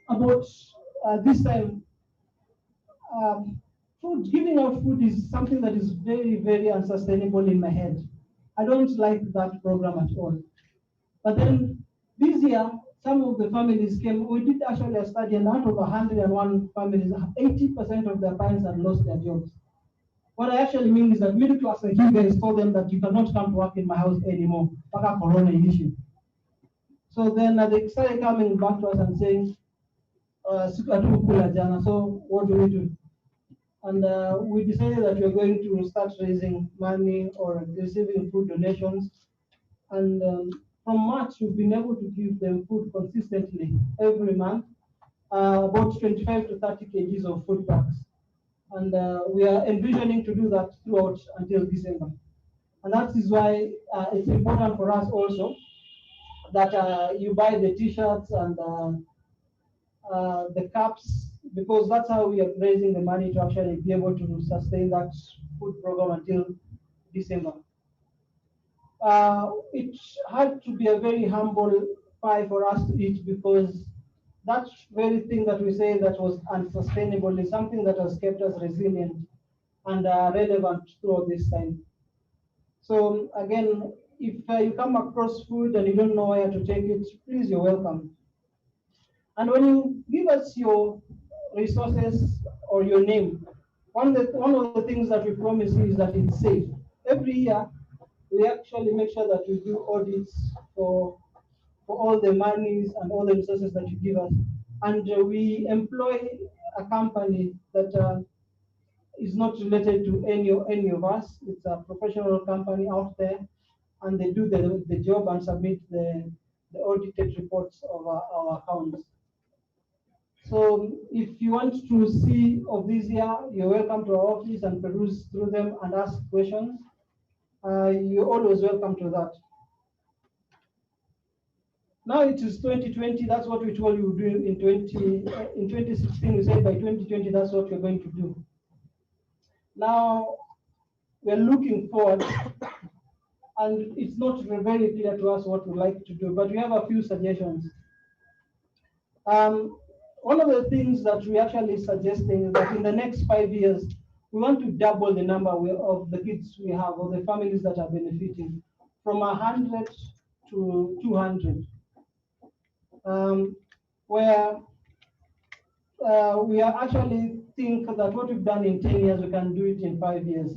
S: about this time, food, giving out food is something that is very, very unsustainable in my head. I don't like that program at all. But then this year, some of the families came. We did actually a study, and out of 101 families, 80% of their parents had lost their jobs. What I actually mean is that middle class like you guys told them that you cannot come to work in my house anymore. Paka corona issue. So then they started coming back to us and saying, so what do we do? And we decided that we're going to start raising money or receiving food donations. And from March, we've been able to give them food consistently every month, about 25 to 30 kgs of food packs. And we are envisioning to do that throughout until December. And that is why it's important for us also that you buy the t-shirts and the caps, because that's how we are raising the money to actually be able to sustain that food program until December. It had to be a very humble pie for us to eat, because that very thing that we say that was unsustainable is something that has kept us resilient and relevant throughout this time. So again, if you come across food and you don't know where to take it, please, you're welcome. And when you give us your resources or your name, one of the things that we promise you is that it's safe. Every year, we actually make sure that we do audits for all the monies and all the resources that you give us. And we employ a company that is not related to any of us. It's a professional company out there, and they do the job and submit the audited reports of our accounts. So if you want to see of this year, you're welcome to our office and peruse through them and ask questions. You're always welcome to that. Now it is 2020. That's what we told you do in 2016. We said by 2020 that's what we're going to do. Now we're looking forward, and it's not very clear to us what we'd like to do, but we have a few suggestions. One of the things that we're actually suggesting is that in the next 5 years, we want to double the number of the kids we have, or the families that are benefiting, from 100 to 200. Where we are actually think that what we've done in 10 years, we can do it in 5 years.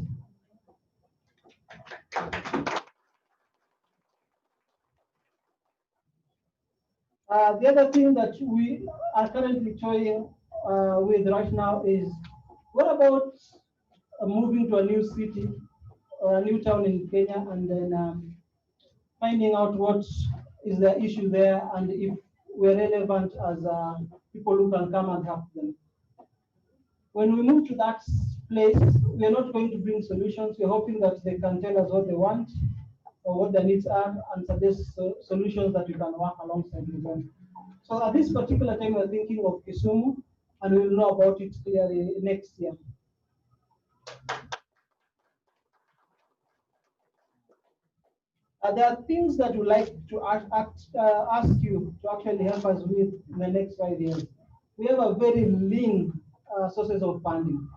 S: The other thing that we are currently toying with right now is, what about moving to a new city or a new town in Kenya, and then finding out what is the issue there, and if we're relevant as people who can come and help them. When we move to that place, we're not going to bring solutions. We're hoping that they can tell us what they want or what their needs are, and suggest solutions that we can work alongside with them. So at this particular time, we're thinking of Kisumu, and we'll know about it clearly next year. There are things that we'd like to ask you to actually help us with in the next 5 years. We have a very lean sources of funding,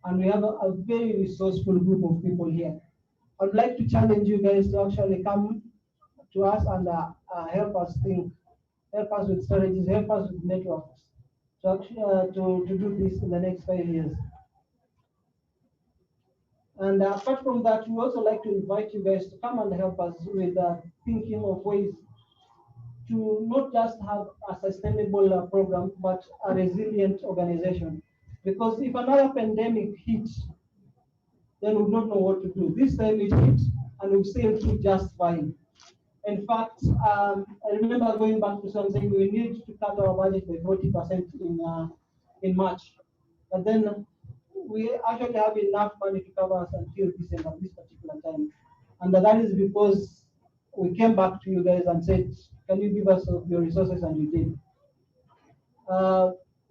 S: and we have a very resourceful group of people here. I'd like to challenge you guys to actually come to us and help us think, help us with strategies, help us with networks to actually to do this in the next 5 years. And apart from that, we also like to invite you guys to come and help us with thinking of ways to not just have a sustainable program, but a resilient organization. Because if another pandemic hits, then we don't know what to do. This time it hit, and we've sailed through just fine. In fact, I remember going back to some saying we need to cut our budget by 40% in March. But then we actually have enough money to cover us until December, this particular time. And that is because we came back to you guys and said, can you give us your resources? And you did.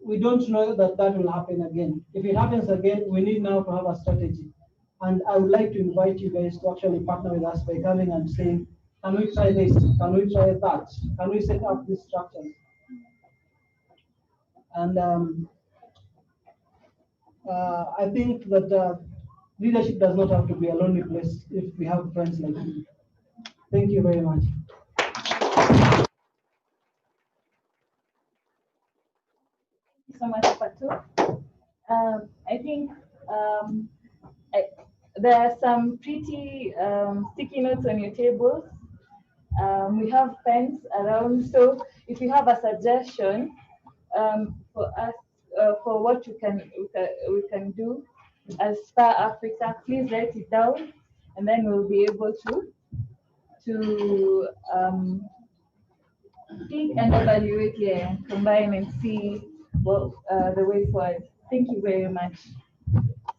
S: We don't know that that will happen again. If it happens again, we need now to have a strategy. And I would like to invite you guys to actually partner with us by coming and saying, can we try this? Can we try that? Can we set up these structures? And I think that leadership does not have to be a lonely place if we have friends like you. Thank you very much.
C: Thank you so much, Patu. I think I, there are some pretty sticky notes on your tables. We have pens around, so if you have a suggestion for us for what we can do as Spur Africa, please write it down, and then we'll be able to think and evaluate, yeah, and combine and see what the way forward. Thank you very much.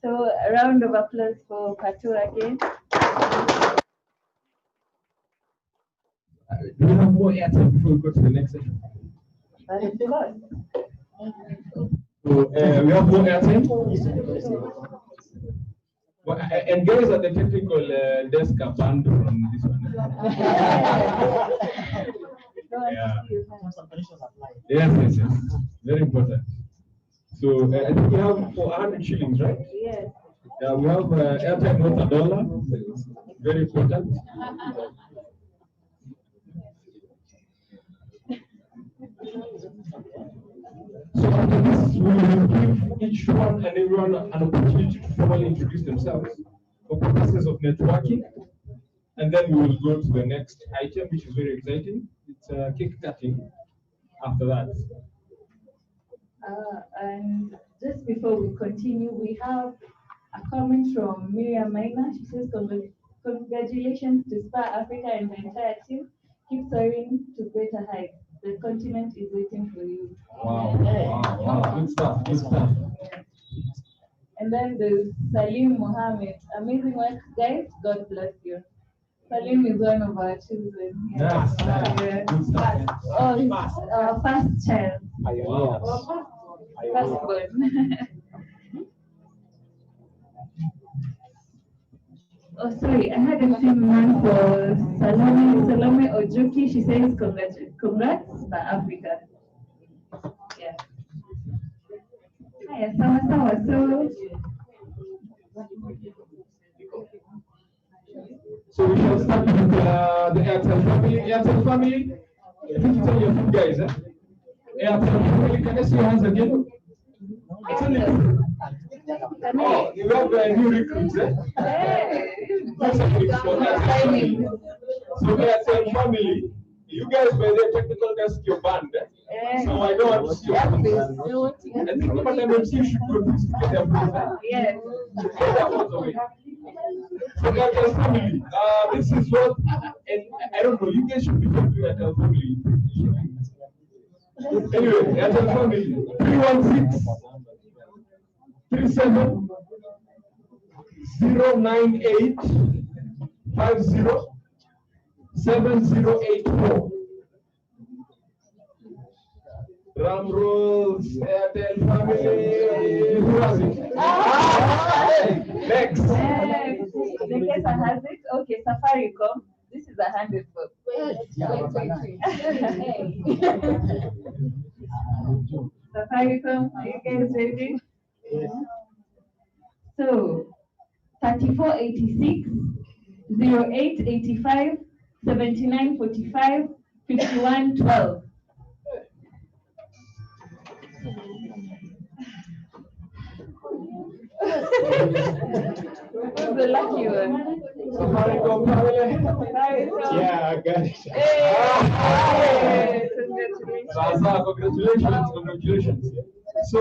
C: So a round of applause for Patu again.
J: Do we have more airtime before we go to the next session?
C: But of course.
J: So we have more airtime. Well, and guys at the technical desk are banned from this one. Yeah. Yes. Very important. So I think we have 400 shillings, right?
C: Yes.
J: Yeah, we have airtime notes $1. Very important. So after this, we will give each one and everyone an opportunity to formally introduce themselves for purposes of networking. And then we will go to the next item, which is very exciting. It's cake cutting after that.
C: And just before we continue, we have a comment from Miriam Maina. She says, congratulations to Spur Africa and the entire team. Keep soaring to greater heights. The continent is waiting for you.
J: Wow. Good stuff.
C: And then there's Salim Mohammed. Amazing work, guys. God bless you. Salim is one of our children.
J: Nice. Good stuff.
C: First child. Firstborn. Oh, sorry, I had a same one for Salome Ojuki. She says, congrats for Africa. Yeah. Hiya, sawa.
J: So we shall start with the Airtel family. Airtel family, I think it's only a few guys, eh? Airtel family, can I see your hands again? It's only oh, you have new recruits, eh? That's a good for Airtel family. So Airtel family, you guys by the technical desk, your band, eh? So I don't want to see your face. I think Madam MC should go to get their face, eh?
C: Yes.
J: Get their phones away. So Airtel family, this is what, and I don't know, you guys should be talking to Airtel family. Anyway, Airtel family, 316 37 098 50 7084. Drum rolls, Airtel family. Who has it? Next.
C: The case has it. Okay, Safaricom. This is 100 bucks. Safaricom, are you guys ready? So, 3486 0885 7945 5112. Who's the lucky one?
J: Safaricom family. Yeah, I got it.
C: Hey,
J: Congratulations. So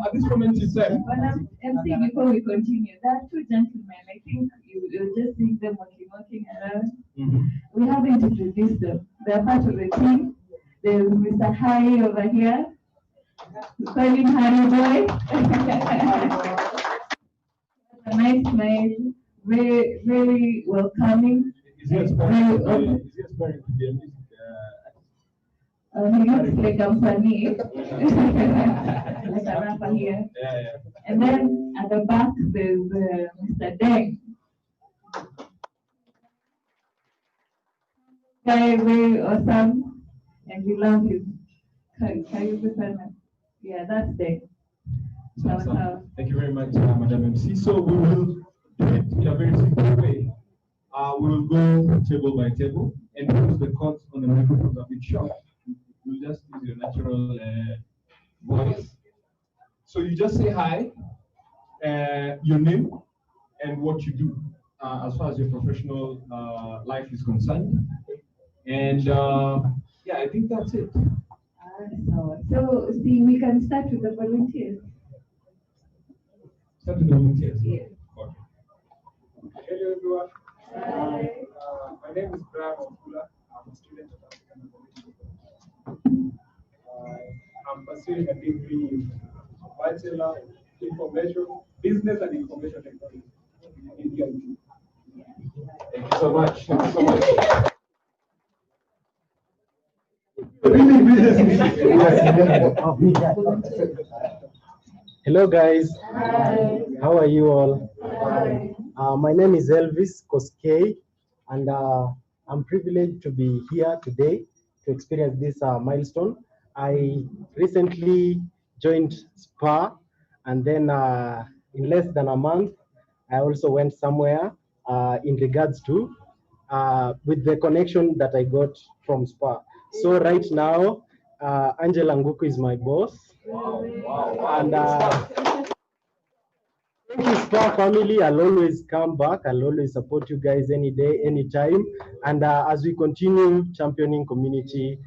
J: at this moment in time,
C: MC, before we continue, there are two gentlemen. I think you'll just see them walking around. We haven't introduced them. They're part of the team. There's Mr. Harry over here. We call him Harry Boy. A nice smile, very welcoming.
J: Is he aspiring to be a music
C: he looks like a funny, like a rapper here.
J: Yeah.
C: And then at the back there's Mr. Deng. Guy, very awesome, and we love him. Yeah, that's Deng.
J: Thank you very much, Madam MC. So we will do it in a very simple way. We will go table by table, and because the cords on the microphones are a bit short, we'll just use your natural voice. So you just say hi, your name, and what you do as far as your professional life is concerned. And yeah, I think that's it.
C: So, see, we can start with the volunteers.
J: Start with the volunteers.
C: Yes.
J: Okay.
D: Hello everyone.
C: Hi.
D: My name is Brian Wambula. I'm a student at African I'm pursuing a degree in Bachelor of Information, Business and Information Technology in DIT.
J: Thank you so much. Thank you so much.
A: Hello guys.
C: Hi.
A: How are you all?
C: Hi.
A: My name is Elvis Koskei, and I'm privileged to be here today to experience this milestone. I recently joined Spur, and then in less than a month, I also went somewhere in regards to with the connection that I got from Spur. So right now, Angela Nguku is my boss. And thank you, Spur family. I'll always come back. I'll always support you guys any day, anytime. And as we continue championing community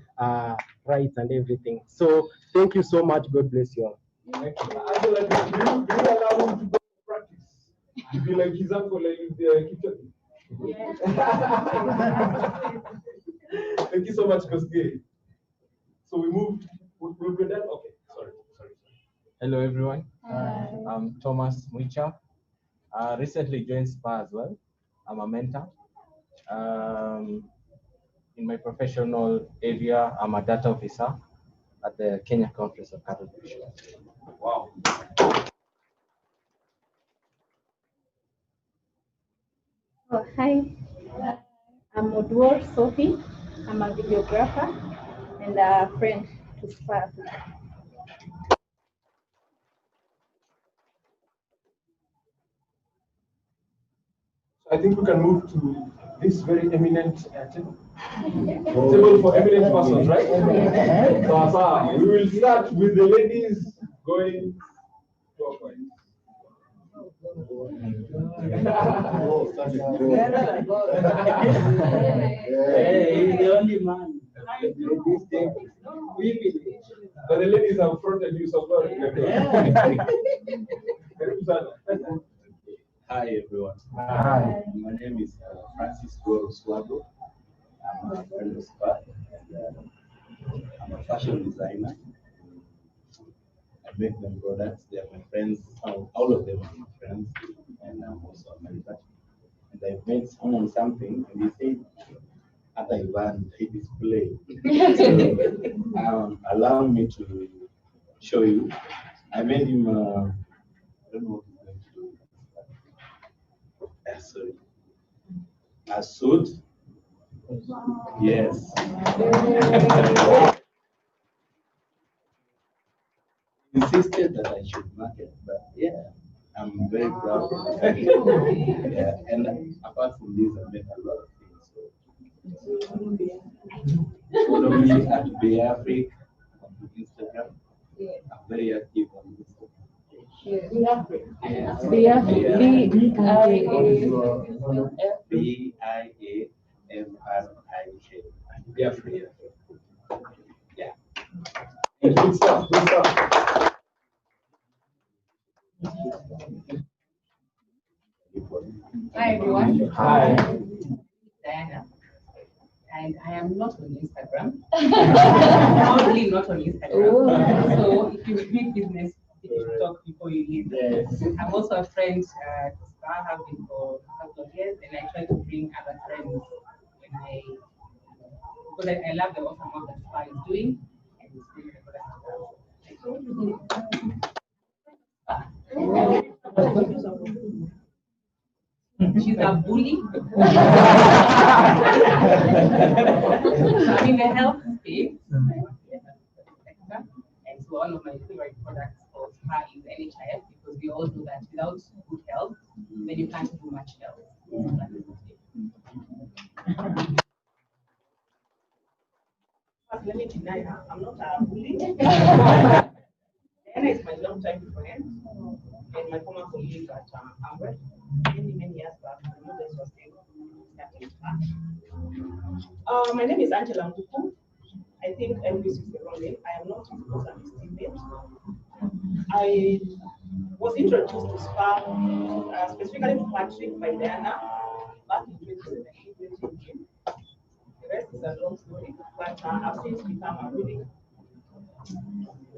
A: rights and everything. So thank you so much. God bless you all.
J: Thank you. Angela, do you allow him to go to practice? You be like his uncle, like Kipchoge?
C: Yes.
J: Thank you so much, Koske. So we moved. We'll be done. Okay. Sorry.
V: Hello, everyone.
C: Hi.
V: I'm Thomas Mwicha. Recently joined SPA as well. I'm a mentor. In my professional area, I'm a data officer at the Kenya Conference of Cattle Breeders.
J: Wow.
U: Oh, hi. I'm Odwar Sophie. I'm a videographer and a friend to Spur Afrika.
J: I think we can move to this very eminent table. Table for eminent persons, right? So, we will start with the ladies going clockwise.
G: Hey, he's the only man.
J: But the ladies have fronted you so far.
W: Hi everyone.
A: Hi.
W: My name is Francis Swago. I'm a friend of Spur. I'm a fashion designer. I make them products. They are my friends. All of them are my friends. And I'm also a mentor. And I made someone something, and he said, at Ivan, he display. So, allow me to show you. I made him. I don't know what he's going to do. Sorry. A suit? Yes. Insisted that I should market, but yeah, I'm very proud. Yeah, and apart from this, I make a lot of things. So, follow me at Spur Afrika on Instagram. I'm very active on Instagram. B-I-A-F-R-I-K. Yeah.
J: Good stuff. Good stuff.
X: Hi everyone.
J: Hi.
X: Diana. And I am not on Instagram. Probably not on Instagram. So if you make business, talk before you leave.
J: Yes.
X: I'm also a friend at Spur, have been for a couple of years, and I try to bring other friends when because I love the awesome work that Spur is doing, and it's bringing the She's a bully. I'm in the health space. And so one of my favorite products for about SPA is any child, because we all know that without good health, then you can't do much else. So that is it. Let me deny her. I'm not a bully. Diana is my long-time friend and my former colleague at Amber. Many years back, I know this was starting back. My name is Angela Mbuku. I think everybody is the wrong name. I am not because I'm his teammate. I was introduced to SPA, specifically to Patrick by Diana, back in 2017. The rest is a long story, but I've since become a really.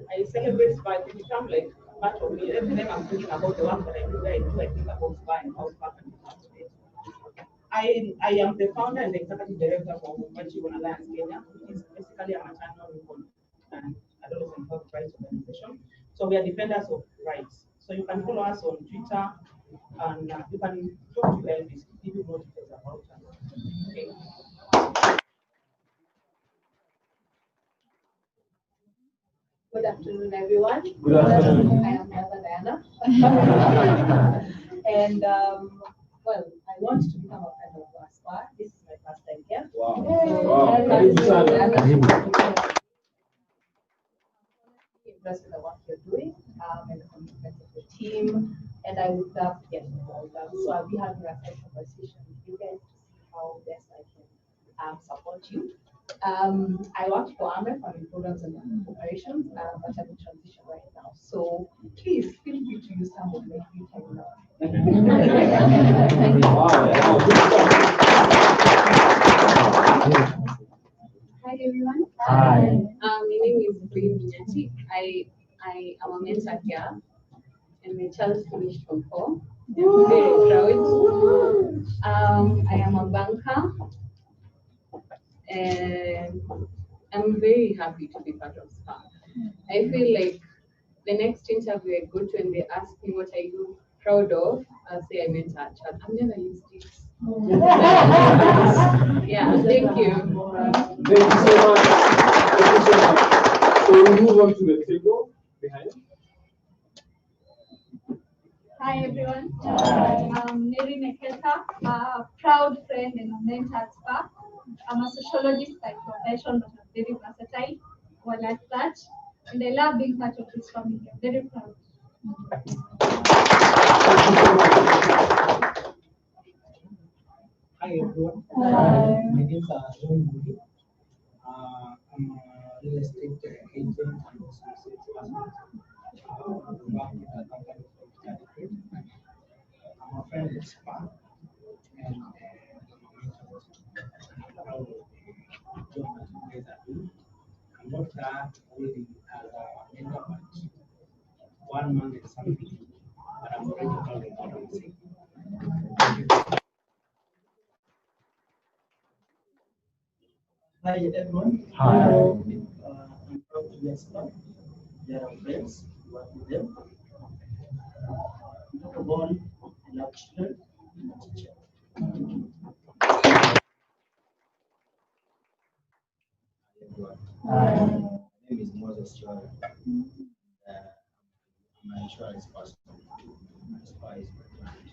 X: I celebrate SPA, it become like part of me. Every time I'm thinking about the work that I do, I think about SPA and how SPA can become today. I am the founder and the executive director for Children Alliance Kenya, which is basically a maternal and adolescent health rights organization. So we are defenders of rights. So you can follow us on Twitter and you can talk to Elvis, give you more details about us. Okay.
M: Good afternoon, everyone.
I: Good afternoon.
M: I am Mother Diana. And well, I want to become a friend of SPA. This is my first time here.
I: Wow.
M: Impressed with the work you're doing and the commitment of the team, and I would love to get involved. So I'll be having a session conversation with you guys to see how best I can support you. I work for AMREF, I'm in programs and operations, but I'm in transition right now. So please feel free to use some of my free time now.
U: Hi everyone.
M: Hi.
U: My name is Bree Minyati. I am a mentor here, and my child finished from 4. I'm very proud. I am a banker, and I'm very happy to be part of SPA. I feel like the next interview I go to and they ask me what are you proud of, I'll say I mentor a child. I've never used it. Yeah, thank you.
I: Thank you so much. Thank you so much. So we move on to the table behind.
U: Hi everyone. I'm Neri Neketa, a proud friend and a mentor at SPA. I'm a sociologist by profession, but I'm very versatile, well at that, and I love being part of this family. I'm very proud.
N: Hi everyone.
U: Hi.
N: My name is John Budi. I'm a real estate agent and also sales person. I work with a company called Credit. I'm a friend of SPA and I'm proud of the job that you guys are doing. I'm not that already as a member, but 1 month and something, but I'm already proud of what I'm saying. Thank you. Hi everyone.
I: Hi.
N: I'm proud to be a SPA. They are our friends. We work with them. First of all, I love children and a teacher. Thank you.
O: Everyone.
N: Hi.
O: My name is Moses Joy. I'm an insurance person. My SPA is my client.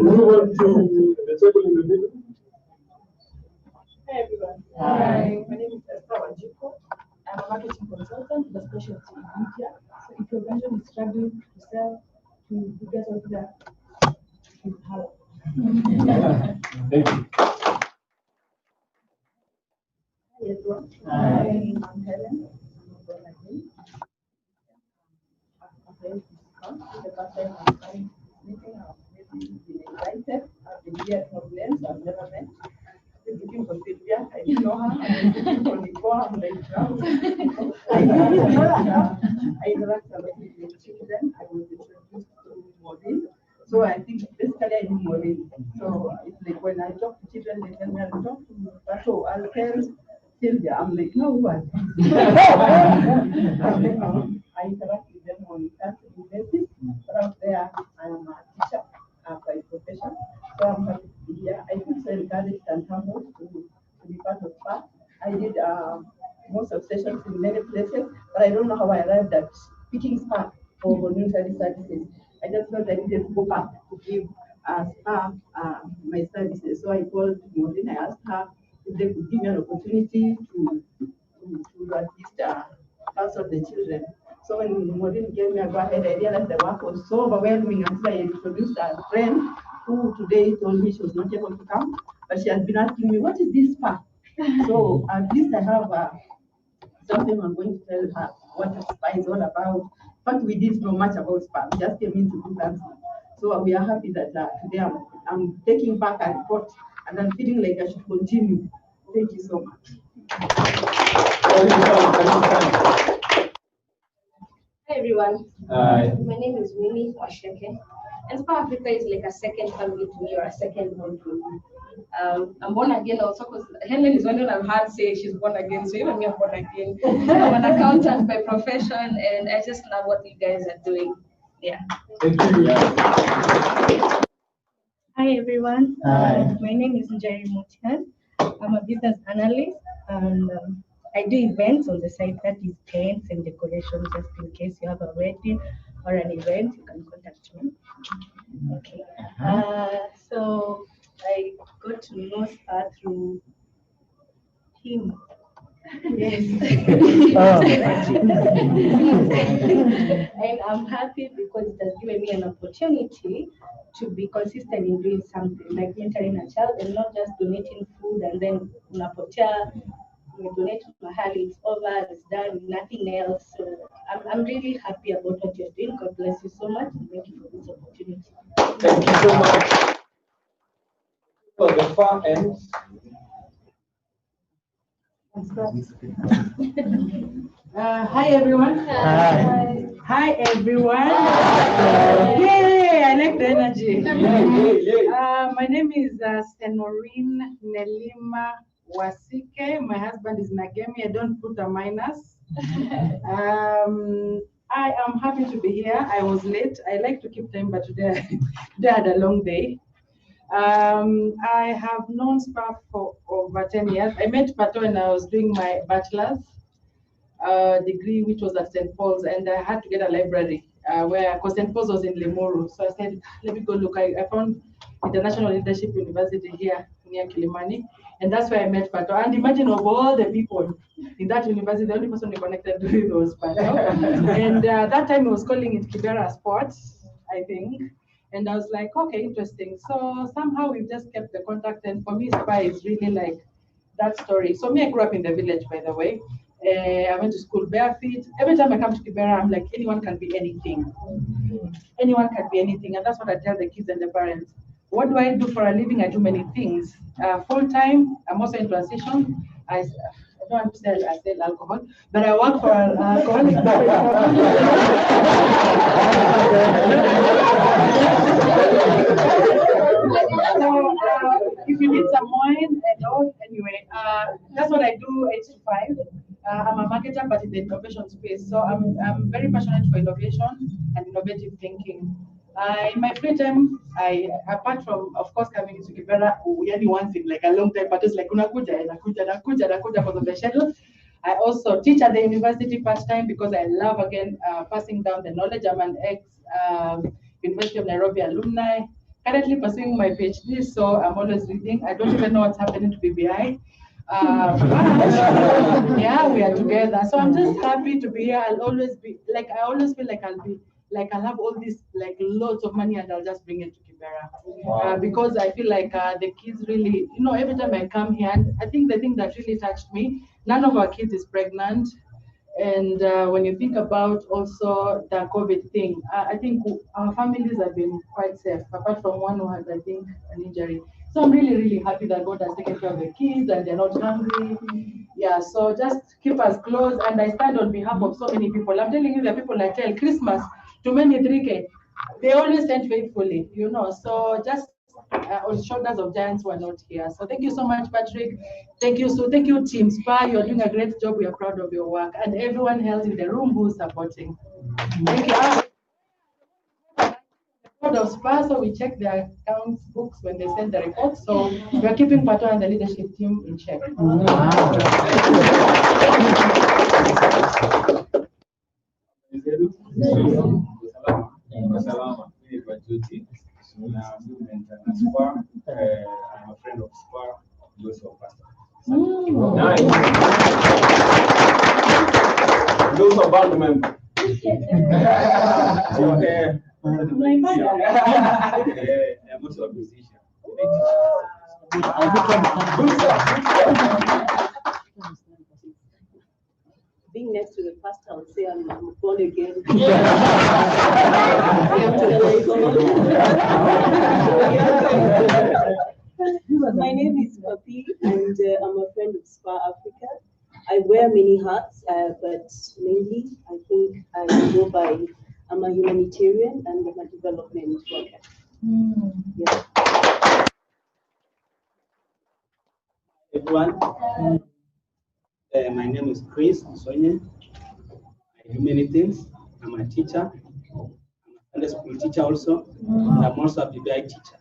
I: Move on to the table in the middle.
M: Hi everyone.
N: Hi.
M: My name is Esther Wajiko. I'm a marketing consultant with a specialty in media. So if your vision is struggling to sell, to get out there, please help.
I: Thank you.
M: Hi everyone.
N: Hi.
M: I'm Helen. I'm born again. I'm going to come. The first time I'm coming to this meeting, I've been invited. I've been here at problems I've never met. I've been looking for Sylvia. I didn't know her. I've been looking for Nicole. I'm like, now. I interact a lot with the children. I was introduced to Maureen. So I think basically I knew Maureen. So it's like when I talk to children, they tell me I'll talk to Pato, I'll tell Sylvia. I'm like, no, what? I interact with them on a daily basis. But out there, I am a teacher by profession. So I'm happy to be here. I feel so encouraged and humbled to
B: be part of SPA. I did most of sessions in many places, but I don't know how I arrived at picking SPA for voluntary services. I just felt I needed to go back to give SPA my services. So I called Maureen. I asked her if they could give me an opportunity to at least counsel the children. So when Maureen gave me a go ahead, I realized the work was so overwhelming until I introduced a friend who today told me she was not able to come, but she has been asking me, what is this SPA? So at least I have something I'm going to tell her what SPA is all about. But we didn't know much about SPA. We just came in to do dancing. So we are happy that today I'm taking back a report and I'm feeling like I should continue. Thank you so much.
T: Hi everyone.
B: Hi.
T: My name is Winnie Washeke. And Spur Afrika is like a second family to me or a second home to me. I'm born again also because Helen is one I've heard say she's born again, so even me I'm born again. I'm an accountant by profession and I just love what you guys are doing. Yeah.
B: Thank you.
U: Hi everyone.
B: Hi.
U: My name is Njeri Mutian. I'm a business analyst and I do events on the side, that is tents and decorations, just in case you have a wedding or an event, you can contact me. Okay. So I got to know Spur through him. Yes. And I'm happy because it has given me an opportunity to be consistent in doing something, like mentoring a child and not just donating food and then unapotea, you donate mahali, it's over, it's done, nothing else. So I'm really happy about what you're doing. God bless you so much and thank you for this opportunity.
I: Thank you so much. For the far end.
P: Hi everyone.
I: Hi.
P: Hi everyone. Yay! I like the energy. My name is Senorine Nelima Wasike. My husband is Nagemi. I don't put a minus. I am happy to be here. I was late. I like to keep time, but today I had a long day. I have known Spur for over 10 years. I met Pato when I was doing my bachelor's degree, which was at St. Paul's, and I had to get a library because St. Paul's was in Limuru. So I said, let me go look. I found International Leadership University here near Kilimani, and that's where I met Pato. And imagine of all the people in that university, the only person we connected with was Pato. And that time he was calling it Kibera Sports, I think. And I was like, okay, interesting. So somehow we've just kept the contact. And for me, Spur is really like that story. So me, I grew up in the village, by the way. I went to school barefoot. Every time I come to Kibera, I'm like, anyone can be anything. Anyone can be anything. And that's what I tell the kids and the parents. What do I do for a living? I do many things. Full time, I'm also in transition. I don't want to sell alcohol, but I work for an alcoholic. So if you need some wine, anyway, that's what I do 8 to 5. I'm a marketer, but in the innovation space. So I'm very passionate for innovation and innovative thinking. In my free time, apart from, of course, coming into Kibera, we only once in like a long time, but it's like nakuja because of the schedule. I also teach at the university part-time because I love, again, passing down the knowledge. I'm an ex-University of Nairobi alumni, currently pursuing my PhD, so I'm always reading. I don't even know what's happening to BBI. But yeah, we are together. So I'm just happy to be here. I'll always be, like, I always feel like I'll have all this, like, loads of money and I'll just bring it to Kibera. Because I feel like the kids really, every time I come here, and I think the thing that really touched me, none of our kids is pregnant. And when you think about also the COVID thing, I think our families have been quite safe, apart from one who had, I think, an injury. So I'm really, really happy that God has taken care of the kids and they're not hungry. Yeah, so just keep us close. And I stand on behalf of so many people. I'm telling you, the people I tell Christmas to many 3K, they always send faithfully, So just on shoulders of giants who are not here. So thank you so much, Patrick. Thank you. So thank you, Team Spur. You're doing a great job. We are proud of your work. And everyone else in the room who's supporting. Thank you. of Spur, so we check their accounts books when they send the reports. So we are keeping Pato and the leadership team in check.
F: Salama, mimi kwa Joti na movement na Spur. I'm a friend of Spur, also a pastor. Nice. Those are band members. I'm also a musician.
B: Being next to the pastor, I would say I'm born again. My name is Papi, and I'm a friend of Spur Afrika. I wear many hats, but mainly I think I go by I'm a humanitarian and I'm a development worker. Yeah.
G: Everyone, my name is Chris Sonye. I do many things. I'm a teacher. I'm a Sunday school teacher also. And I'm also a PBI teacher.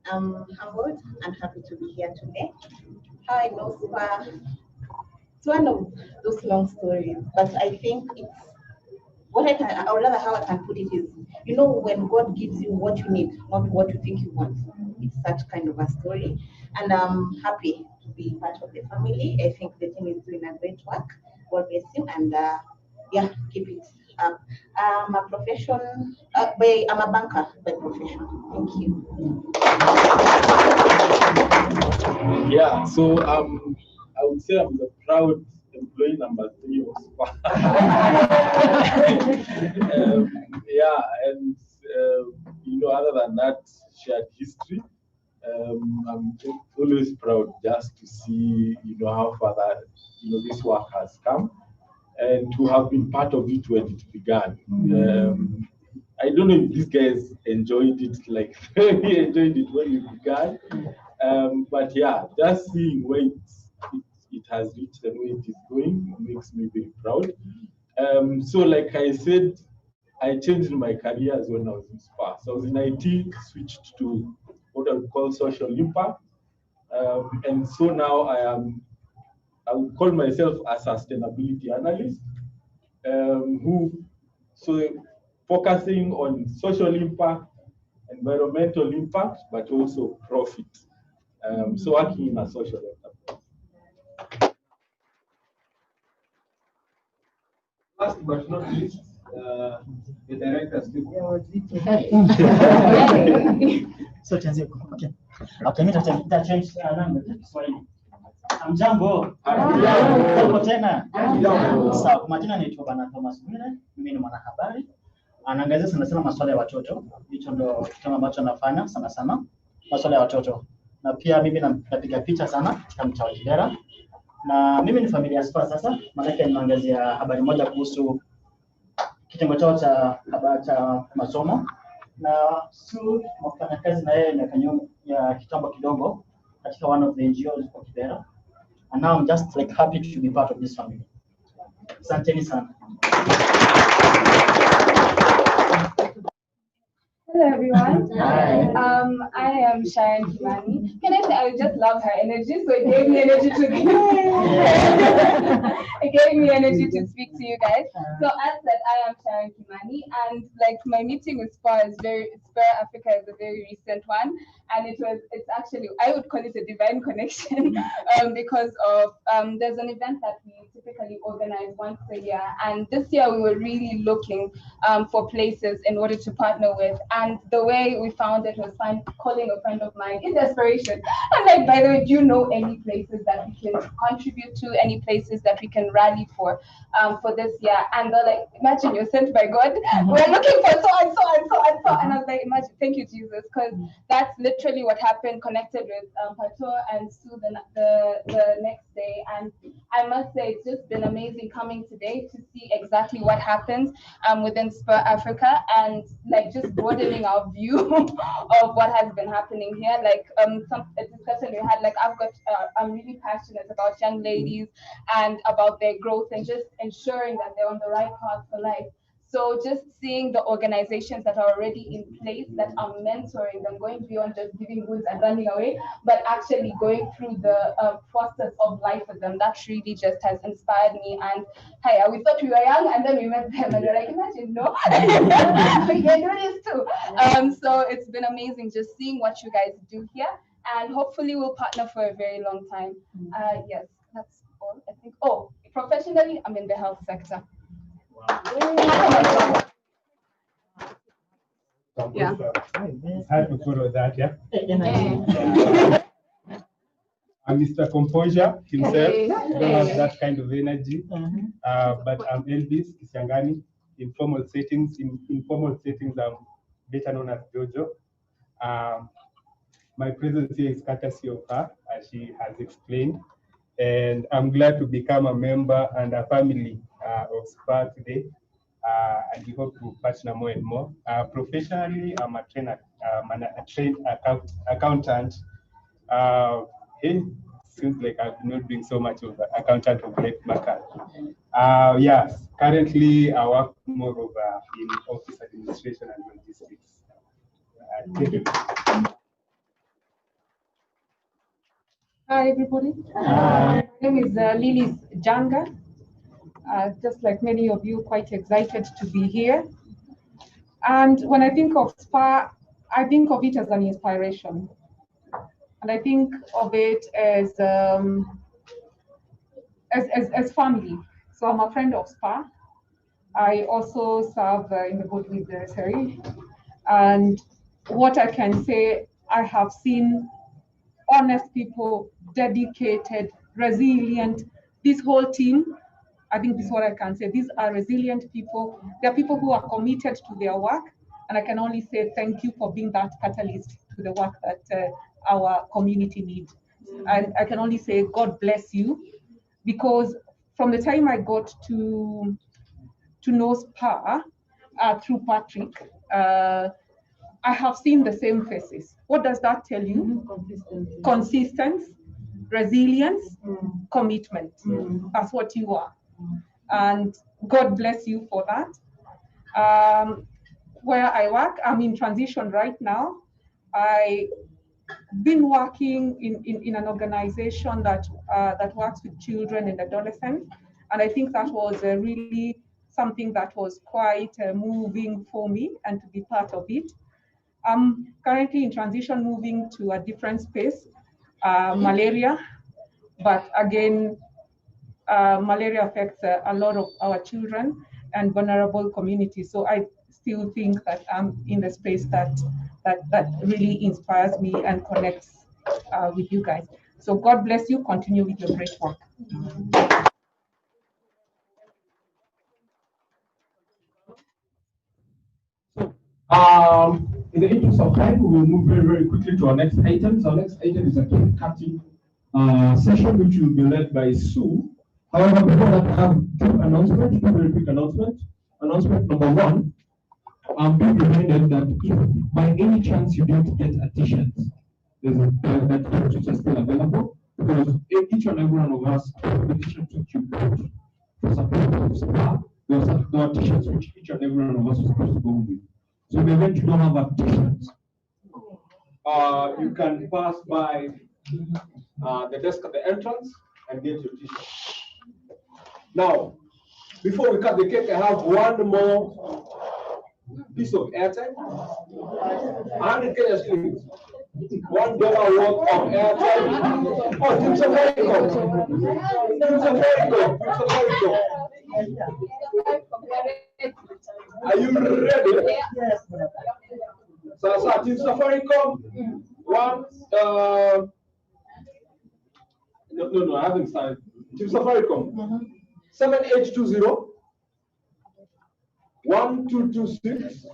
H: I'm humbled and happy to be here today. How I know Spur, it's one of those long stories, but I think it's what I can, or rather how I can put it is, you know, when God gives you what you need, not what you think you want. It's such kind of a story. And I'm happy to be part of the family. I think the team is doing a great work. God bless you. And yeah, keep it up. I'm a profession, I'm a banker by profession. Thank you.
F: Yeah, so I would say I'm the proud employee number 3 of Spur. Yeah, and you know, other than that shared history, I'm always proud just to see, you know, how far that, you know, this work has come, and to have been part of it when it began. I don't know if these guys enjoyed it, like really enjoyed it when it began, but yeah, just seeing where it has reached and where it is going makes me very proud. So like I said, I changed my careers when I was in Spur. So I was in IT, switched to what I would call social impact. And so now I would call myself a sustainability analyst, so focusing on social impact, environmental impact, but also profit. So working in a social enterprise. Last but not least, the director's
Q: So okay. Okay, mimi change language Kiswahili. Mjambo. Jambo tena. Sawa, kwa majina naitwa Bwana Thomas Mwire, mimi ni mwanahabari. Anaangazia sana sana masuala ya watoto. Hicho ndo kitu ambacho nafanya sana sana, masuala ya watoto. Na pia mimi napiga picha sana katika mtaa wa Kibera. Na mimi ni familia Spur sasa, maana yake ninaangazia habari moja kuhusu kitengo chao cha habari cha masomo. Na Su mfanya kazi na yeye miaka ya kitambo kidogo katika one of the NGOs kwa Kibera. And now I'm just like happy to be part of this family. Asanteni sana.
R: Hello everyone.
Q: Hi.
R: I am Sharon Kimani. Can I say I just love her energy, so it gave me energy to it gave me energy to speak to you guys. So as said, I am Sharon Kimani, and like my meeting with Spur Afrika is a very recent one, and it's actually, I would call it a divine connection because of there's an event that we typically organize once a year, and this year we were really looking for places in order to partner with. And the way we found it was calling a friend of mine in desperation. I'm like, by the way, do you know any places that we can contribute to, any places that we can rally for this year? And they're like, imagine you're sent by God. We're looking for so and so and so and so. And I was like, imagine, thank you, Jesus, because that's literally what happened, connected with Pato and Sue the next day. And I must say it's just been amazing coming today to see exactly what happens within Spur Africa, and like just broadening our view of what has been happening here. Like a discussion we had, like I'm really passionate about young ladies and about their growth and just ensuring that they're on the right path for life. So just seeing the organizations that are already in place that are mentoring them, going beyond just giving goods and running away, but actually going through the process of life with them, that really just has inspired me. And hey, we thought we were young, and then we met them, and we're like, imagine, no, we can do this too. So it's been amazing just seeing what you guys do here, and hopefully we'll partner for a very long time. Yes, that's all I think. Oh, professionally, I'm in the health sector.
D: Yeah. It's hard to follow that, yeah? I'm Mr. Composure himself. Don't have that kind of energy. But I'm Elvis Kisangani. In formal settings, I'm better known as Jojo. My presence here is courtesy of her, as she has explained. And I'm glad to become a member and a family of Spur today. And we hope to partner more and more. Professionally, I'm a trained accountant. It seems like I've been not doing so much of the accountant of late matter. Yes, currently I work more of in office administration and logistics. Thank you.
P: Hi, everybody. My name is Lilis Janga. Just like many of you, quite excited to be here. And when I think of Spur, I think of it as an inspiration. And I think of it as family. So I'm a friend of Spur. I also serve in the board with Seri. And what I can say, I have seen honest people, dedicated, resilient. This whole team, I think this is what I can say. These are resilient people. They are people who are committed to their work. And I can only say thank you for being that catalyst to the work that our community needs. And I can only say God bless you, because from the time I got to know Spur through Patrick, I have seen the same faces. What does that tell you? Consistency, resilience, commitment. That's what you are. And God bless you for that. Where I work, I'm in transition right now. I've been working in an organization that works with children and adolescents. And I think that was really something that was quite moving for me and to be part of it. I'm currently in transition, moving to a different space, malaria. But again, malaria affects a lot of our children and vulnerable communities. So I still think that I'm in the space that really inspires me and connects with you guys. So God bless you. Continue with your great work.
J: In the interest of time, we will move very, very quickly to our next item. So our next item is a cake cutting session, which will be led by Sue. However, before that, I have two very quick announcements. Announcement number one, be reminded that if by any chance you don't get a t-shirt, that t-shirts are still available, because each and every one of us, the t-shirts which you bought for support of Spur, there are t-shirts which each and every one of us is supposed to go with. So in the event you don't have a t-shirt, you can pass by the desk at the entrance and get your t-shirt. Now, before we cut the cake, I have one more piece of airtime. 100 Kenya shillings. $1 worth of airtime. Oh, Team Safaricom. Team Safaricom. Team Safaricom. Are you ready? Yes. So, Team Safaricom. No, I haven't started. Team Safaricom. 7820 1226.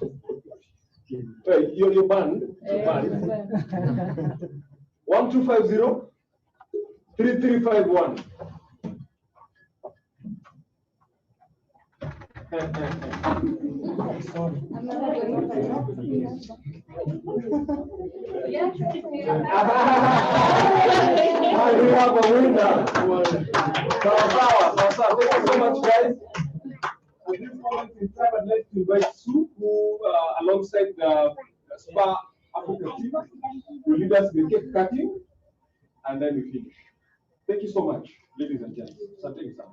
J: Your band. 1250 3351.
I: We have a winner. Thank you so much, guys. At this moment in time, I'd like to invite Sue, who, alongside the Spur Afrika team, will lead us with cake cutting, and then we finish. Thank you so much, ladies and gentlemen. Thank you, sir.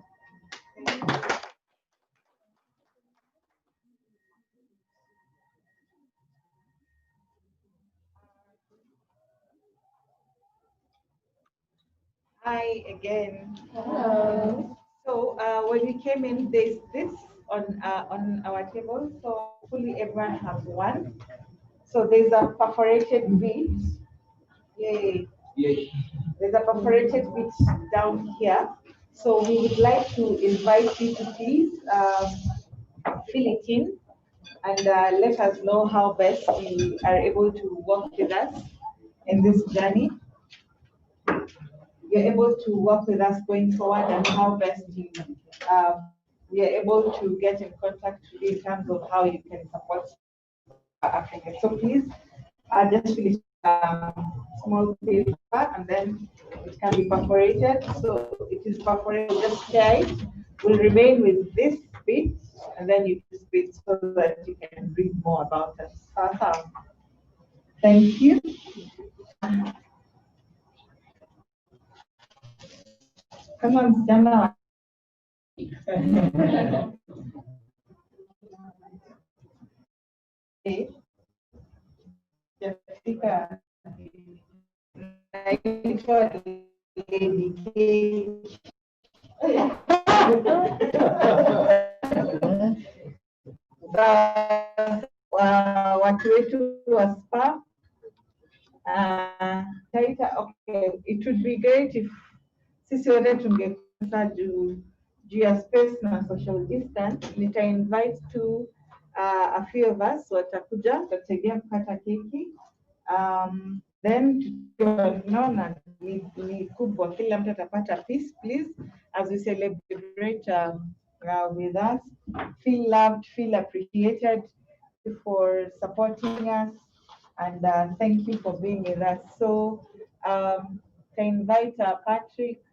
E: Hi again. So when we came in, there's this on our table. So hopefully everyone has one. So there's a perforated bit. Yay.
I: Yay.
E: There's a perforated bit down here. So we would like to invite you to please fill it in and let us know how best you are able to work with us in this journey. You're able to work with us going forward and how best you we are able to get in contact with you in terms of how you can support Africa. So please just finish small paper and then it can be perforated. So it is perforated, just tear it. We'll remain with this bit and then you just bit so that you can read more about us. Thank you. Come on, stand up. Jessica, watu wetu wa Spur. Okay, it would be great if sisi wote tungekuwa juu ya space na social distance. Nita invite to a few of us watakuja tutasaidia kukata keki. Then tunaona ni kubwa, kila mtu atapata piece, please, as we celebrate with us. Feel loved, feel appreciated for supporting us, and thank you for being with us. So to invite Patrick,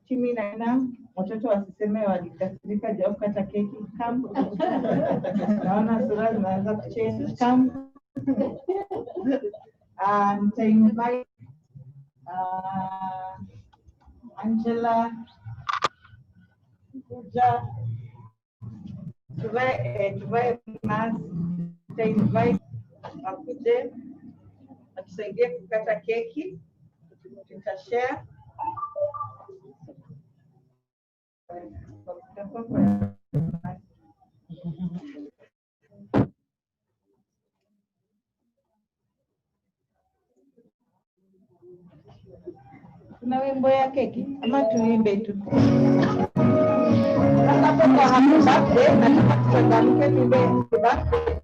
E: Timi na watoto wasiseme walikasirika juu kukata keki. Come. Naona sura zinaanza kuchange. Come. To invite Angela, Kuja, tuvae mask. To invite wakuje atusaidie kukata keki, tutashare. Kuna wimbo ya keki ama tuimbe tu? Sasa kwa happy birthday na tuchangamke tuimbe happy birthday.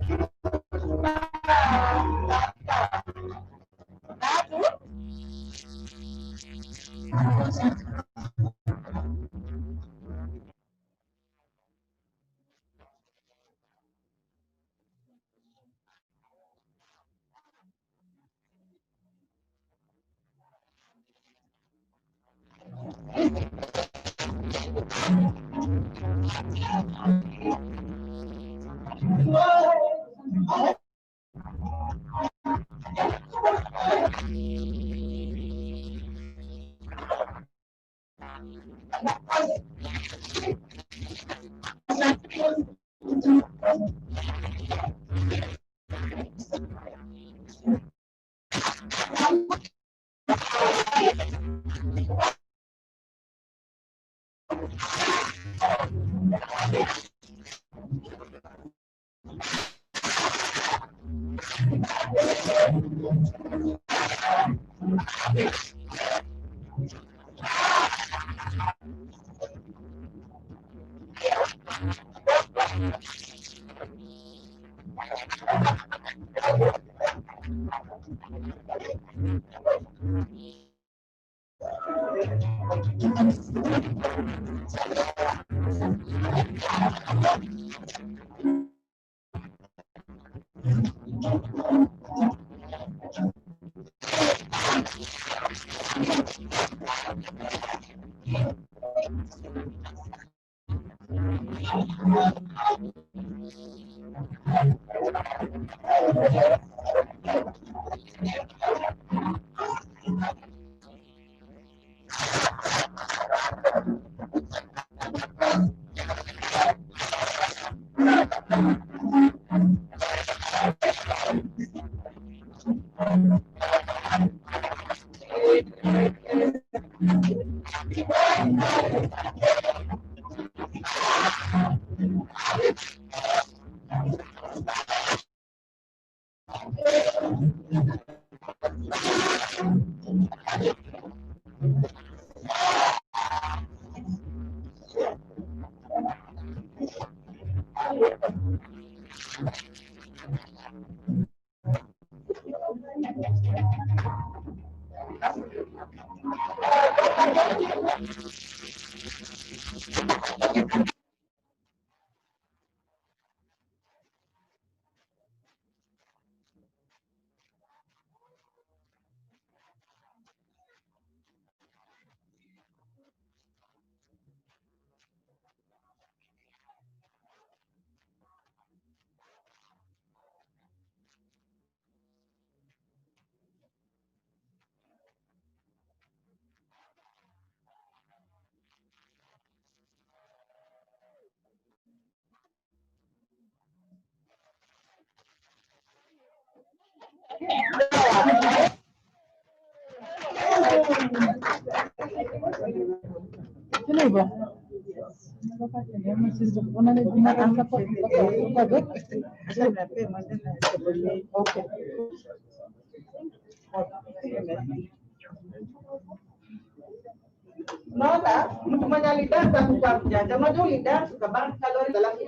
E: Naona mtu mwenye alidansa kwa mjanja, unajua ulidansa ukabana kalori alafu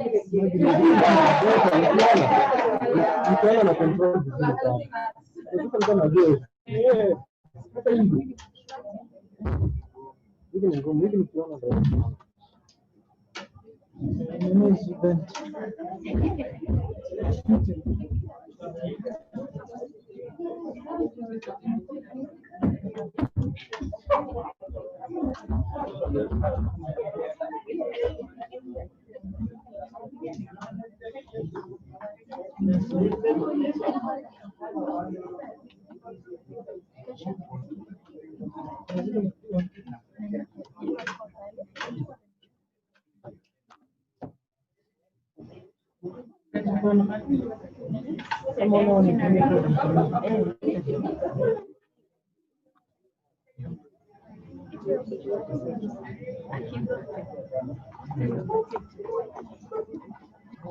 A: Nikiona na control vizuri sana. Sasa ndio najua. Sasa hivi. Hivi ni ngumu, hivi nikiona ndio.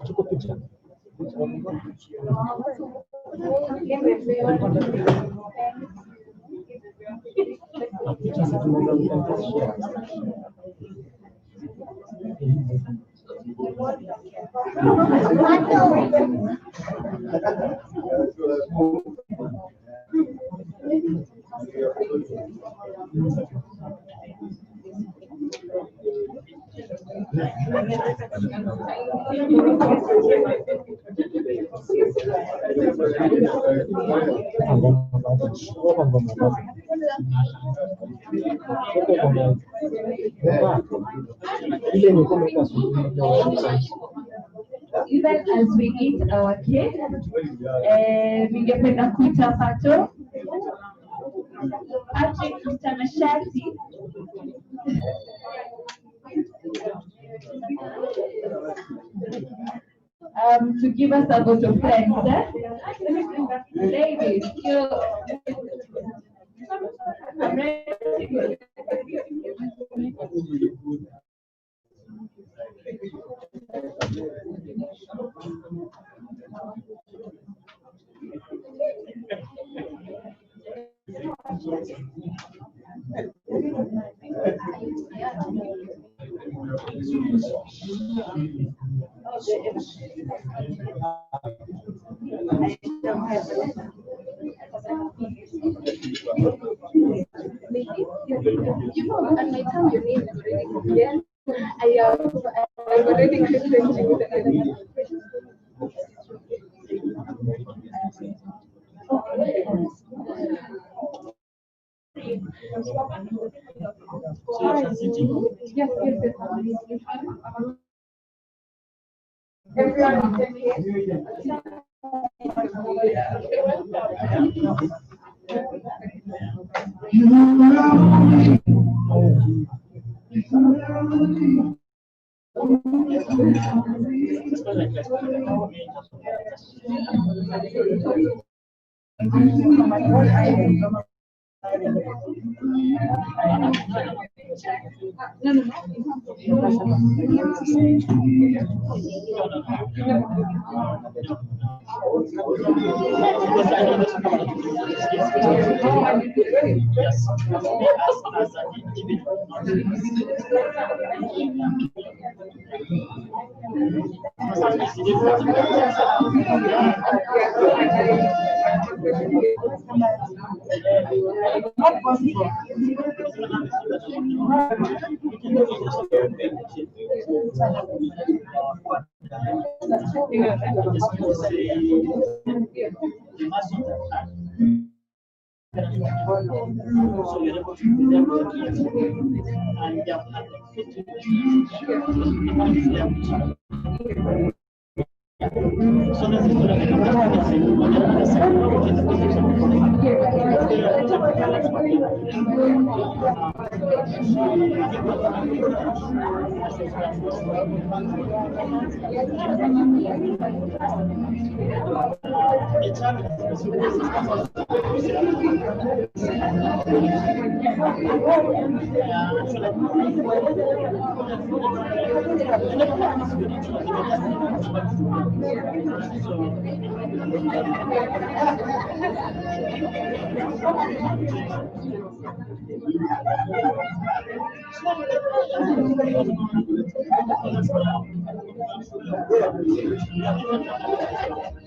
A: Tuko picha.
U: Even as we eat our cake, ningependa kuita Pato Patrick mtanashati to give us a vote of thanks. Ladies, I'm ready.
R: You know, at my time your name is already yes. I've already questioned you. Yes, yes.
B: Everyone is not possible.
Q: So you're able to be there with the kids, and they have had so that's the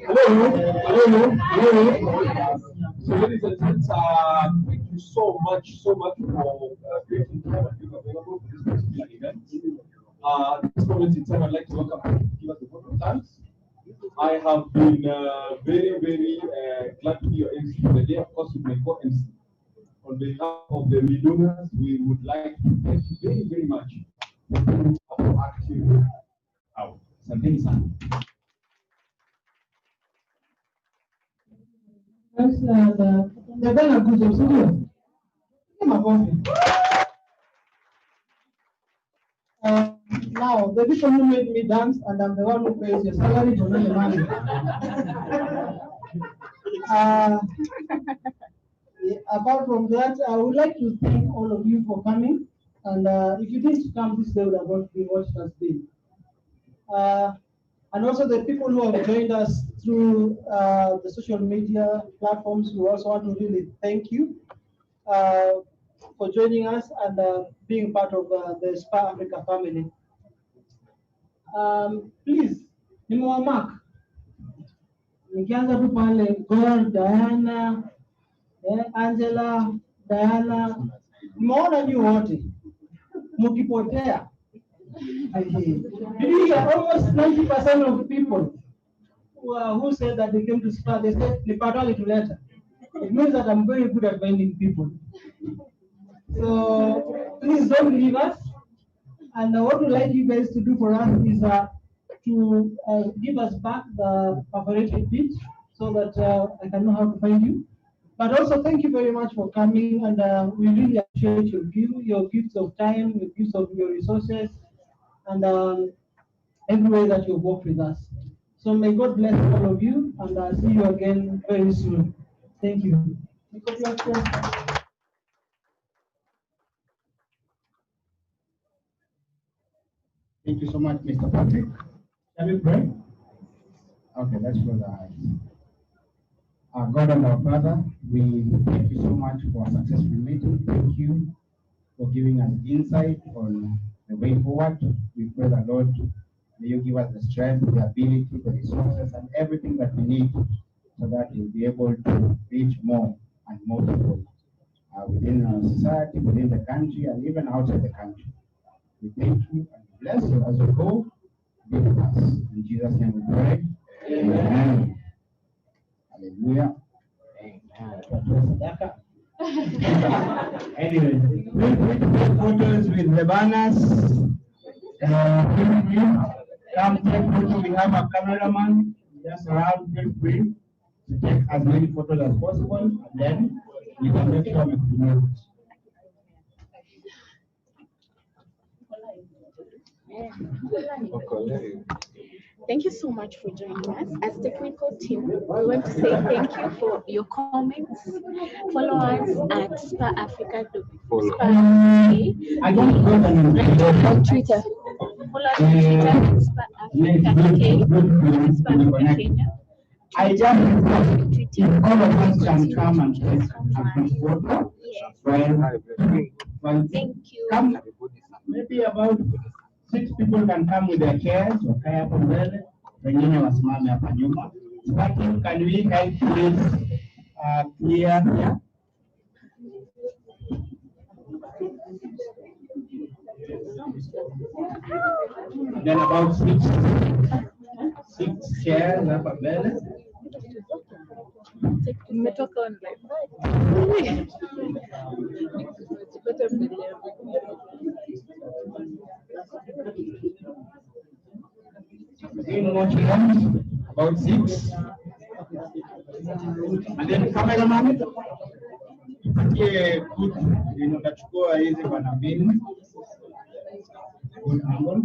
I: Hello. So, ladies and gents, thank you so much for creating time and being available for this particular event. At this moment in time, I'd like to welcome you to give us a vote of thanks. I have been very glad to be your MC for the day, of course, with my co-MC. On behalf of the donors, we would like to thank you very much for active out. Something is happening.
N: They've done a good job, so good. Now, the people who made me dance, and I'm the one who pays your salary for the money. Apart from that, I would like to thank all of you for coming. And if you didn't come, this day would have not been what it has been. And also the people who have joined us through the social media platforms, we also want to really thank you for joining us and being part of the Spur Afrika family. Please, nimewamark. Nikianza tu pale, God, Diana, Angela, Diana, nimeona nyi wote mkipotea. Almost 90% of people who said that they came to Spur, they said, Nipatali to letter. It means that I'm very good at finding people. So please don't leave us. And what we'd like you guys to do for us is to give us back the perforated bit so that I can know how to find you. But also thank you very much for coming, and we really appreciate your gifts of time, your gifts of your resources, and every way that you've worked with us. So may God bless all of you, and see you again very soon. Thank you.
G: Thank you so much, Mr. Patrick. Shall we pray? Okay, let's close our eyes. Our God and our Father, we thank you so much for a successful meeting. Thank you for giving us insight on the way forward. We pray that, Lord, may you give us the strength, the ability, the resources, and everything that we need so that we'll be able to reach more and more people within our society, within the country, and even outside the country. We thank you and bless you as we go. Be with us. In Jesus' name we pray. Amen. Hallelujah. Amen. Anyway, we'll take photos with the banners. Come take photo. We have a cameraman just around. Feel free to take as many photos as possible, and then we can make sure we promote.
C: Thank you so much for joining us. As technical team, we want to say thank you for your comments. Follow us at Spur Afrika.
G: I don't go
C: on Twitter. Follow us on Twitter at Spur Afrika Kenya.
G: I just if all of us can come and take a photo. Well,
C: thank you.
G: Come, maybe about 6 people can come with their chairs, wakae hapo mbele, wengine wasimame hapa nyuma. But can we help please clear here? Then about six chairs hapa mbele.
C: Mmetoka online.
G: About 6. And then cameraman, tupatie good, utachukua hizi bana mbili. Good angle.